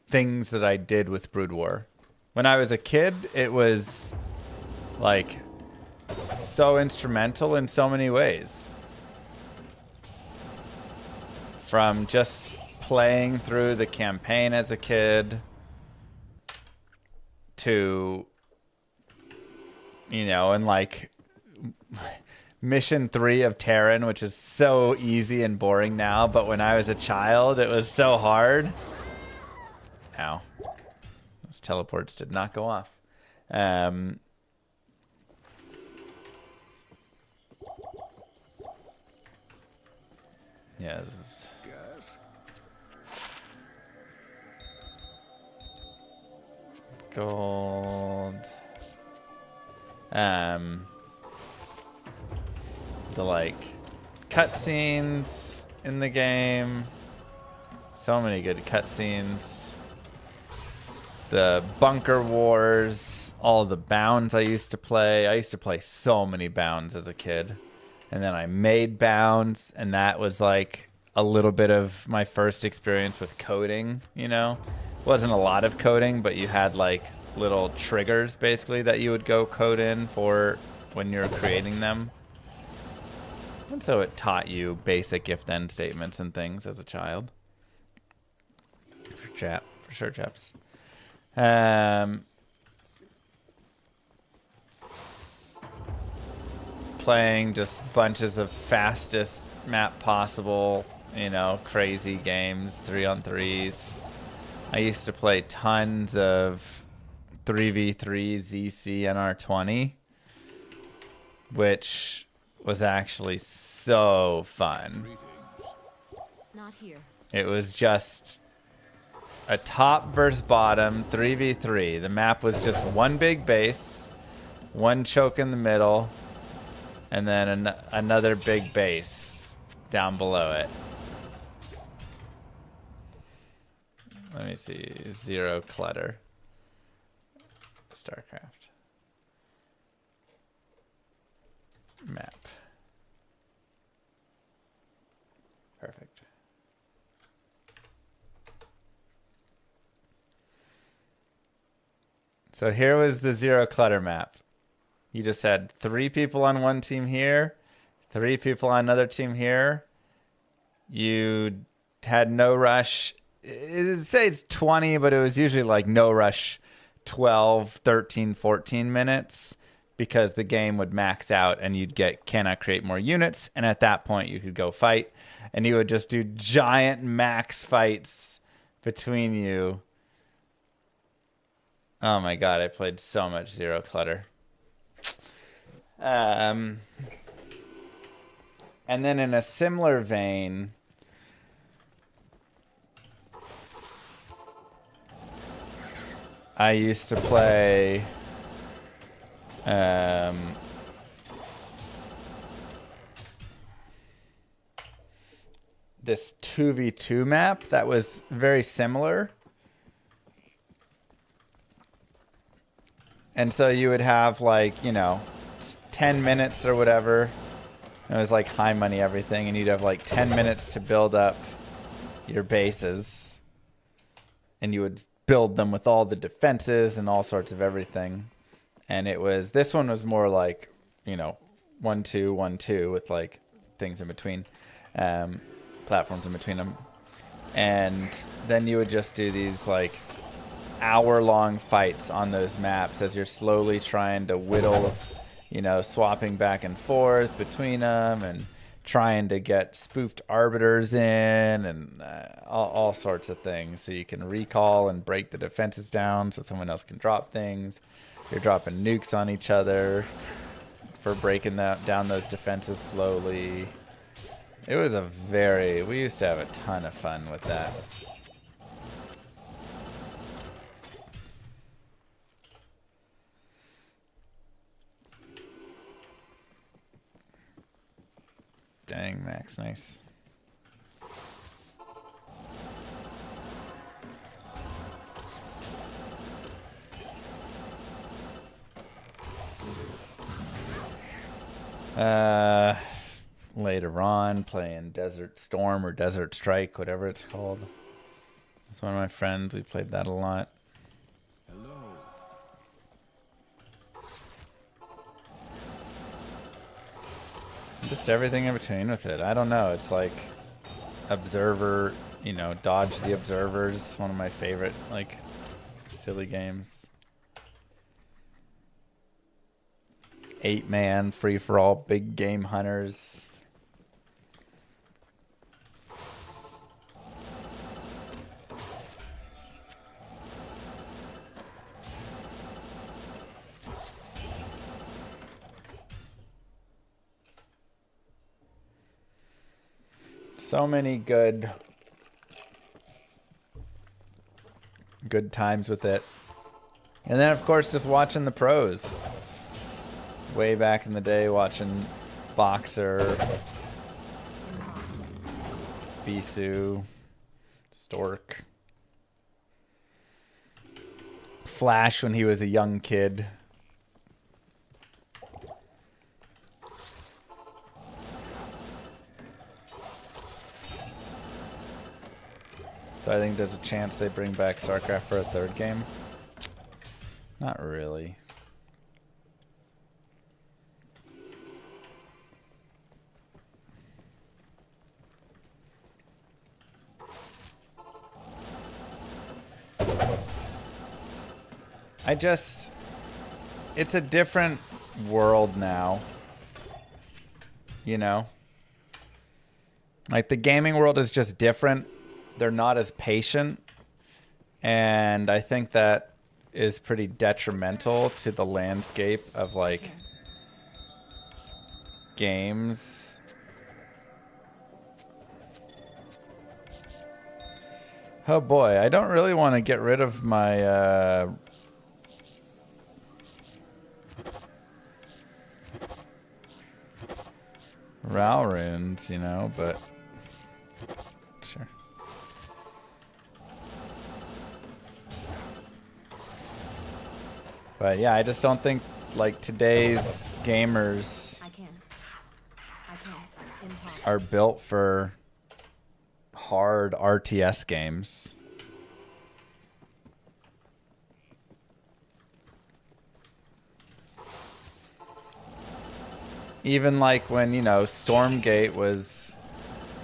things that I did with Brood War. When I was a kid, it was like so instrumental in so many ways. From just playing through the campaign as a kid to, you know, and like Mission 3 of Terran, which is so easy and boring now, but when I was a child, it was so hard. Ow. Those teleports did not go off. Yes. Gold. The like cutscenes in the game. So many good cutscenes. The bunker wars, all the bounds I used to play. I used to play so many bounds as a kid. And then I made bounds, and that was like a little bit of my first experience with coding, you know? Wasn't a lot of coding, but you had like little triggers basically that you would go code in for when you're creating them. And so it taught you basic if-then statements and things as a child. For sure, chaps. Playing just bunches of fastest map possible, you know, crazy games, 3-on-3s. I used to play tons of 3v3 ZC NR20, which was actually so fun. Not here. It was just a top versus bottom 3v3. The map was just one big base, one choke in the middle, and then another big base down below it. Let me see. Zero clutter. Starcraft. Map. Perfect. So here was the zero clutter map. You just had 3 people on one team here, 3 people on another team here. You had no rush. It'd say it's 20, but it was usually like no rush 12, 13, 14 minutes because the game would max out and you'd get cannot create more units. And at that point you could go fight and you would just do giant max fights between you. Oh my God, I played so much Zero Clutter. And then in a similar vein, I used to play this 2v2 map that was very similar. And so you would have like, you know, 10 minutes or whatever. It was like high money everything, and you'd have like 10 minutes to build up your bases. And you would build them with all the defenses and all sorts of everything. And it was, this one was more like, you know, 1-2, 1-2 with like things in between, platforms in between them. And then you would just do these like hour-long fights on those maps as you're slowly trying to whittle, you know, swapping back and forth between them and trying to get spoofed arbiters in and all sorts of things. So you can recall and break the defenses down so someone else can drop things. You're dropping nukes on each other for breaking down those defenses slowly. It was we used to have a ton of fun with that. Dang, Max, nice. Later on, playing Desert Storm or Desert Strike, whatever it's called. It's one of my friends. We played that a lot. Just everything in between with it. I don't know. It's like Observer, you know, Dodge the Observers. One of my favorite, like, silly games. 8-man, free-for-all, big game hunters. So many good times with it. And then, of course, just watching the pros. Way back in the day, watching Boxer, Bisu, Stork, Flash when he was a young kid. So I think there's a chance they bring back Starcraft for a third game. Not really. It's a different world now. You know? Like, the gaming world is just different. They're not as patient. And I think that is pretty detrimental to the landscape of, like, games. Oh boy, I don't really want to get rid of my Ral runes, you know, but sure. But yeah, I just don't think like today's gamers I can't. Impossible. are built for hard RTS games. Even like when, you know, Stormgate was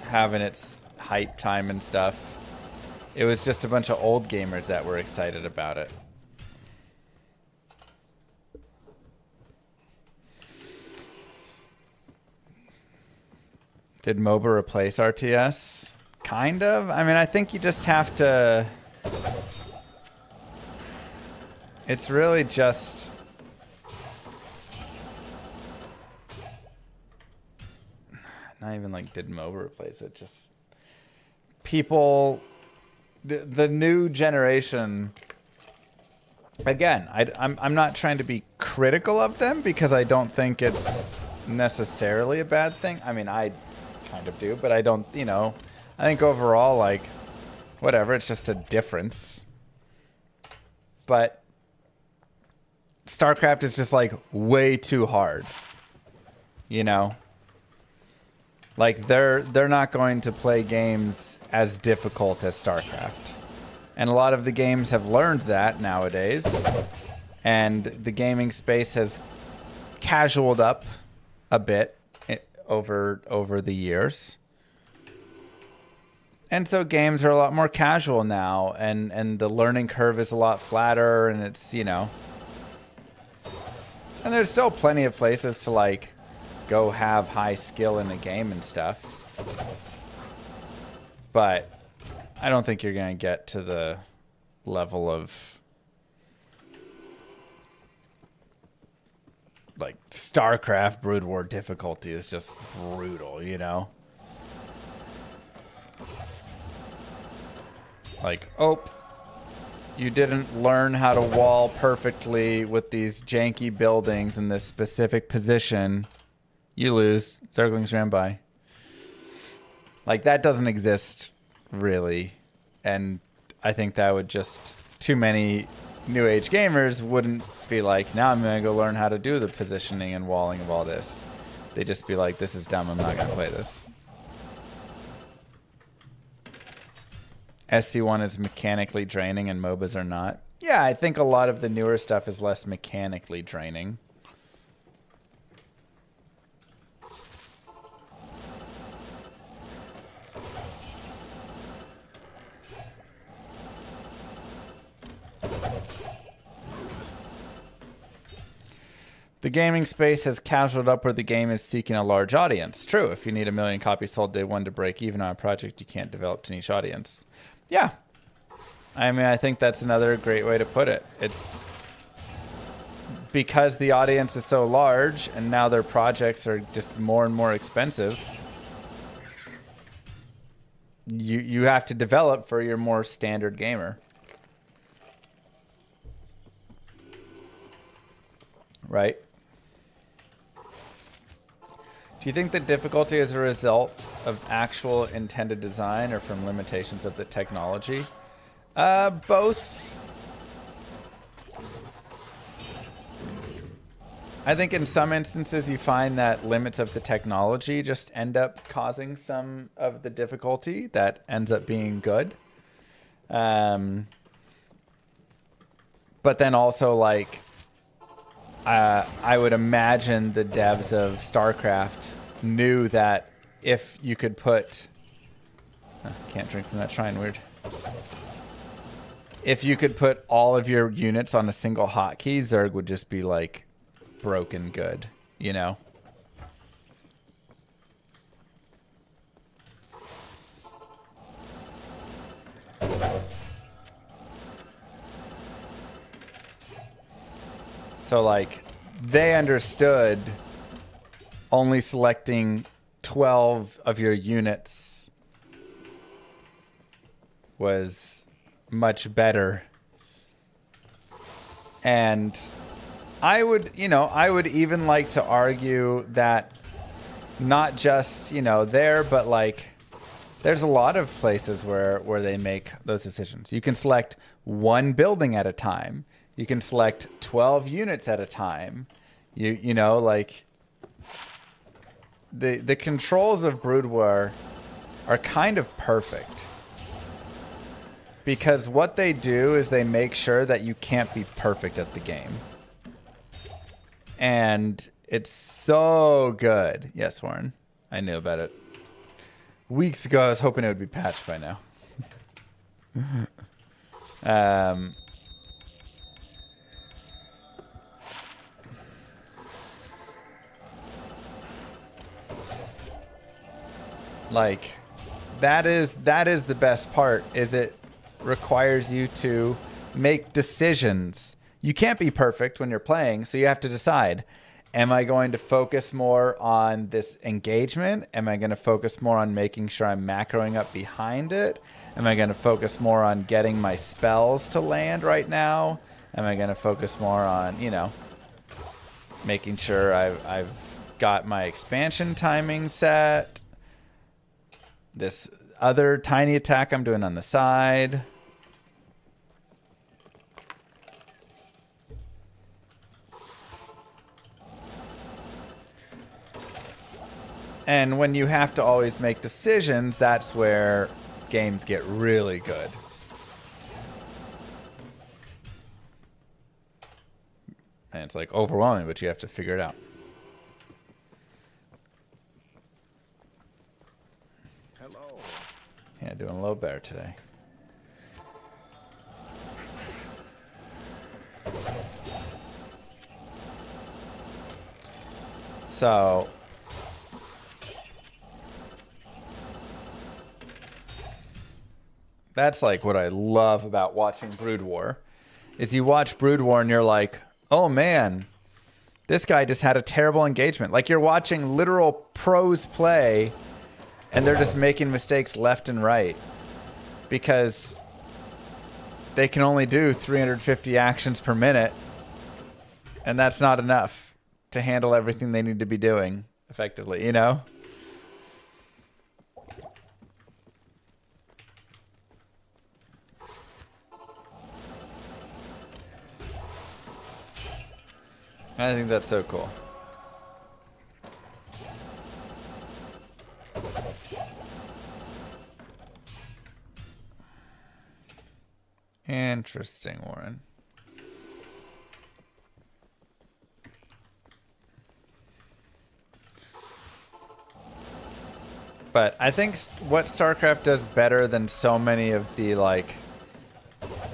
having its hype time and stuff, it was just a bunch of old gamers that were excited about it. Did MOBA replace RTS? Kind of. I mean, I think you just have to... It's really just... Not even like did MOBA replace it, just... People... The new generation again, I'm not trying to be critical of them because I don't think it's necessarily a bad thing. I mean, I kind of do, but I don't, you know, I think overall, like, whatever, it's just a difference. But Starcraft is just like way too hard, you know? Like they're not going to play games as difficult as Starcraft. And a lot of the games have learned that nowadays. And the gaming space has casualed up a bit over the years. And so games are a lot more casual now, and the learning curve is a lot flatter, and it's, you know. And there's still plenty of places to, like, go have high skill in a game and stuff. But I don't think you're going to get to the level of, like, Starcraft Brood War difficulty is just brutal, you know? Like, oh, you didn't learn how to wall perfectly with these janky buildings in this specific position. You lose. Zerglings ran by. Like, that doesn't exist, really. And I think that would just... Too many new age gamers wouldn't be like, now I'm going to go learn how to do the positioning and walling of all this. They'd just be like, this is dumb. I'm not going to play this. SC1 is mechanically draining and MOBAs are not. Yeah, I think a lot of the newer stuff is less mechanically draining. The gaming space has casualed up where the game is seeking a large audience. True, if you need 1 million copies sold day one to break even on a project, you can't develop to niche audience. Yeah. I mean, I think that's another great way to put it. It's because the audience is so large and now their projects are just more and more expensive. You have to develop for your more standard gamer. Right? Do you think the difficulty is a result of actual intended design or from limitations of the technology? Both. I think in some instances you find that limits of the technology just end up causing some of the difficulty that ends up being good. But then also, like, I would imagine the devs of StarCraft knew that if you could put... can't drink from that shrine, weird. If you could put all of your units on a single hotkey, Zerg would just be, like, broken good, you know? So, like, they understood only selecting 12 of your units was much better. And I would even like to argue that not just, there, but, like, there's a lot of places where they make those decisions. You can select one building at a time. You can select 12 units at a time. You know, like, the controls of Brood War are kind of perfect. Because what they do is they make sure that you can't be perfect at the game. And it's so good. Yes, Warren. I knew about it. Weeks ago, I was hoping it would be patched by now. Like, that is the best part, is it requires you to make decisions. You can't be perfect when you're playing, so you have to decide, am I going to focus more on this engagement? Am I going to focus more on making sure I'm macroing up behind it? Am I going to focus more on getting my spells to land right now? Am I going to focus more on, you know, making sure I've got my expansion timing set? This other tiny attack I'm doing on the side. And when you have to always make decisions, that's where games get really good. And it's like overwhelming, but you have to figure it out. Hello. Yeah, doing a little better today. So that's like what I love about watching Brood War, is you watch Brood War and you're like, oh man, this guy just had a terrible engagement. Like you're watching literal pros play and they're just making mistakes left and right because they can only do 350 actions per minute, and that's not enough to handle everything they need to be doing effectively, you know? I think that's so cool. Interesting, Warren. But I think what StarCraft does better than so many of the, like,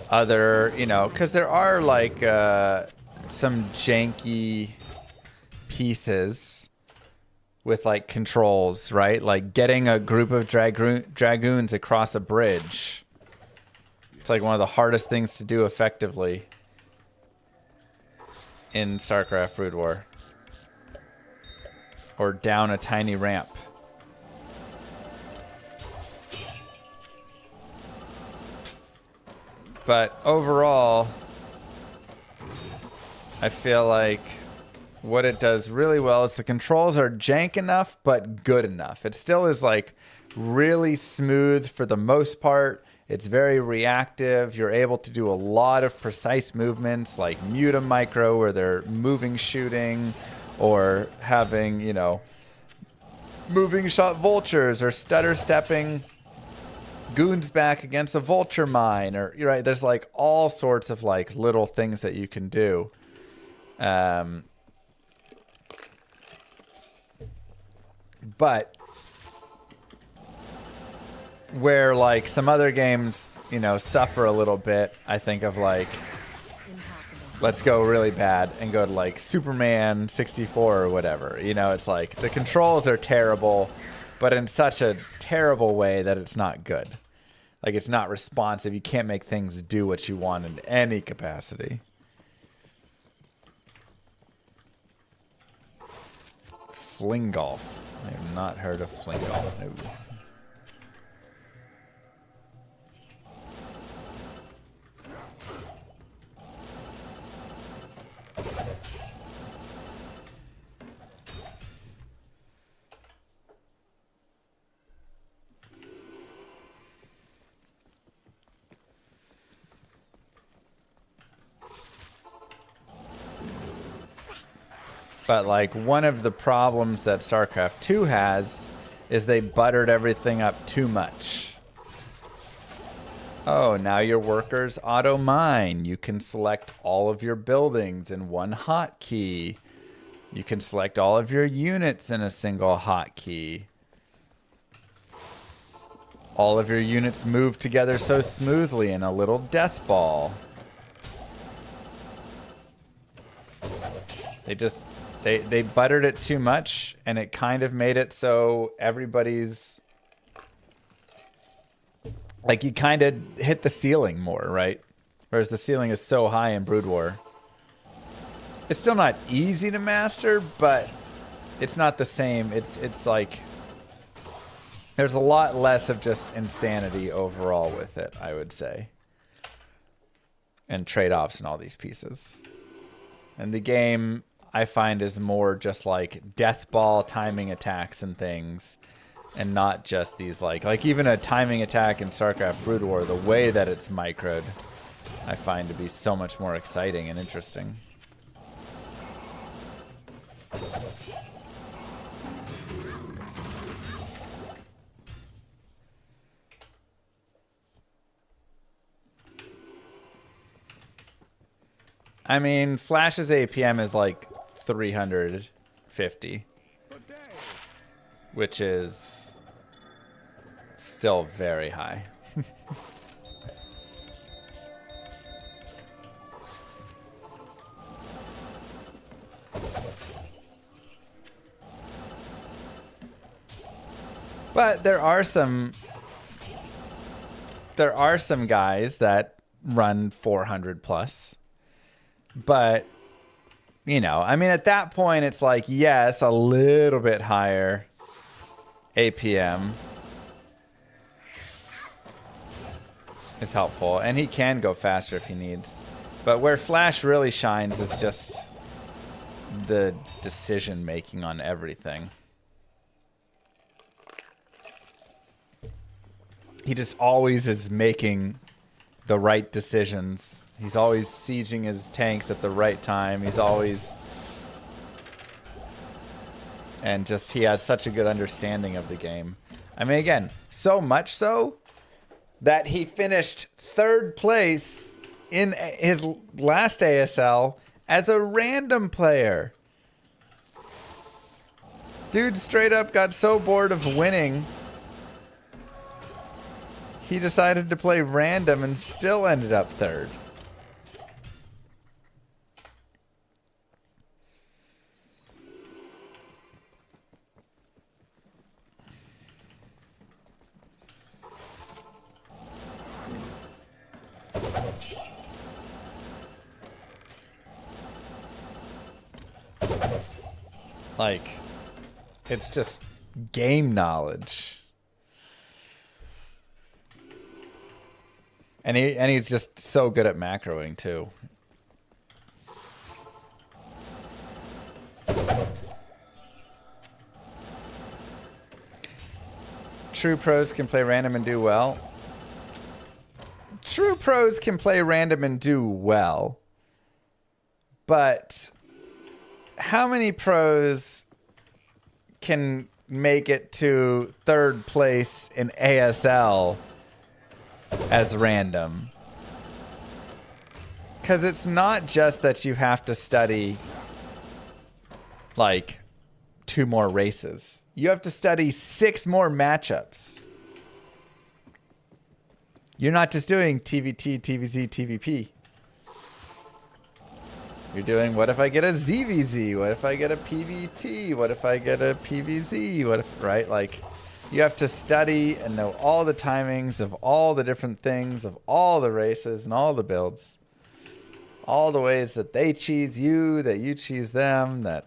other, you know, because there are, like, some janky pieces with, like, controls, right? Like getting a group of dragoons across a bridge. It's like one of the hardest things to do effectively in StarCraft Brood War. Or down a tiny ramp. But overall, I feel like what it does really well is the controls are jank enough, but good enough. It still is like really smooth for the most part. It's very reactive. You're able to do a lot of precise movements like muta micro where they're moving shooting, or having, you know, moving shot vultures, or stutter stepping goons back against a vulture mine, or you're right, there's like all sorts of like little things that you can do. But where like some other games, you know, suffer a little bit, I think of like, let's go really bad and go to like Superman 64 or whatever. You know, it's like the controls are terrible, but in such a terrible way that it's not good. Like it's not responsive. You can't make things do what you want in any capacity. Fling golf. I have not heard of fling golf. No. But like one of the problems that StarCraft 2 has is they buttered everything up too much. Oh, now your workers auto mine. You can select all of your buildings in one hotkey. You can select all of your units in a single hotkey. All of your units move together so smoothly in a little death ball. They buttered it too much, and it kind of made it so everybody's like, you kind of hit the ceiling more, right? Whereas the ceiling is so high in Brood War. It's still not easy to master, but it's not the same. It's like there's a lot less of just insanity overall with it, I would say. and trade-offs and all these pieces. And the game, I find, is more just like death ball timing attacks and things, and not just these like even a timing attack in Starcraft Brood War, the way that it's microed, I find to be so much more exciting and interesting. I mean, Flash's APM is like 350, which is still very high. But there are some guys that run 400 plus. But, you know, I mean, at that point, it's like, yes, a little bit higher APM is helpful. And he can go faster if he needs. But where Flash really shines is just the decision making on everything. He just always is making the right decisions. He's always sieging his tanks at the right time. He's always... And just, he has such a good understanding of the game. I mean, again, so much so that he finished 3rd place in his last ASL as a random player. Dude straight up got so bored of winning, he decided to play random and still ended up 3rd. Like, it's just game knowledge. And he's just so good at macroing too. True pros can play random and do well. True pros can play random and do well. But how many pros can make it to 3rd place in ASL as random? Because it's not just that you have to study like 2 more races. You have to study 6 more matchups. You're not just doing TVT, TVZ, TVP. You're doing, what if I get a ZVZ? What if I get a PVT? What if I get a PVZ? What if, right? Like, you have to study and know all the timings of all the different things, of all the races and all the builds. All the ways that they cheese you, that you cheese them, that...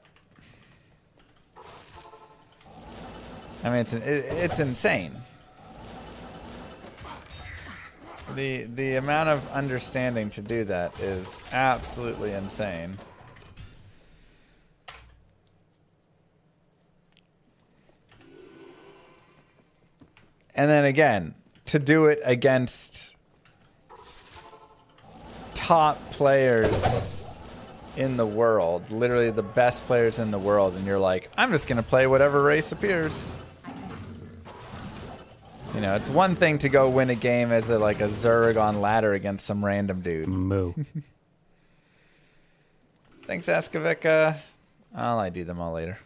I mean, it's insane. The amount of understanding to do that is absolutely insane. And then again, to do it against top players in the world, literally the best players in the world, and you're like, I'm just going to play whatever race appears. You know, it's one thing to go win a game as a Zerg on ladder against some random dude. Moo. Thanks, Askavika. I'll ID them all later.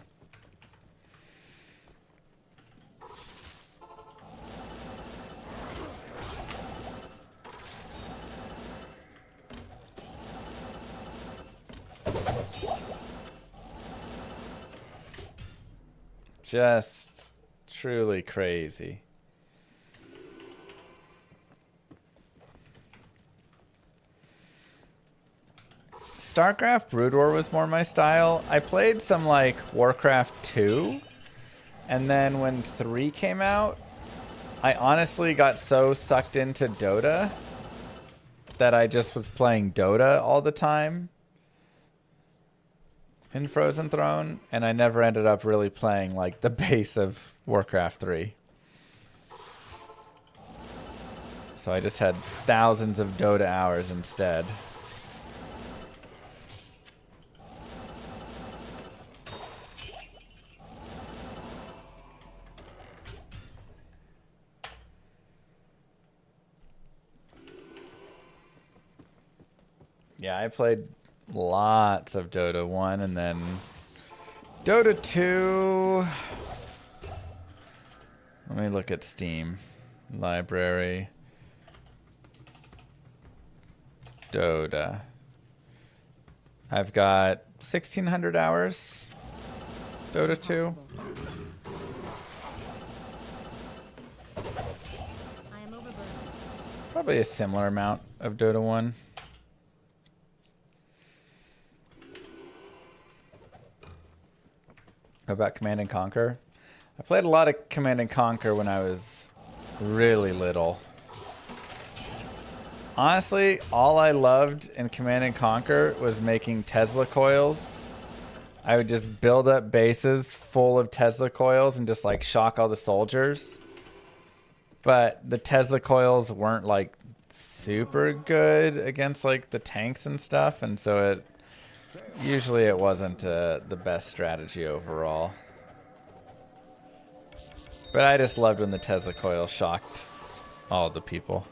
Just truly crazy. Starcraft Brood War was more my style. I played some like Warcraft 2, and then when 3 came out, I honestly got so sucked into Dota that I just was playing Dota all the time in Frozen Throne, and I never ended up really playing like the base of Warcraft 3. So I just had thousands of Dota hours instead. Yeah, I played lots of Dota 1 and then Dota 2. Let me look at Steam. Library. Dota. I've got 1,600 hours. Dota 2. I am overburdened. Probably a similar amount of Dota 1. How about Command and Conquer? I played a lot of Command and Conquer when I was really little. Honestly, all I loved in Command and Conquer was making Tesla coils. I would just build up bases full of Tesla coils and just like shock all the soldiers. But the Tesla coils weren't like super good against like the tanks and stuff, and so it usually it wasn't the best strategy overall. But I just loved when the Tesla coil shocked all the people.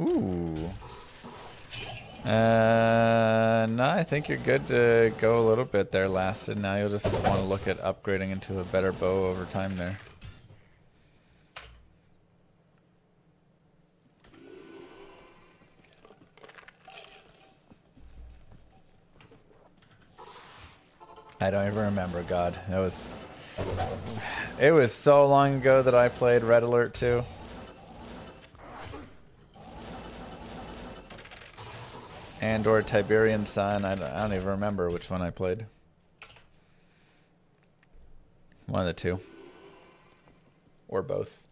Ooh. No, I think you're good to go a little bit there, Lasted. Now you'll just want to look at upgrading into a better bow over time there. I don't even remember, God. It was so long ago that I played Red Alert 2. And or Tiberian Sun. I don't even remember which one I played. One of the two. Or both.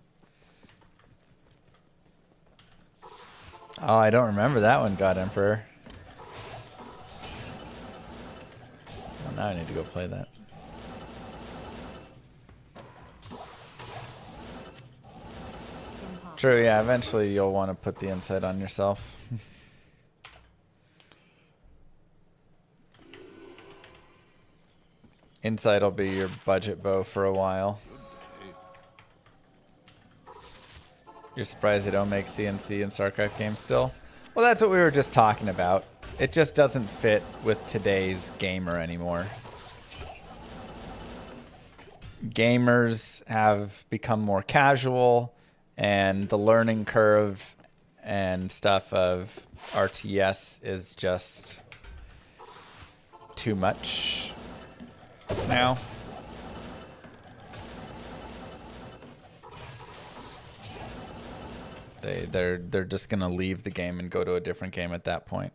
Oh, I don't remember that one, God Emperor. Well, now I need to go play that. Impossible. True, yeah, eventually you'll want to put the insight on yourself. Insight will be your budget bow for a while. You're surprised they don't make CNC in Starcraft games still? Well, that's what we were just talking about. It just doesn't fit with today's gamer anymore. Gamers have become more casual, and the learning curve and stuff of RTS is just too much now. They're just gonna leave the game and go to a different game at that point.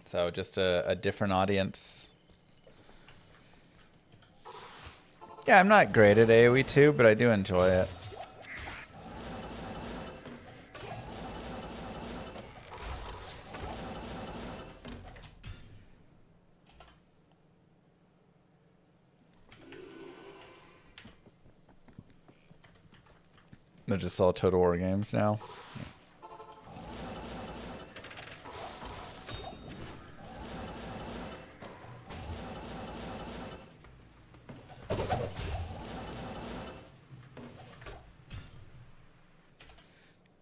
So just a different audience. Yeah, I'm not great at AoE 2, but I do enjoy it. They're just all Total War games now.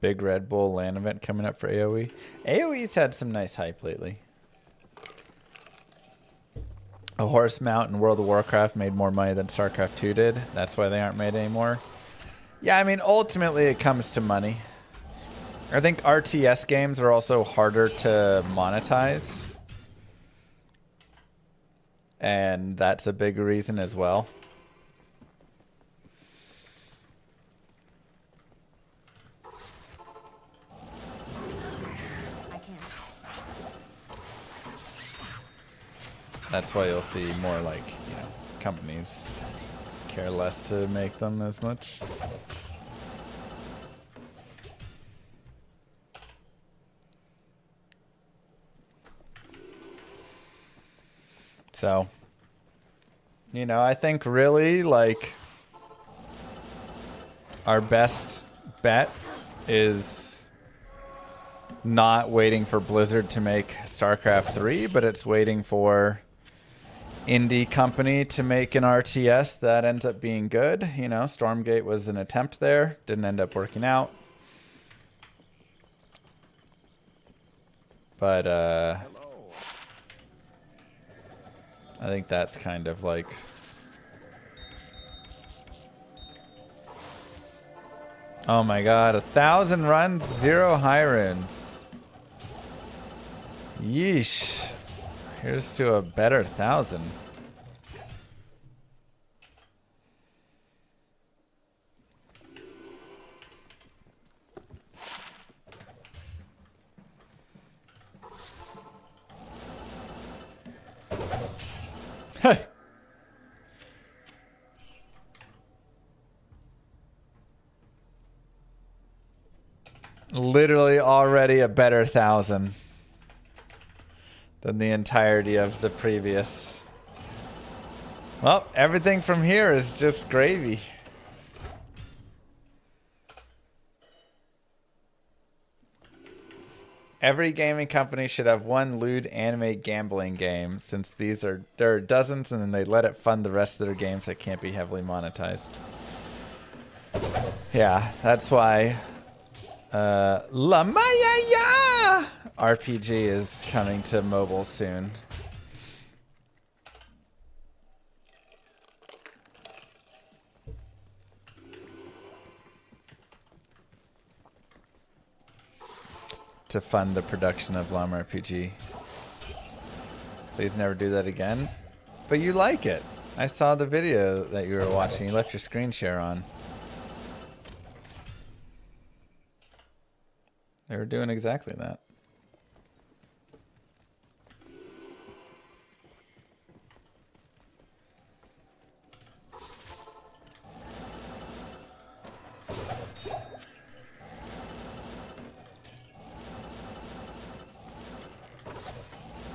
Big Red Bull LAN event coming up for AoE. AoE's had some nice hype lately. A horse mount in World of Warcraft made more money than StarCraft 2 did. That's why they aren't made anymore. Yeah, I mean, ultimately it comes to money. I think RTS games are also harder to monetize. And that's a big reason as well. I can't. That's why you'll see more like, companies care less to make them as much. So, you know, I think really like our best bet is not waiting for Blizzard to make StarCraft 3, but it's waiting for indie company to make an RTS that ends up being good. You know, Stormgate was an attempt there, didn't end up working out. But I think that's kind of like oh my god, 1,000 runs, 0 high runes. Yeesh. Here's to a better 1,000. Literally already a better 1,000 than the entirety of the previous. Well, everything from here is just gravy. Every gaming company should have one lewd anime gambling game, since there are dozens, and then they let it fund the rest of their games that can't be heavily monetized. Yeah, that's why Llama RPG is coming to mobile soon. To fund the production of Llama RPG. Please never do that again. But you like it. I saw the video that you were watching. You left your screen share on. They were doing exactly that.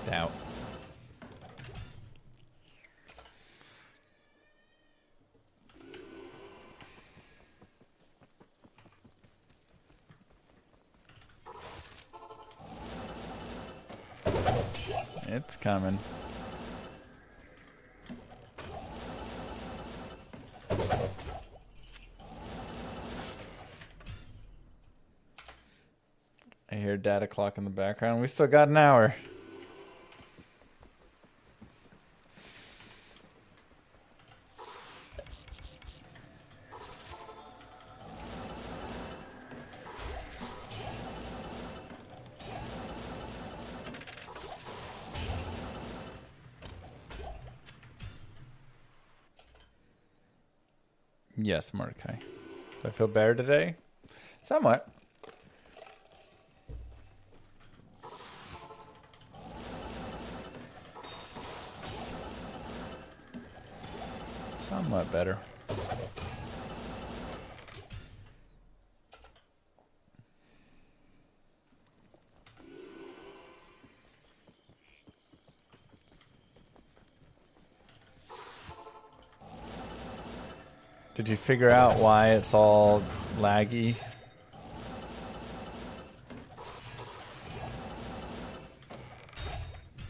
Doubt. It's coming. I hear data clock in the background. We still got an hour. Yes, Mordecai. Do I feel better today? Somewhat. Somewhat better. Did you figure out why it's all laggy?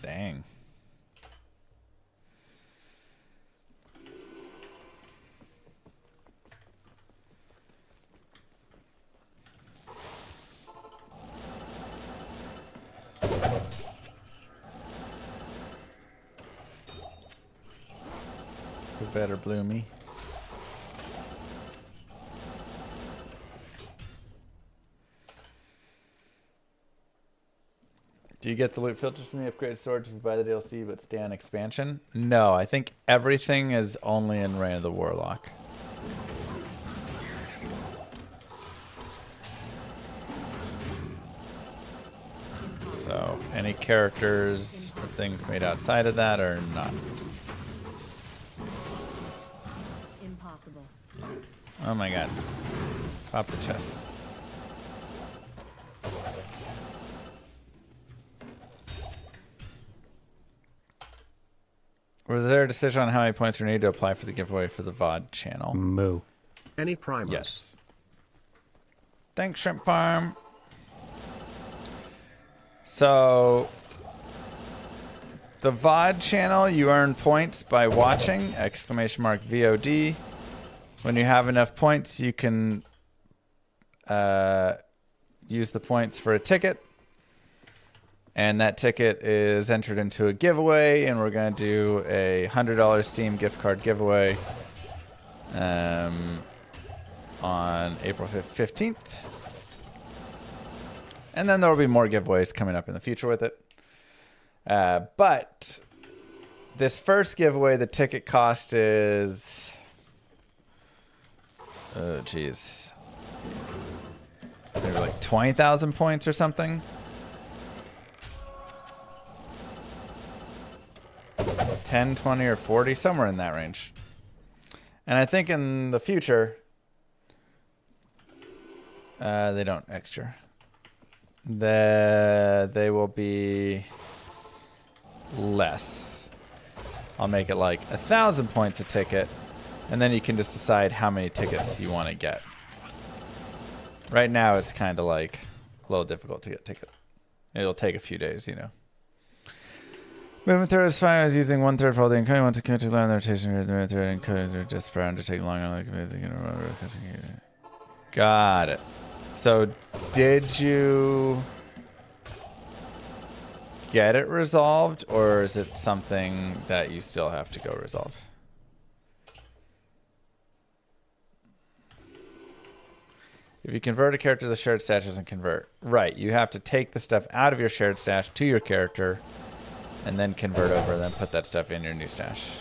Dang. You better Bloomy. Do you get the loot filters from the upgraded storage if you buy the DLC but stay on expansion? No, I think everything is only in Reign of the Warlock. So, any characters or things made outside of that are not. Impossible. Oh my god. Pop the chest. Was there a decision on how many points are needed to apply for the giveaway for the VOD channel? Moo. Any primers? Yes. Thanks, Shrimp Farm. So, the VOD channel, you earn points by watching, !VOD. When you have enough points, you can use the points for a ticket. And that ticket is entered into a giveaway, and we're going to do a $100 Steam gift card giveaway on April 15th. And then there will be more giveaways coming up in the future with it. But this first giveaway, the ticket cost is... Oh, jeez. They were like 20,000 points or something. 10, 20, or 40, somewhere in that range. And I think in the future, they don't extra. They will be less. I'll make it like 1,000 points a ticket, and then you can just decide how many tickets you want to get. Right now, it's kind of like a little difficult to get a ticket. It'll take a few days, you know. Movement through is fine. I was using 1/3 for all the encoding. Want to commit to learn the rotation. Movement through encoding are just for undertaking longer. Got it. So, did you get it resolved, or is it something that you still have to go resolve? If you convert a character, the shared stash doesn't convert. Right. You have to take the stuff out of your shared stash to your character, and then convert over, and then put that stuff in your new stash.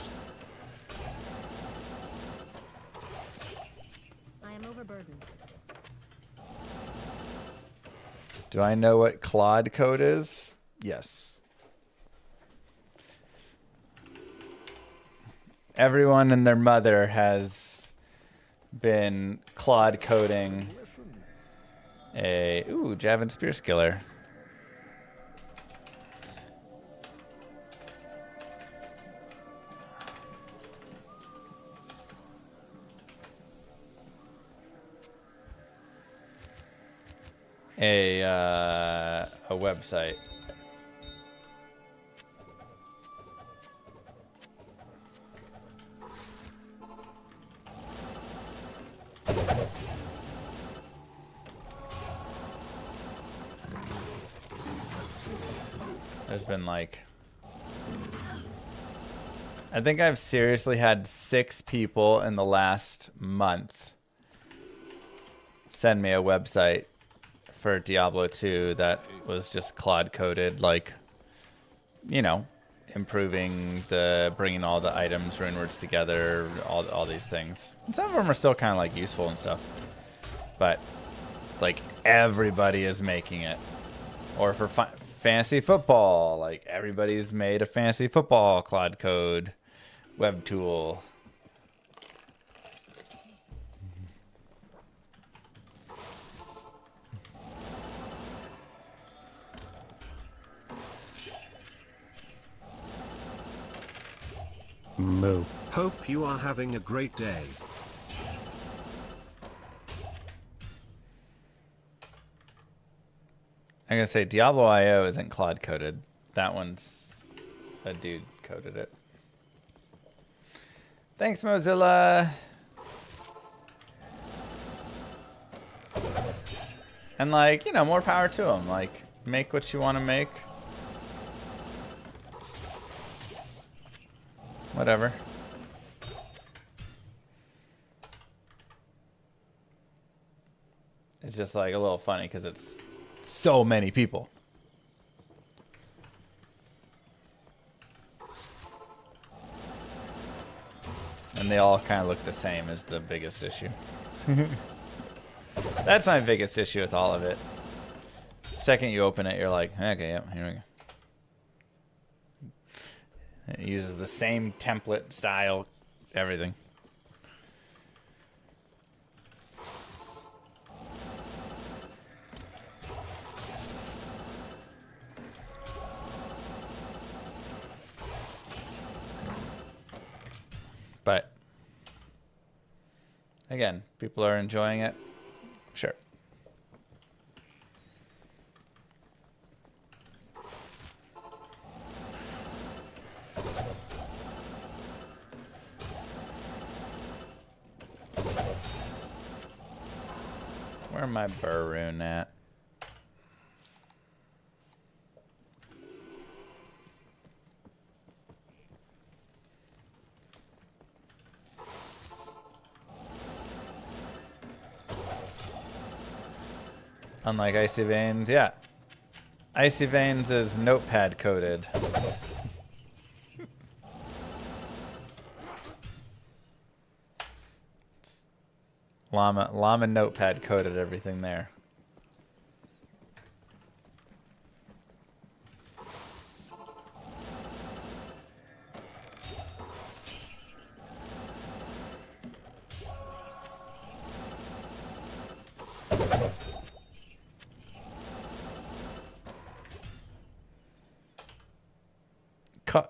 I am overburdened. Do I know what Claude code is? Yes. Everyone and their mother has been Claude coding a... Ooh, Javin Spear Skiller. A website. There's been like... I think I've seriously had 6 people in the last month send me a website for Diablo 2 that was just Claude coded, like, you know, improving bringing all the items, rune words together, all these things. And some of them are still kind of like useful and stuff, but it's like everybody is making it. Or for fantasy football, like everybody's made a fantasy football Claude code web tool. Moo. Hope you are having a great day. I'm gonna say Diablo IO isn't Claude coded. That one's a dude coded it. Thanks, Mozilla. And like, you know, more power to them. Like, make what you want to make. Whatever. It's just like a little funny because it's so many people. And they all kind of look the same is the biggest issue. That's my biggest issue with all of it. Second you open it, you're like, okay, yep, here we go. It uses the same template, style, everything. But again, people are enjoying it. Sure. Where my burr rune at? Unlike Icy Veins, yeah. Icy Veins is notepad coded. Llama notepad coded everything there.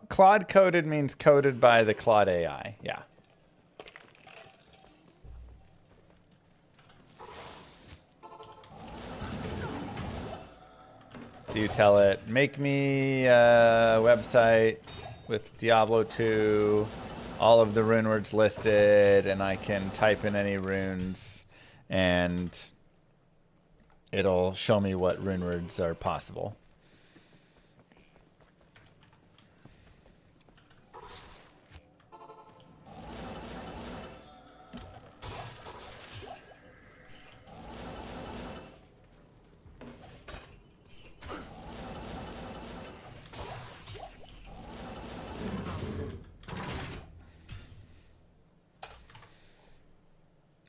Claude coded means coded by the Claude AI. Yeah. So you tell it, make me a website with Diablo 2, all of the rune words listed, and I can type in any runes, and it'll show me what rune words are possible.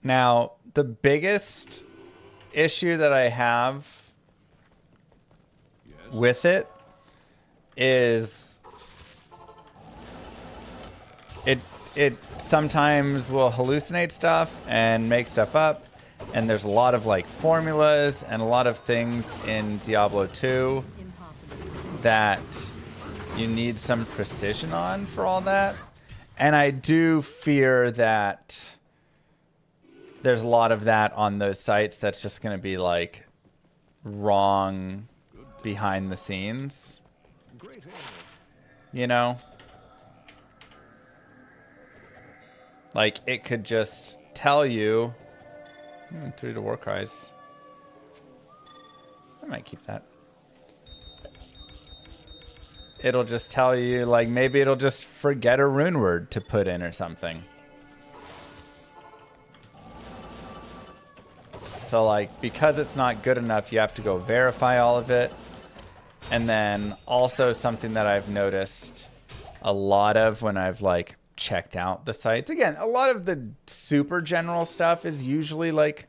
Now, the biggest issue that I have with it is it sometimes will hallucinate stuff and make stuff up, and there's a lot of like formulas and a lot of things in Diablo 2 that you need some precision on for all that. And I do fear that there's a lot of that on those sites that's just going to be like wrong behind the scenes. You know? Like it could just tell you 3 to war cries. I might keep that. It'll just tell you, like, maybe it'll just forget a rune word to put in or something. So like, because it's not good enough, you have to go verify all of it. And then also something that I've noticed a lot of when I've like checked out the sites. Again, a lot of the super general stuff is usually like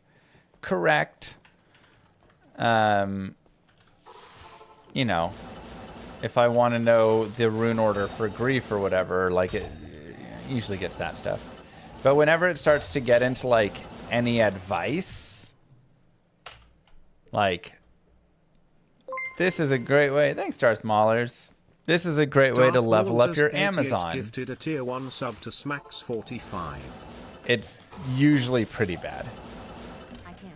correct. You know, if I want to know the rune order for grief or whatever, like it usually gets that stuff. But whenever it starts to get into like any advice, like, this is a great way. Thanks, Darth Maulers. This is a great way to level up your Amazon. Gifted a tier 1 sub to Smax 45. It's usually pretty bad. I can't.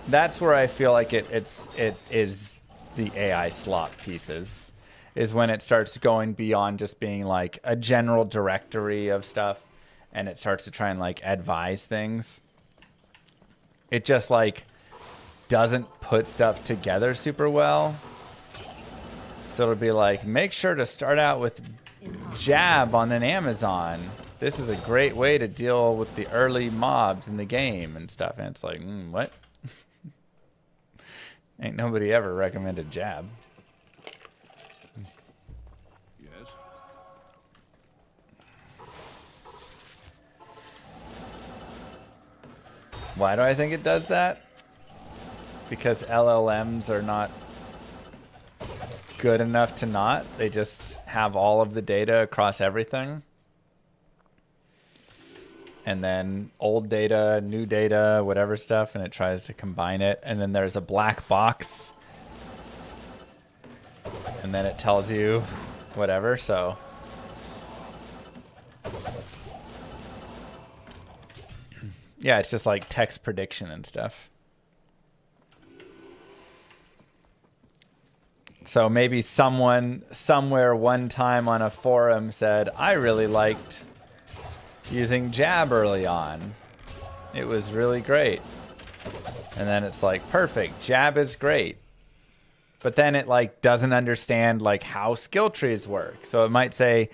That's where I feel like it is the AI slop pieces. Is when it starts going beyond just being like a general directory of stuff, and it starts to try and like advise things. It just like doesn't put stuff together super well. So it'll be like, make sure to start out with jab on an Amazon. This is a great way to deal with the early mobs in the game and stuff. And it's like, what? Ain't nobody ever recommended jab. Yes. Why do I think it does that? Because LLMs are not good enough to not. They just have all of the data across everything. And then old data, new data, whatever stuff, and it tries to combine it. And then there's a black box. And then it tells you whatever, so. Yeah, it's just like text prediction and stuff. So maybe someone somewhere one time on a forum said, I really liked using jab early on. It was really great. And then it's like, perfect, jab is great. But then it like doesn't understand like how skill trees work. So it might say,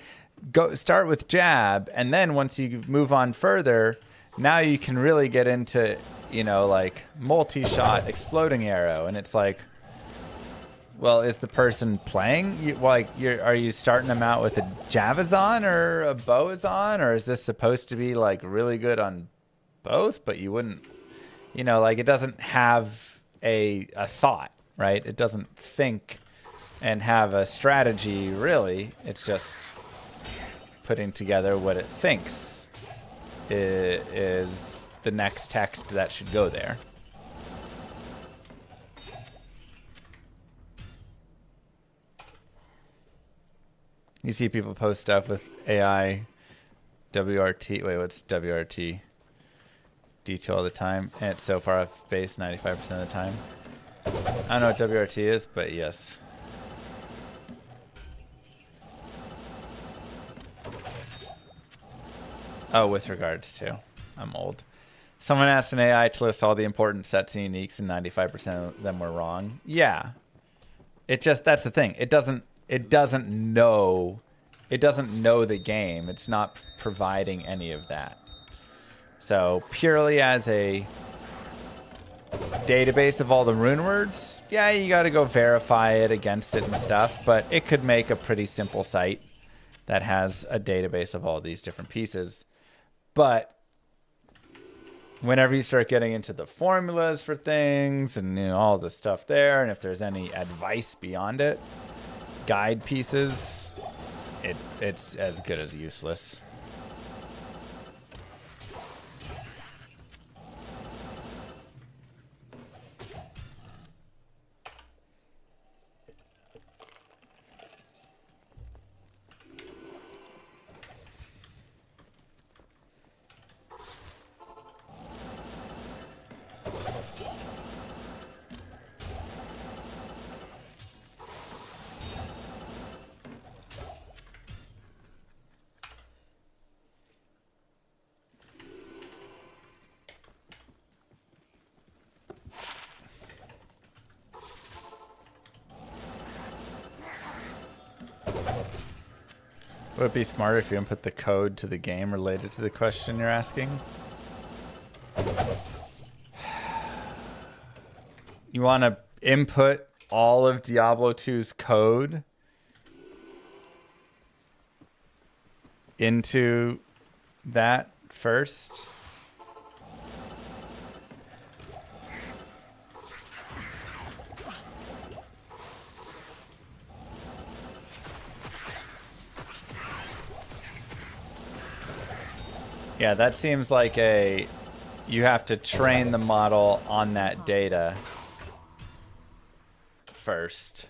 go start with jab, and then once you move on further, now you can really get into, you know, like multi-shot exploding arrow. And it's like, well, is the person playing? Are you starting them out with a Javazon or a Boazon, or is this supposed to be like really good on both? But you wouldn't, you know, like it doesn't have a thought, right? It doesn't think and have a strategy really. It's just putting together what it thinks is the next text that should go there. You see people post stuff with AI, WRT. Wait, what's WRT? D2 all the time. And it's so far off base 95% of the time. I don't know what WRT is, but yes. Oh, with regards to. I'm old. Someone asked an AI to list all the important sets and uniques, and 95% of them were wrong. Yeah. It just, that's the thing. It doesn't know the game. It's not providing any of that. So purely as a database of all the rune words, yeah, you got to go verify it against it and stuff, but it could make a pretty simple site that has a database of all these different pieces. But whenever you start getting into the formulas for things and, you know, all the stuff there, and if there's any advice beyond it, guide pieces, it's as good as useless. Would it be smarter if you input the code to the game related to the question you're asking? You want to input all of Diablo 2's code into that first? Yeah, that seems like you have to train the model on that data first.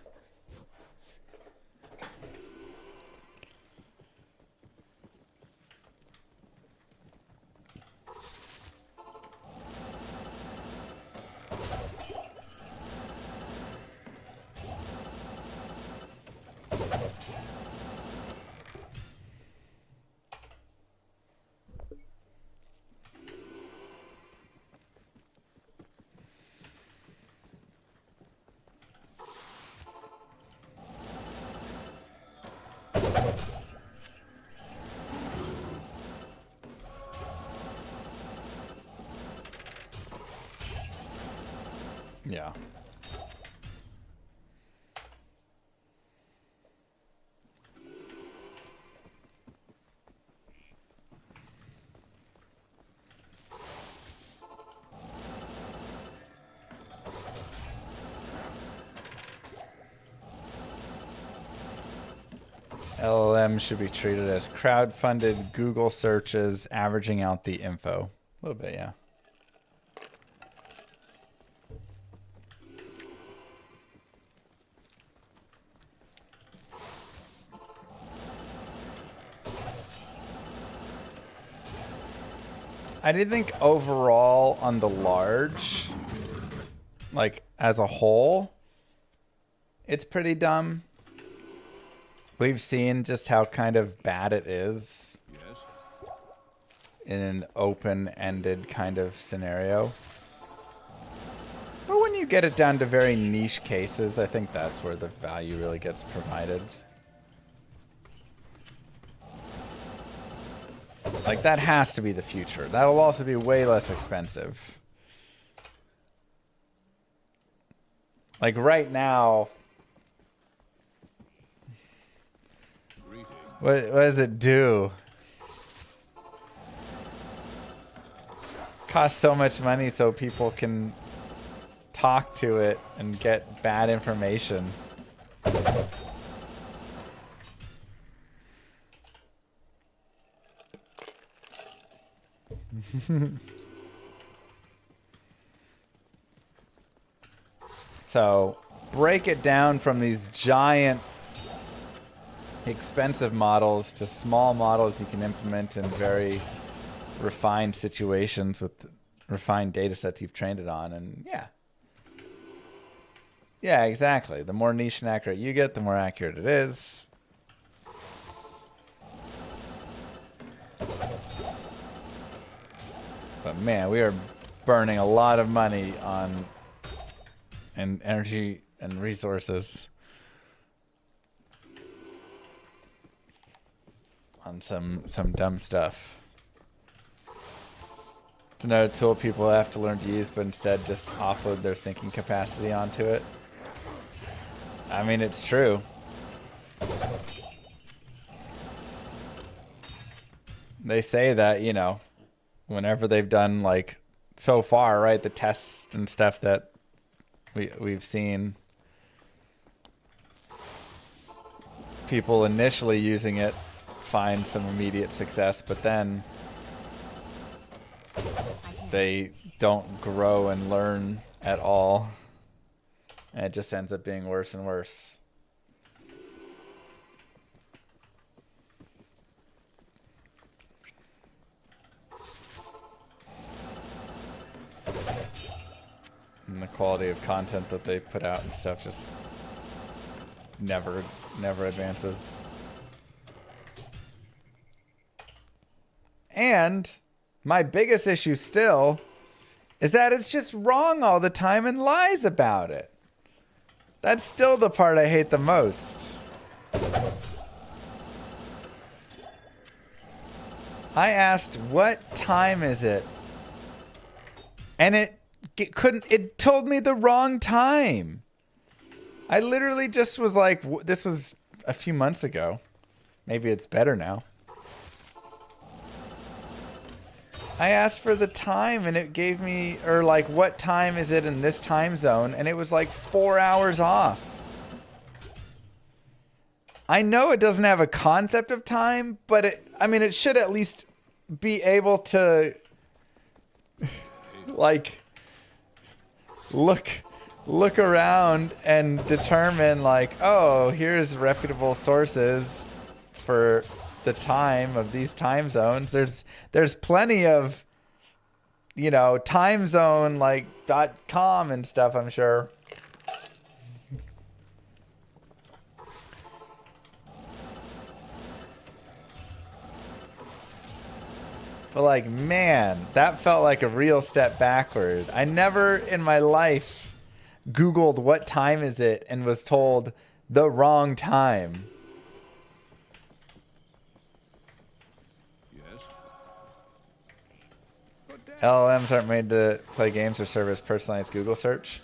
Yeah. LLMs should be treated as crowd-funded Google searches, averaging out the info. A little bit, yeah. I do think overall on the large, like as a whole, it's pretty dumb. We've seen just how kind of bad it is in an open-ended kind of scenario. But when you get it down to very niche cases, I think that's where the value really gets provided. Like, that has to be the future. That'll also be way less expensive. Like, right now... What does it do? Costs so much money so people can talk to it and get bad information. So, break it down from these giant, expensive models to small models you can implement in very refined situations with refined data sets you've trained it on. And yeah. Yeah, exactly. The more niche and accurate you get, the more accurate it is. But man, we are burning a lot of money on and energy and resources on some dumb stuff. It's another tool people have to learn to use, but instead just offload their thinking capacity onto it. I mean, it's true. They say that, you know, whenever they've done, like, so far, right, the tests and stuff that we've seen, people initially using it find some immediate success, but then they don't grow and learn at all, and it just ends up being worse and worse. And the quality of content that they put out and stuff just never advances. And my biggest issue still is that it's just wrong all the time and lies about it. That's still the part I hate the most. I asked, what time is it? And it told me the wrong time. I literally just was like, this was a few months ago. Maybe it's better now. I asked for the time and it gave me, or like, what time is it in this time zone? And it was like 4 hours off. I know it doesn't have a concept of time, but it should at least be able to like look around and determine, like, oh, here's reputable sources for the time of these time zones. There's plenty of, you know, time zone like .com and stuff, I'm sure. But like, man, that felt like a real step backward. I never in my life Googled what time is it and was told the wrong time. Yes. LLMs aren't made to play games or serve as personalized Google search.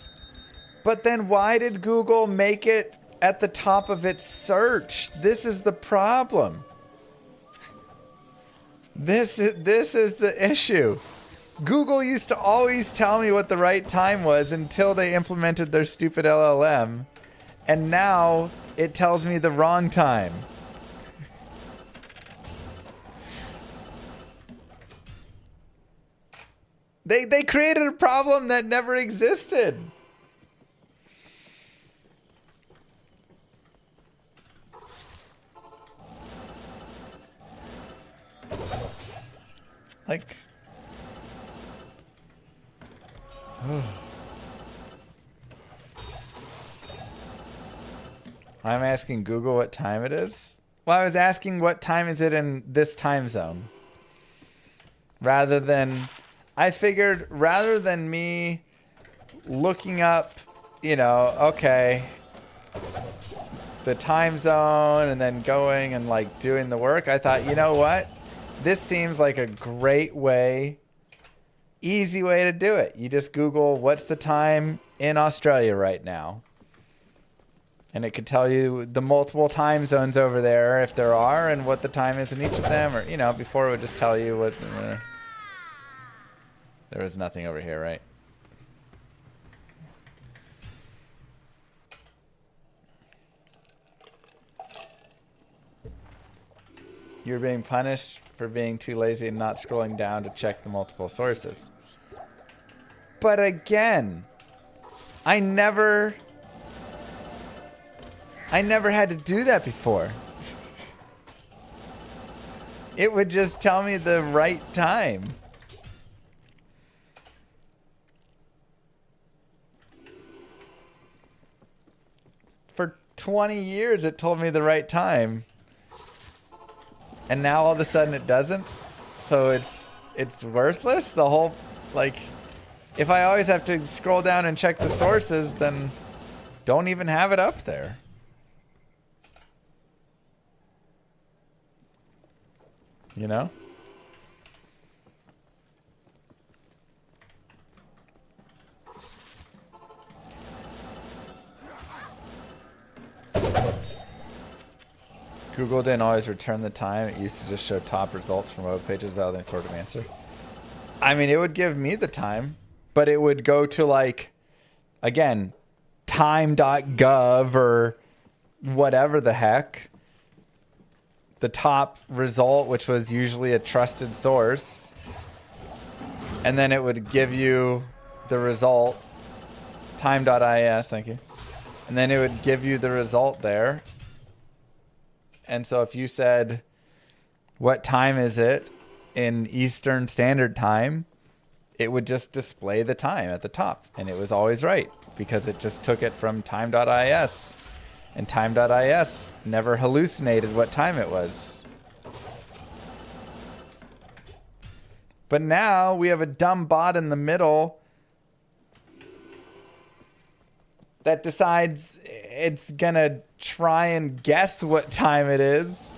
But then why did Google make it at the top of its search? This is the problem. This is the issue. Google used to always tell me what the right time was until they implemented their stupid LLM. And now it tells me the wrong time. They created a problem that never existed. Like, I'm asking Google what time it is. Well, I was asking what time is it in this time zone. Rather than, I figured rather than me looking up, you know, okay, the time zone and then going and like doing the work, I thought, you know what? This seems like a great way, easy way to do it. You just Google what's the time in Australia right now. And it could tell you the multiple time zones over there, if there are, and what the time is in each of them. Or, you know, before it would just tell you what... there was nothing over here, right? You're being punished for being too lazy and not scrolling down to check the multiple sources. But again, I never had to do that before. It would just tell me the right time. For 20 years, it told me the right time. And now all of a sudden it doesn't. So it's worthless. The whole, like, if I always have to scroll down and check the sources, then don't even have it up there. You know? Google didn't always return the time. It used to just show top results from web pages without any sort of answer. I mean, it would give me the time, but it would go to, like, again, time.gov or whatever the heck. The top result, which was usually a trusted source. And then it would give you the result. Time.is, thank you. And then it would give you the result there. And so if you said, what time is it in Eastern Standard Time, it would just display the time at the top. And it was always right because it just took it from time.is. And time.is never hallucinated what time it was. But now we have a dumb bot in the middle that decides it's gonna try and guess what time it is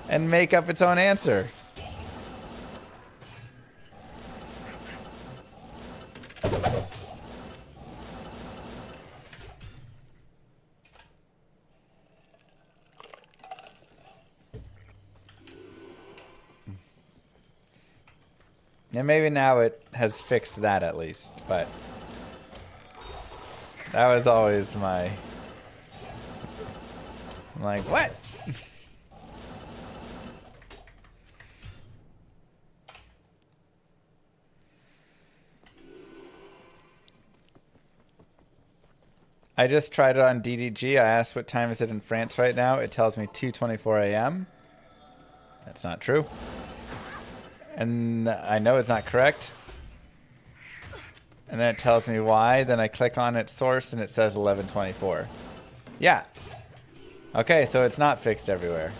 and make up its own answer. And maybe now it has fixed that at least, but that was always my... I'm like, what? I just tried it on DDG. I asked what time is it in France right now. It tells me 2:24 a.m. That's not true. And I know it's not correct. And then it tells me why. Then I click on its source and it says 11:24. Yeah. Okay, so it's not fixed everywhere.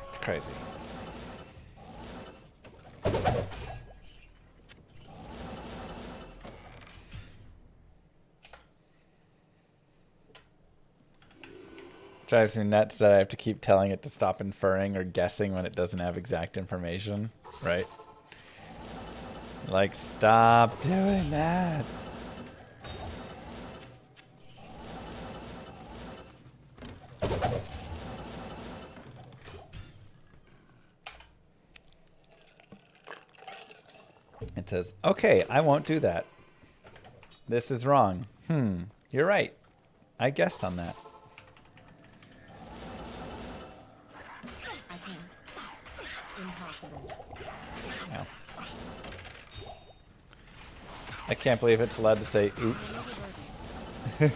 It's crazy. Drives me nuts that I have to keep telling it to stop inferring or guessing when it doesn't have exact information, right? Like, stop doing that. It says, okay, I won't do that. This is wrong. You're right. I guessed on that. Impossible. No. I can't believe it's allowed to say oops. I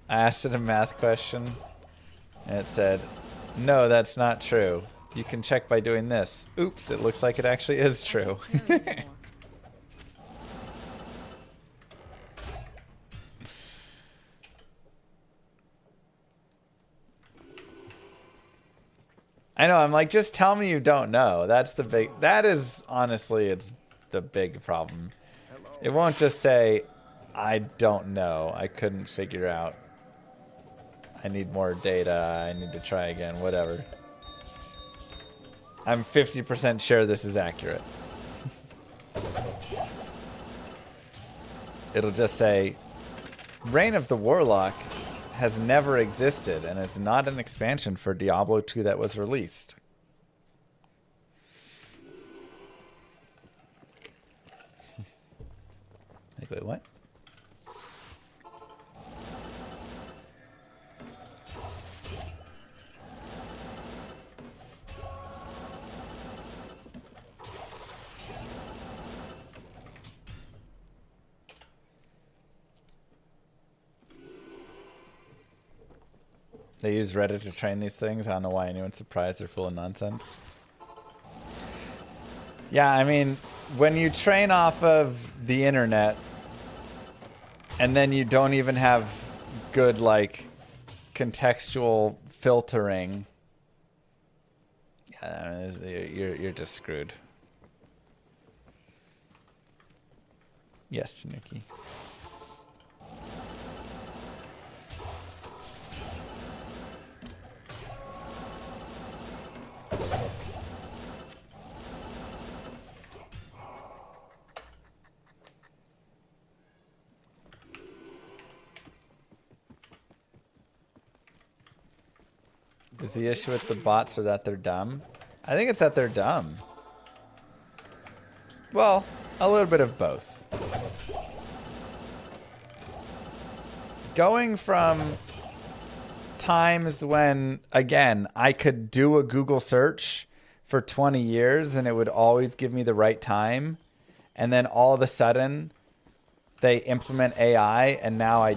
asked it a math question, and it said, no, that's not true. You can check by doing this. Oops, it looks like it actually is true. I know, I'm like, just tell me you don't know. That's the big, that is, honestly, it's the big problem. It won't just say, I don't know. I couldn't figure out. I need more data. I need to try again. Whatever. I'm 50% sure this is accurate. It'll just say, Reign of the Warlock has never existed and is not an expansion for Diablo 2 that was released. Like, wait, what? They use Reddit to train these things. I don't know why anyone's surprised they're full of nonsense. Yeah, I mean, when you train off of the internet and then you don't even have good, like, contextual filtering, yeah, you're just screwed. Yes, Tanuki. Is the issue with the bots or that they're dumb? I think it's that they're dumb. Well, a little bit of both. Going from times when, again, I could do a Google search for 20 years and it would always give me the right time, and then all of a sudden they implement AI and now I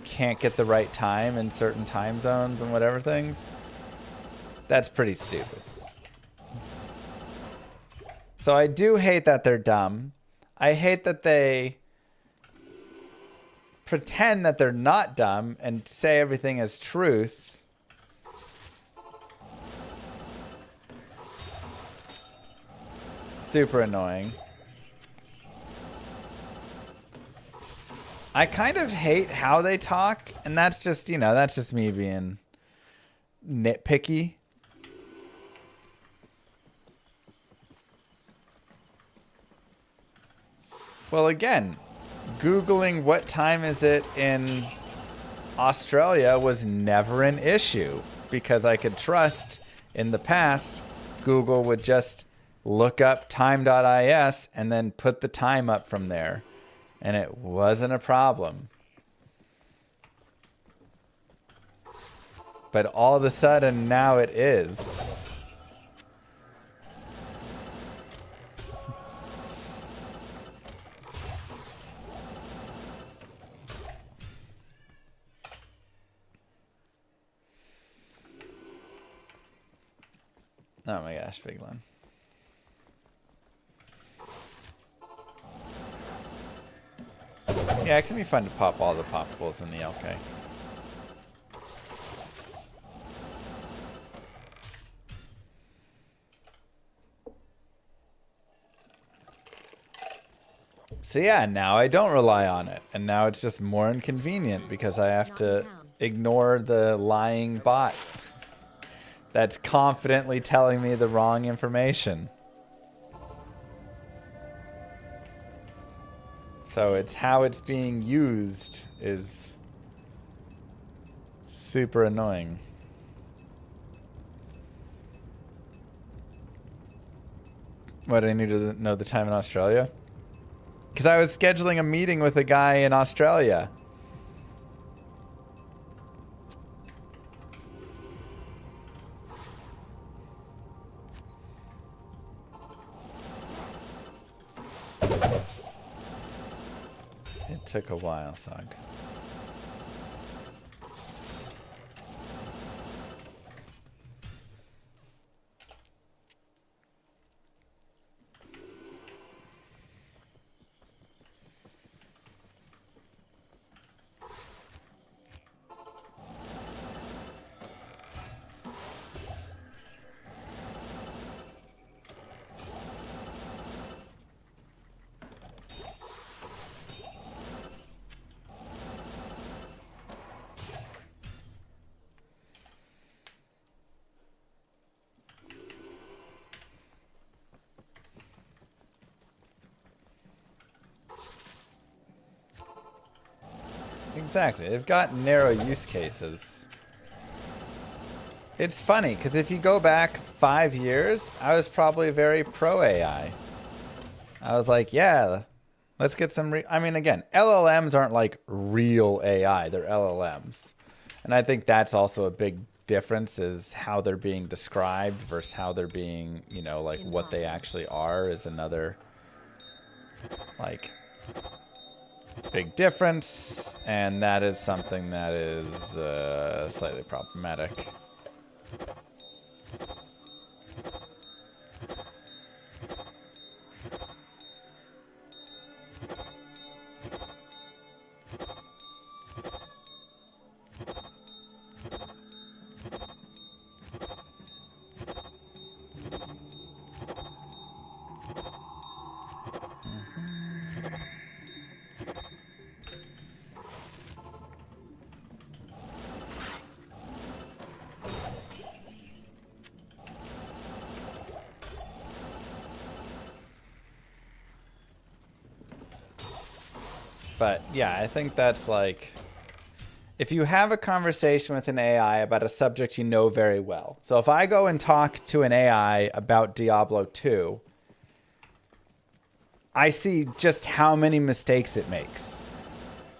can't get the right time in certain time zones and whatever things. That's pretty stupid. So I do hate that they're dumb. I hate that they pretend that they're not dumb and say everything is truth. Super annoying. I kind of hate how they talk, and that's just, you know, that's just me being nitpicky. Well, again, Googling what time is it in Australia was never an issue because I could trust in the past Google would just look up time.is and then put the time up from there, and it wasn't a problem. But all of a sudden now it is. Oh my gosh, big one. Yeah, it can be fun to pop all the popsicles in the LK. So yeah, now I don't rely on it. And now it's just more inconvenient because I have to ignore the lying bot that's confidently telling me the wrong information. So it's how it's being used is super annoying. What, I need to know the time in Australia? Because I was scheduling a meeting with a guy in Australia. took a while, Sog. Exactly. They've got narrow use cases. It's funny, because if you go back 5 years, I was probably very pro AI. I was like, yeah, let's get some... I mean, again, LLMs aren't like real AI. They're LLMs. And I think that's also a big difference is how they're being described versus how they're being, you know, like what they actually are is another, like... big difference, and that is something that is slightly problematic. But yeah, I think that's like, if you have a conversation with an AI about a subject you know very well. So if I go and talk to an AI about Diablo 2, I see just how many mistakes it makes,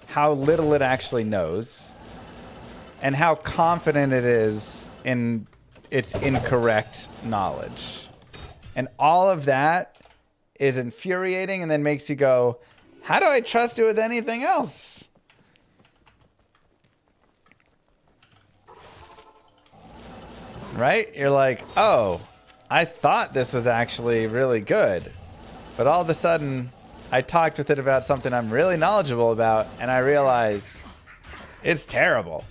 how little it actually knows, and how confident it is in its incorrect knowledge. And all of that is infuriating and then makes you go, how do I trust it with anything else? Right? You're like, oh, I thought this was actually really good. But all of a sudden, I talked with it about something I'm really knowledgeable about, and I realize it's terrible.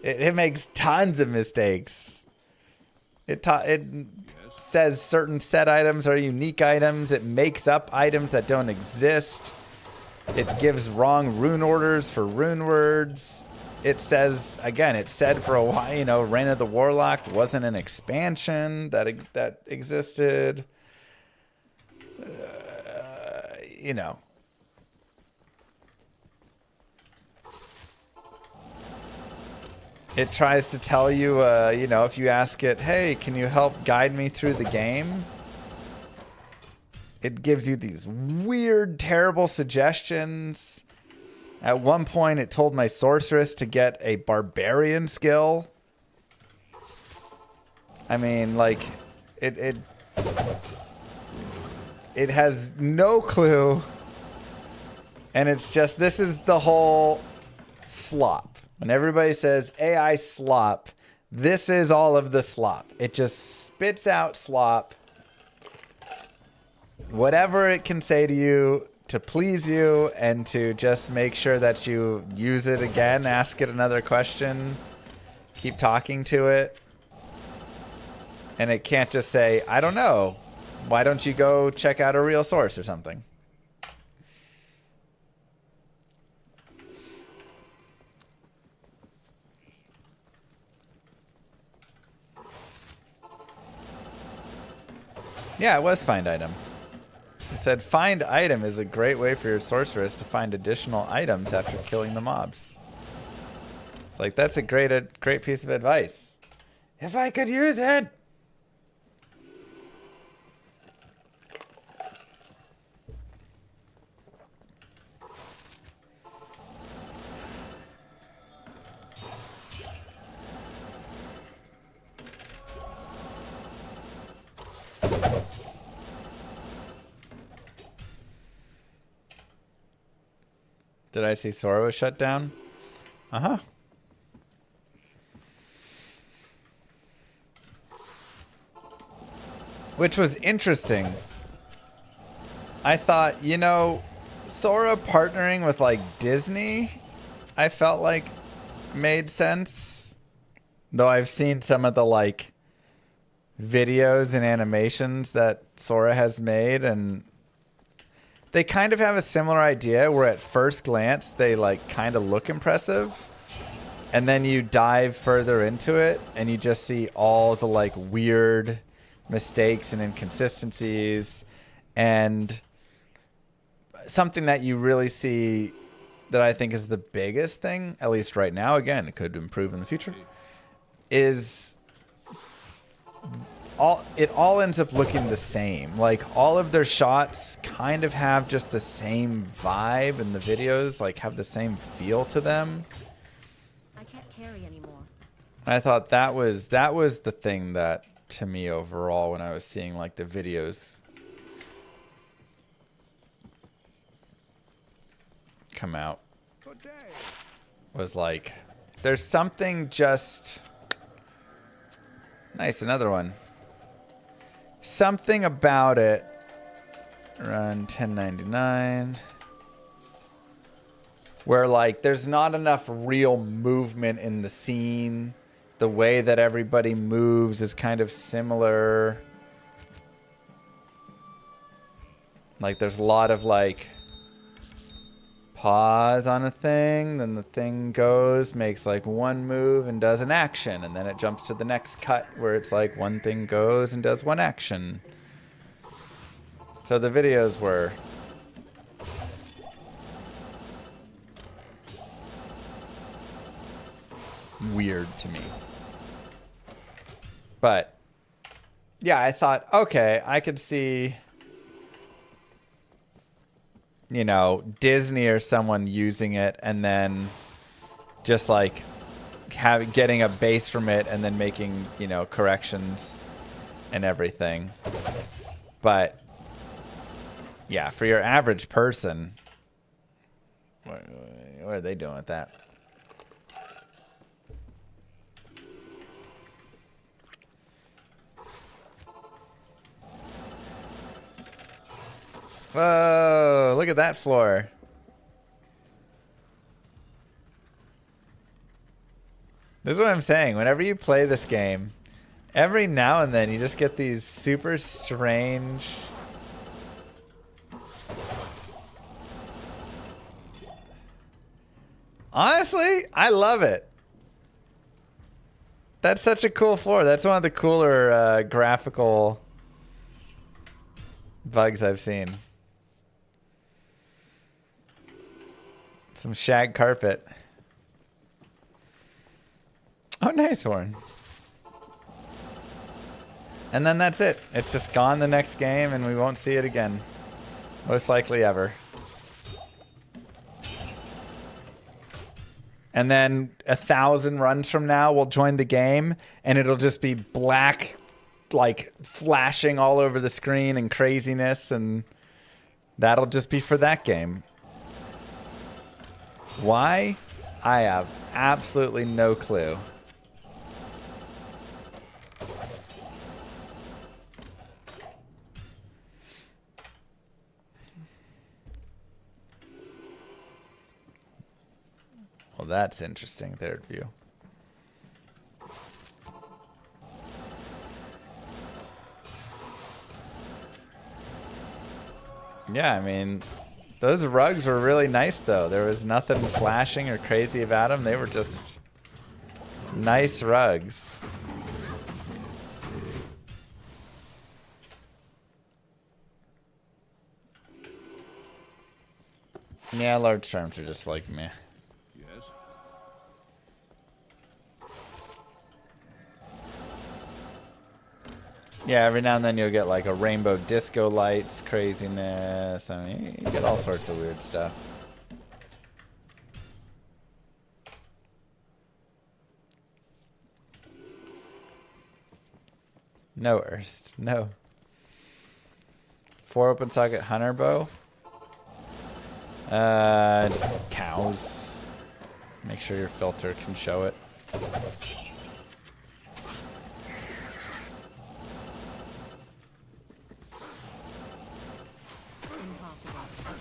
It makes tons of mistakes. It says certain set items are unique items. It makes up items that don't exist. It gives wrong rune orders for rune words. It says, again, it said for a while, you know, Reign of the Warlock wasn't an expansion that existed. You know. It tries to tell you, you know, if you ask it, hey, can you help guide me through the game? It gives you these weird, terrible suggestions. At one point, it told my sorceress to get a barbarian skill. I mean, like, it has no clue. And it's just, this is the whole slop. When everybody says AI slop, this is all of the slop. It just spits out slop. Whatever it can say to you to please you and to just make sure that you use it again, ask it another question, keep talking to it. And it can't just say, I don't know. Why don't you go check out a real source or something? Yeah, it was find item. It said find item is a great way for your sorceress to find additional items after killing the mobs. It's like, that's a great piece of advice. If I could use it. Did I see Sora was shut down? Uh-huh. Which was interesting. I thought, you know, Sora partnering with like Disney, I felt like made sense. Though I've seen some of the like videos and animations that Sora has made, and they kind of have a similar idea where at first glance they like kind of look impressive, and then you dive further into it and you just see all the like weird mistakes and inconsistencies. And something that you really see that I think is the biggest thing, at least right now, again, it could improve in the future, is it all ends up looking the same. Like all of their shots kind of have just the same vibe, and the videos like have the same feel to them. I can't carry anymore. I thought that was the thing that, to me overall, when I was seeing like the videos come out, was like, there's something just nice. Another one. Something about it. Run 1099. Where like there's not enough real movement in the scene. The way that everybody moves is kind of similar. Like there's a lot of like pause on a thing, then the thing goes, makes like one move and does an action, and then it jumps to the next cut where it's like one thing goes and does one action. So the videos were weird to me. But yeah, I thought, okay, I could see, you know, Disney or someone using it and then just like getting a base from it and then making, you know, corrections and everything. But yeah, for your average person, what are they doing with that? Whoa, look at that floor. This is what I'm saying. Whenever you play this game, every now and then you just get these super strange... Honestly, I love it. That's such a cool floor. That's one of the cooler graphical bugs I've seen. Some shag carpet. Oh, nice horn. And then that's it. It's just gone the next game and we won't see it again. Most likely ever. And then 1,000 runs from now, we'll join the game and it'll just be black, like flashing all over the screen and craziness, and that'll just be for that game. Why? I have absolutely no clue. Well, that's interesting, third view. Yeah, I mean, those rugs were really nice, though. There was nothing flashing or crazy about them. They were just nice rugs. Yeah, large terms are just like meh. Yes. Yeah, every now and then you'll get like a rainbow disco lights craziness. I mean, you get all sorts of weird stuff. No Erst. No. 4 open socket hunter bow. Just cows. Make sure your filter can show it. Impossible. I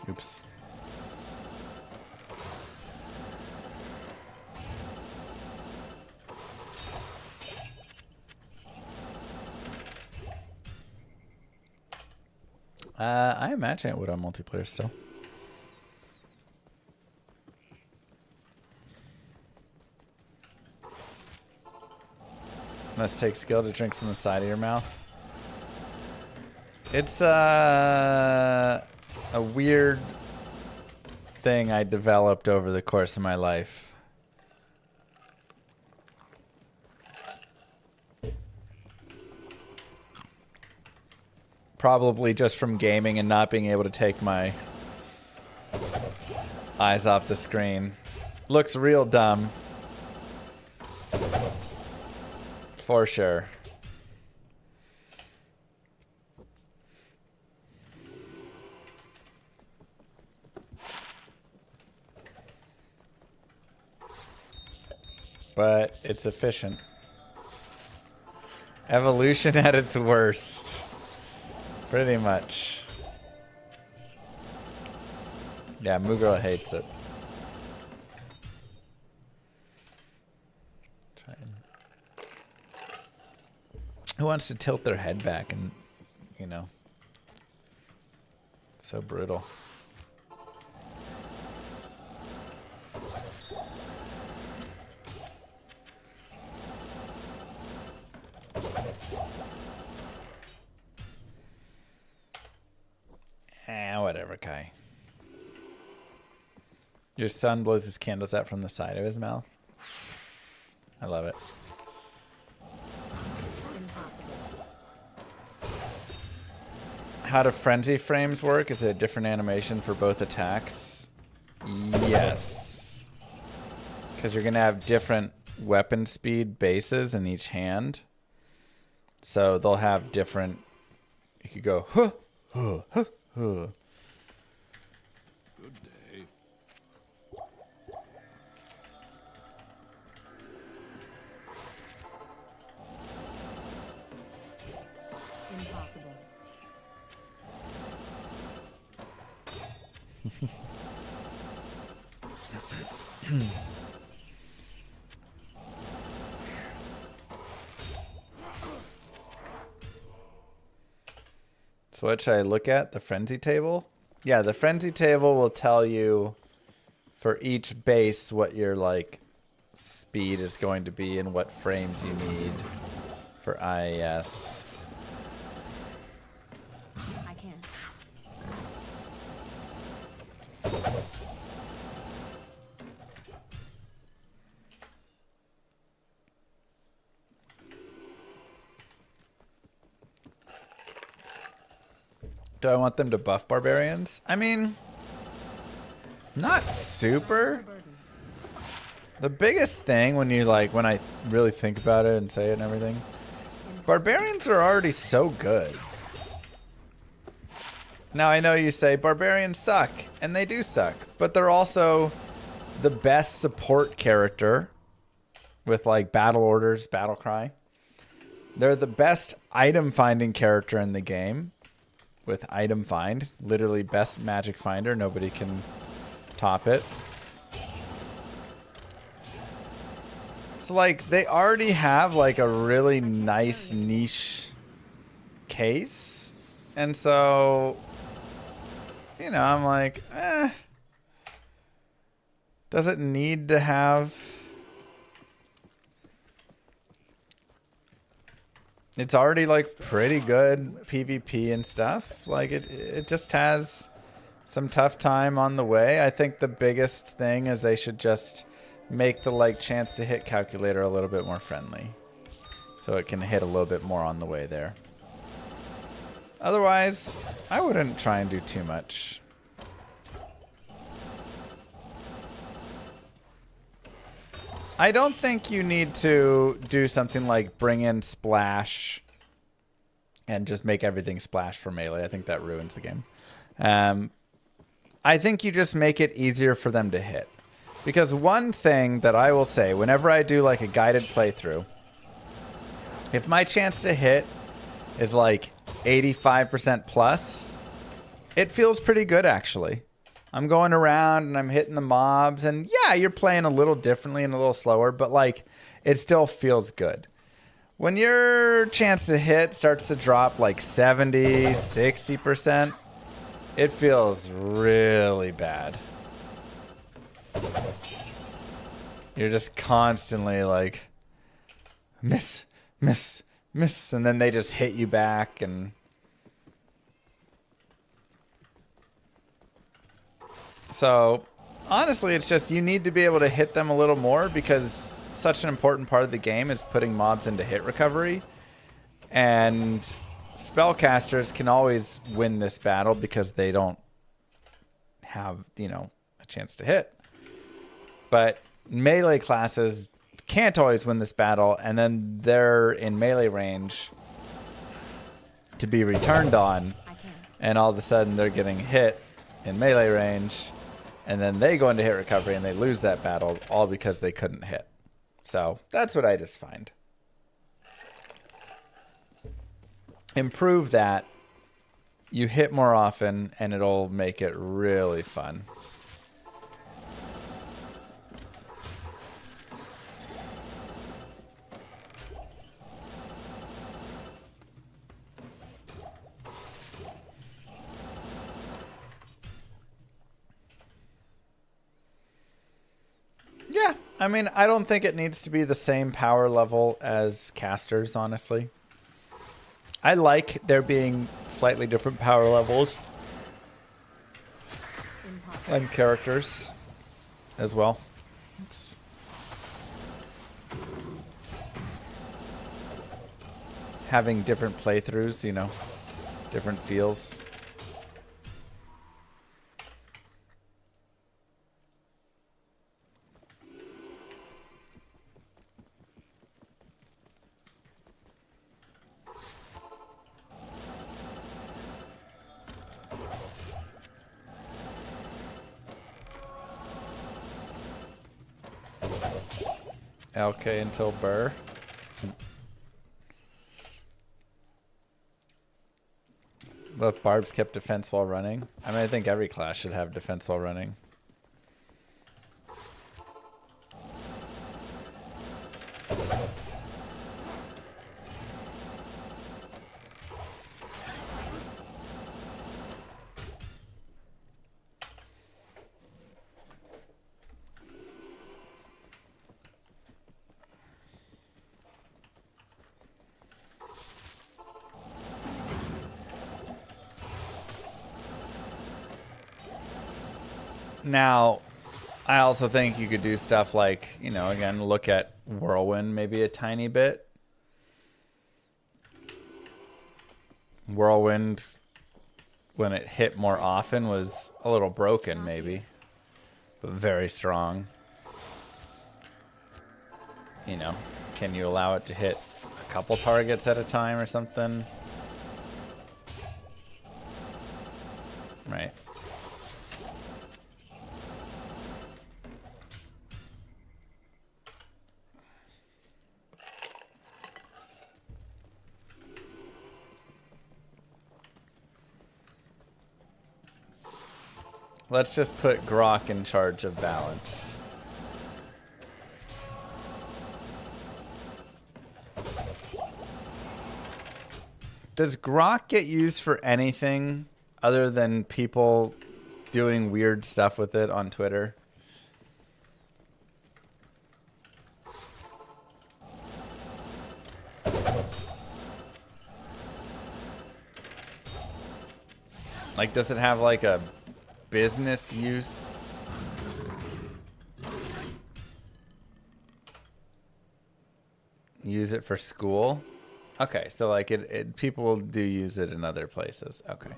can't. Oops. I imagine it would on multiplayer still. Must take skill to drink from the side of your mouth. It's a weird thing I developed over the course of my life. Probably just from gaming and not being able to take my eyes off the screen. Looks real dumb. For sure. But it's efficient. Evolution at its worst. Pretty much. Yeah, Moogirl hates it. Try and... Who wants to tilt their head back and, you know, so brutal. Whatever, Kai. Your son blows his candles out from the side of his mouth. I love it. Impossible. How do frenzy frames work? Is it a different animation for both attacks? Yes. Because you're going to have different weapon speed bases in each hand. So they'll have different... You could go, huh, huh, huh, huh. Good day. Impossible. So what should I look at? The frenzy table? Yeah, the frenzy table will tell you for each base what your like speed is going to be and what frames you need for IAS. I can't. Do I want them to buff barbarians? I mean, not super. The biggest thing when you like, when I really think about it and say it and everything, barbarians are already so good. Now I know you say barbarians suck, and they do suck, but they're also the best support character with like battle orders, battle cry. They're the best item finding character in the game. With item find, literally best magic finder. Nobody can top it. So like they already have like a really nice niche case. And so, you know, I'm like, does it need to have... It's already like pretty good PvP and stuff. Like it just has some tough time on the way. I think the biggest thing is they should just make the like chance to hit calculator a little bit more friendly, so it can hit a little bit more on the way there. Otherwise, I wouldn't try and do too much. I don't think you need to do something like bring in splash and just make everything splash for melee. I think that ruins the game. I think you just make it easier for them to hit. Because one thing that I will say, whenever I do like a guided playthrough, if my chance to hit is like 85% plus, it feels pretty good actually. I'm going around and I'm hitting the mobs, and yeah, you're playing a little differently and a little slower, but like it still feels good. When your chance to hit starts to drop like 70, 60%, it feels really bad. You're just constantly like miss, miss, miss, and then they just hit you back. And so honestly, it's just you need to be able to hit them a little more, because such an important part of the game is putting mobs into hit recovery. And spellcasters can always win this battle because they don't have, you know, a chance to hit. But melee classes can't always win this battle, and then they're in melee range to be returned on, and all of a sudden they're getting hit in melee range, and then they go into hit recovery and they lose that battle, all because they couldn't hit. So that's what I just find. Improve that, you hit more often, and it'll make it really fun. Yeah, I mean, I don't think it needs to be the same power level as casters, honestly. I like there being slightly different power levels and characters as well. Oops. Having different playthroughs, you know, different feels. LK until Burr. Both Barbs kept defense while running. I mean, I think every class should have defense while running. Now, I also think you could do stuff like, you know, again, look at Whirlwind maybe a tiny bit. Whirlwind, when it hit more often, was a little broken maybe, but very strong. You know, can you allow it to hit a couple targets at a time or something? Right. Let's just put Grok in charge of balance. Does Grok get used for anything other than people doing weird stuff with it on Twitter? Like, does it have like a business use? Use it for school? Okay, so like people do use it in other places. Okay.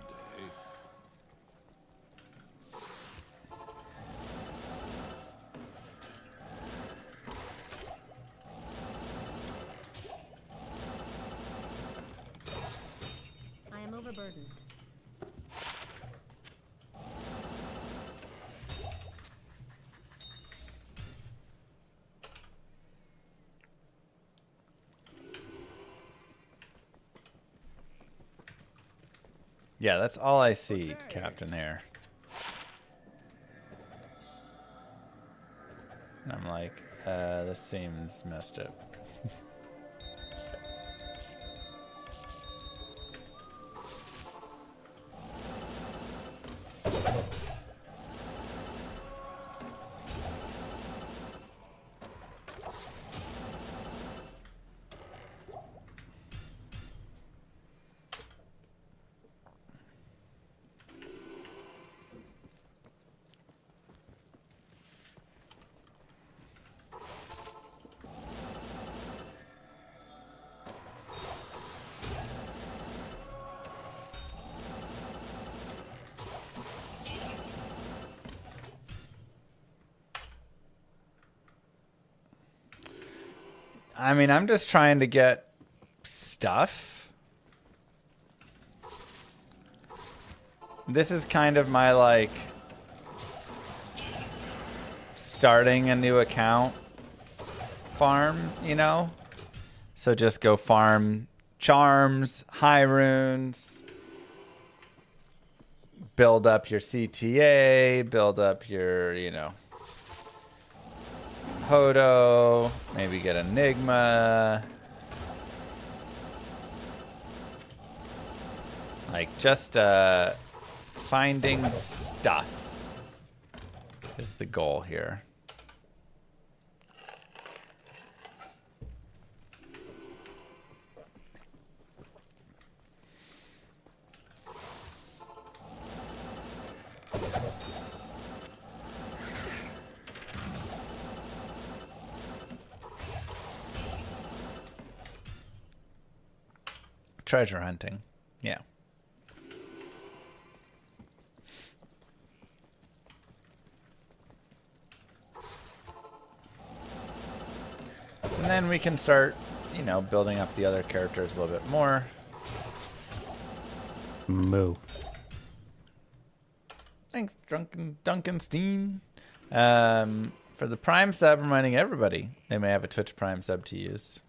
Yeah, that's all I see, Captain Hair. And I'm like, this seems messed up. I mean, I'm just trying to get stuff. This is kind of my, like, starting a new account farm, you know? So just go farm charms, high runes, build up your CTA, build up your, you know, Hodo, maybe get Enigma. Like, just finding stuff is the goal here. Treasure hunting. Yeah. And then we can start, you know, building up the other characters a little bit more. Moo. Thanks, Duncanstein. For the Prime sub, reminding everybody they may have a Twitch Prime sub to use.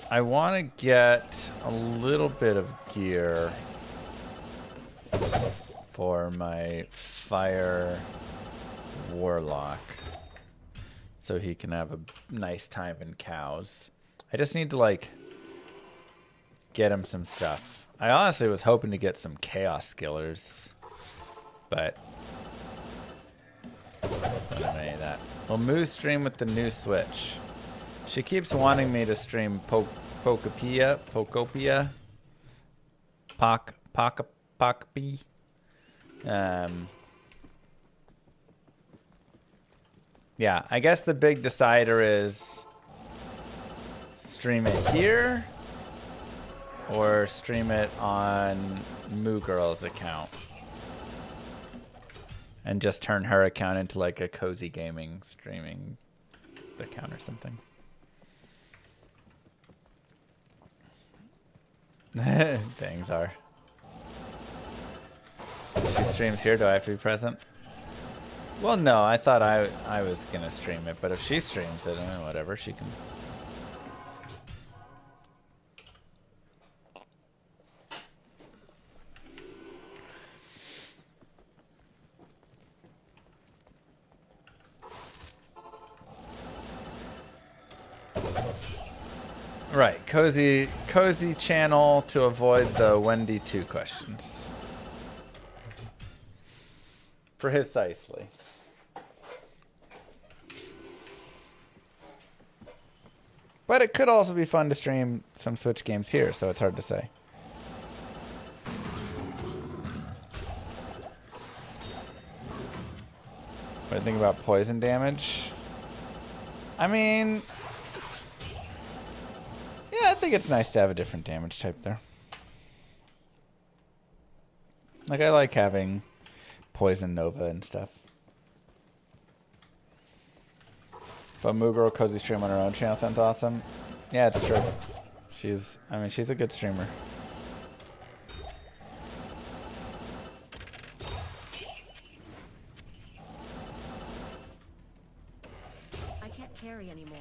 I want to get a little bit of gear for my Fire Warlock so he can have a nice time in cows. I just need to, like, get him some stuff. I honestly was hoping to get some Chaos Skillers, but don't have any of that. Will Moo stream with the new Switch? She keeps wanting me to stream Pokopia. Yeah, I guess the big decider is stream it here or stream it on Moo Girl's account and just turn her account into like a cozy gaming streaming account or something. Dang, Czar. If she streams here, do I have to be present? Well, no, I thought I was going to stream it, but if she streams it, whatever, she can. Right, cozy channel to avoid the Wendy 2 questions. Precisely. But it could also be fun to stream some Switch games here, so it's hard to say. What do you think about poison damage? I mean, yeah, I think it's nice to have a different damage type there. Like, I like having Poison Nova and stuff. But Moo Girl cozy stream on her own channel sounds awesome. Yeah, it's true. She's a good streamer. I can't carry anymore.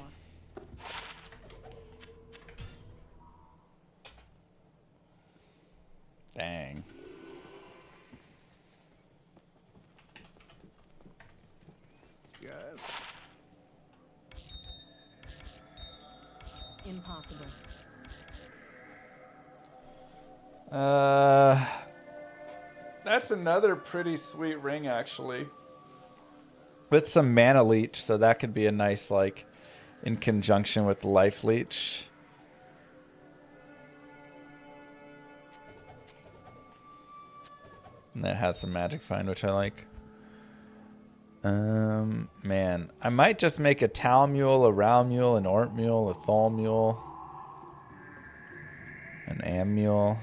guess. Impossible. That's another pretty sweet ring, actually. With some mana leech, so that could be a nice, like, in conjunction with life leech. And that has some magic find, which I like. Man, I might just make a Tal Mule, a Ral Mule, an Ort Mule, a Thol Mule, an Am Mule.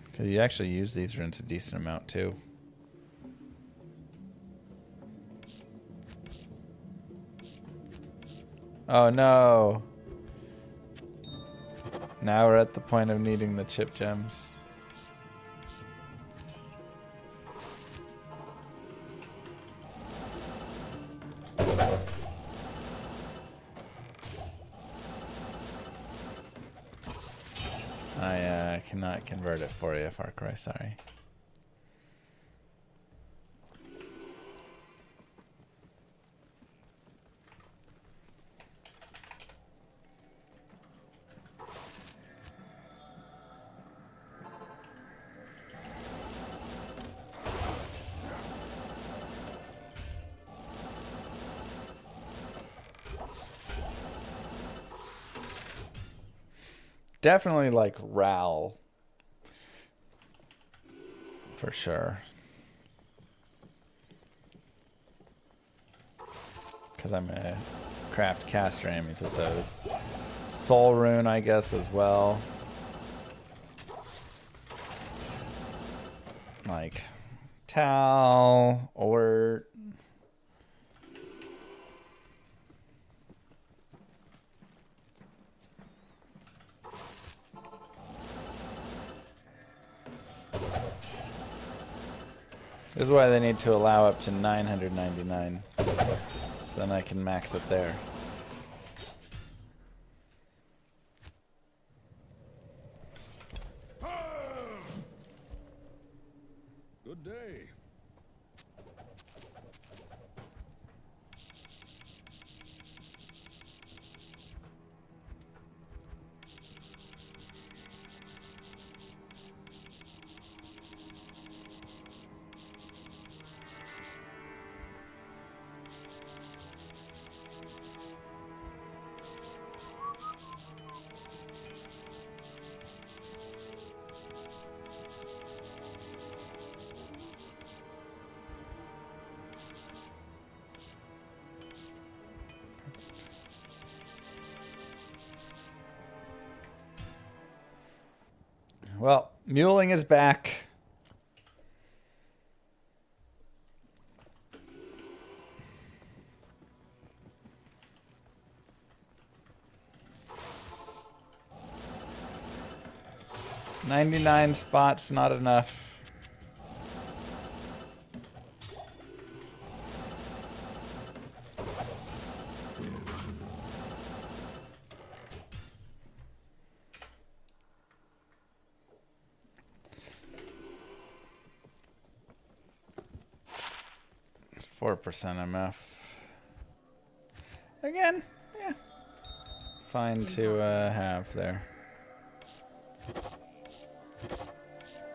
Because you actually use these runes a decent amount too. Oh no! Now we're at the point of needing the chip gems. I cannot convert it for you, Far Cry, sorry. Definitely like Ral. For sure. Because I'm going to craft caster enemies with those. Soul Rune, I guess, as well. Like Tal, Ort. This is why they need to allow up to 999. So then I can max it there. Good day. Well, muling is back. $99 spots, not enough. It's 4% MF. Again, yeah. Fine to have there.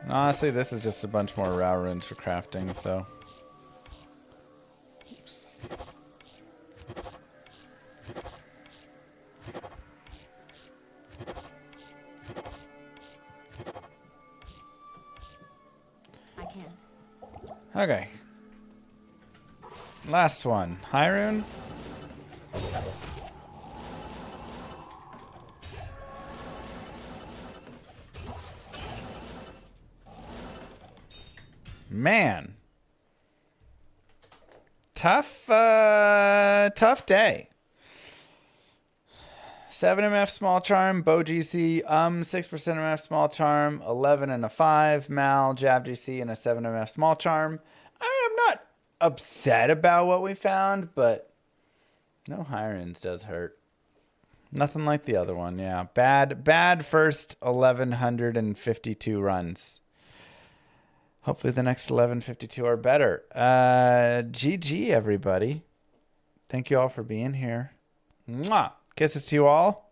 And honestly, this is just a bunch more raw runes for crafting, so. Oops. I can't. Okay. Last one. High rune. Man. Tough day. 7 MF small charm, bow GC, 6% MF small charm, 11 and a 5, Mal, jab GC, and a 7 MF small charm. I'm not upset about what we found, but no high runes does hurt. Nothing like the other one, yeah. Bad first 1,152 runs. Hopefully the next 11:52 are better. GG, everybody. Thank you all for being here. Mwah! Kisses to you all.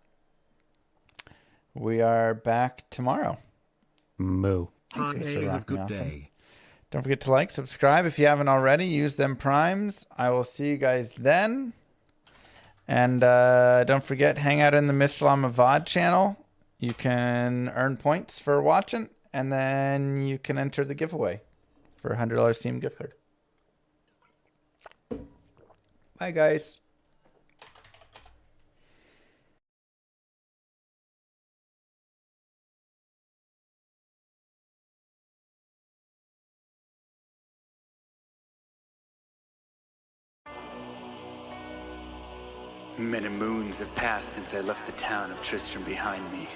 We are back tomorrow. Moo. Thanks, Hi, Mr. have a Rock good Awesome. day. Don't forget to like, subscribe if you haven't already. Use them primes. I will see you guys then. And don't forget, hang out in the Mr. Llama VOD channel. You can earn points for watching, and then you can enter the giveaway for a $100 Steam gift card. Bye, guys. Many moons have passed since I left the town of Tristram behind me.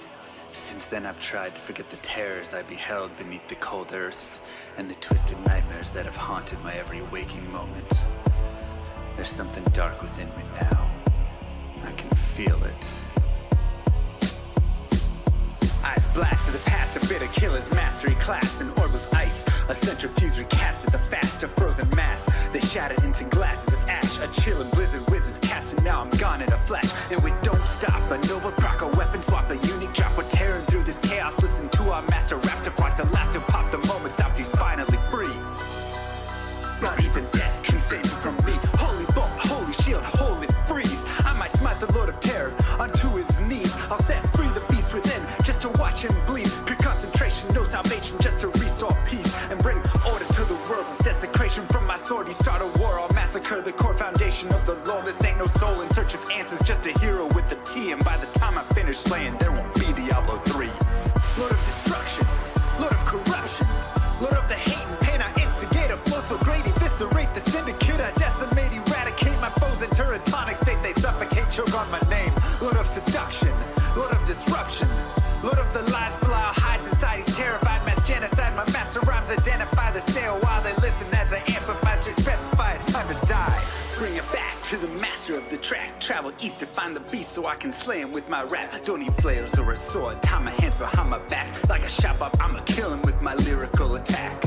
Since then I've tried to forget the terrors I beheld beneath the cold earth and the twisted nightmares that have haunted my every waking moment. There's something dark within me now. I can feel it. Eyes blast to the past, a bitter killer's mastery class, an orb of ice, a centrifuge recasted the fast, a frozen mass. They shattered into glasses of ash, a chill and blizzard wizards cast, and now I'm gone in a flash. And we don't stop, a Nova proc, a weapon swap, a unique drop. We're tearing through this chaos, listen to our master raptor flock. The last who popped the moment stopped, he's finally free. Not even death can save me from me. Holy bolt, holy shield, holy freeze. I might smite the Lord of Terror onto his knees. I'll set free the beast within just to watch him bleed. Pure concentration, no salvation, just to restore peace and bring order to the world. Desecration from my sword, he start a war. I'll massacre the core foundation of the law. This ain't no soul in search of answers, just a hero with a T. And by the time I finish slaying, there won't be Diablo 3. Lord of destruction, Lord of corruption, Lord of the hate and pain. I instigate a flow so great, eviscerate the syndicate. I decimate, eradicate my foes in turretonic state. They suffocate, choke on my name. Lord of seduction, Lord of disruption, Lord of the lies, Belial hides inside. He's terrified, mass genocide. My master rhymes identify the stale while they listen as I amplify, specify it's time to die. Bring it back to the master of the track. Travel east to find the beast so I can slay him with my rap. Don't need flails or a sword. Tie my hands behind my back. Like a shop up, I'ma kill him with my lyrical attack.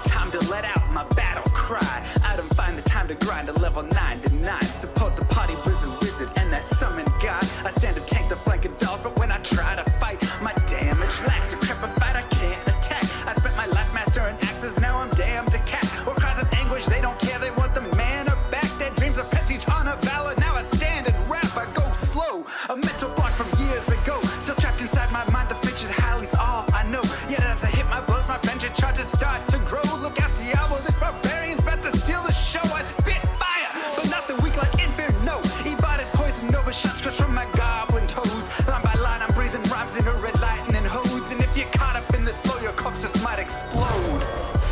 Time to let out my battle cry. I don't find the time to grind a level 9 to 9. Support the party blizzard wizard and that summon god. I stand to tank the flanking dolls, but when I try to fight, my damage lacks. Decrepified, I can't attack. I spent my life mastering axes, now I'm damned to cat. Or cries of anguish, they don't care, they want the mana back. Dead dreams of prestige, honor, valor. Now I stand and rap, I go slow. A mental block from years ago. Still trapped inside my mind, the fiction howling's all I know. Yet as I hit my blows, my vengeance charges start to grow. Look out, Diablo, this barbarian's about to steal the show. I spit fire, but not the weak like Inferno. Ebotted poison over shots crush from my goblin toes. Line by line, I'm breathing rhymes in a red lightning hose. And if you're caught up in this flow, your corpse just might explode.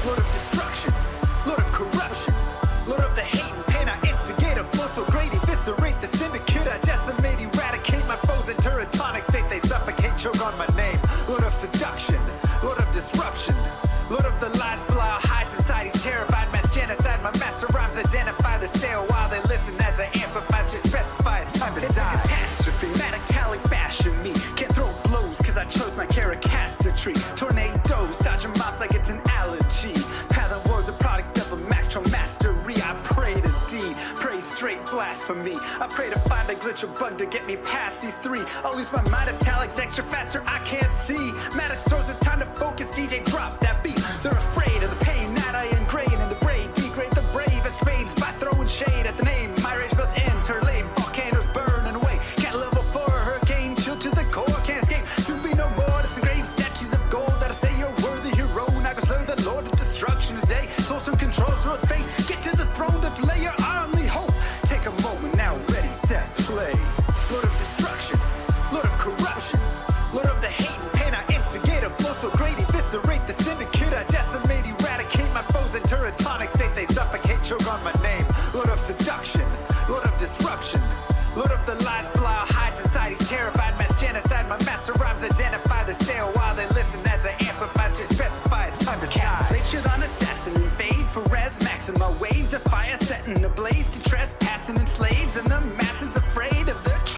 Lord of destruction, Lord of corruption, Lord of the hate and pain. I instigate a flow so great, eviscerate the syndicate. I decimate, eradicate my foes in turretonic state. They suffocate, choke on my name. Lord of seduction, Lord of disruption, Lord of the lies, Belial hides inside. He's terrified, mass genocide. My master rhymes identify the stale while they listen as I amplify, specify it's time to die. It's a catastrophe, metallic bashing me. Can't throw blows cause I chose my caricaster tree. Tornadoes, dodging mobs like it's an allergy. Path and woes a product of a master mastery. I pray to D, pray straight blasphemy. I pray to find a glitch or bug to get me past these three. I'll lose my mind if Talik's extra faster, I can't see. Maddox throws it's time to focus, DJ drop that beat. They're afraid of the pain that I ingrain in the brain. Degrade the brave escapades by throwing shade at the name. My rage builds enter lame, volcanoes burning away. Cat level 4, hurricane, chill to the core, can't escape. Soon be no more disengrave statues of gold that'll say you're worthy hero. Now go slay the Lord of destruction today. Source and controls road's fate. Get to the throne to delay your only hope. Take a moment now, ready, set, play. Lord of destruction, Lord of corruption, Lord of the hate and pain. I instigate a flow so great, eviscerate the syndicate. I decimate, eradicate my foes in turretonic state. They suffocate, choke on my name. Lord of seduction, Lord of disruption,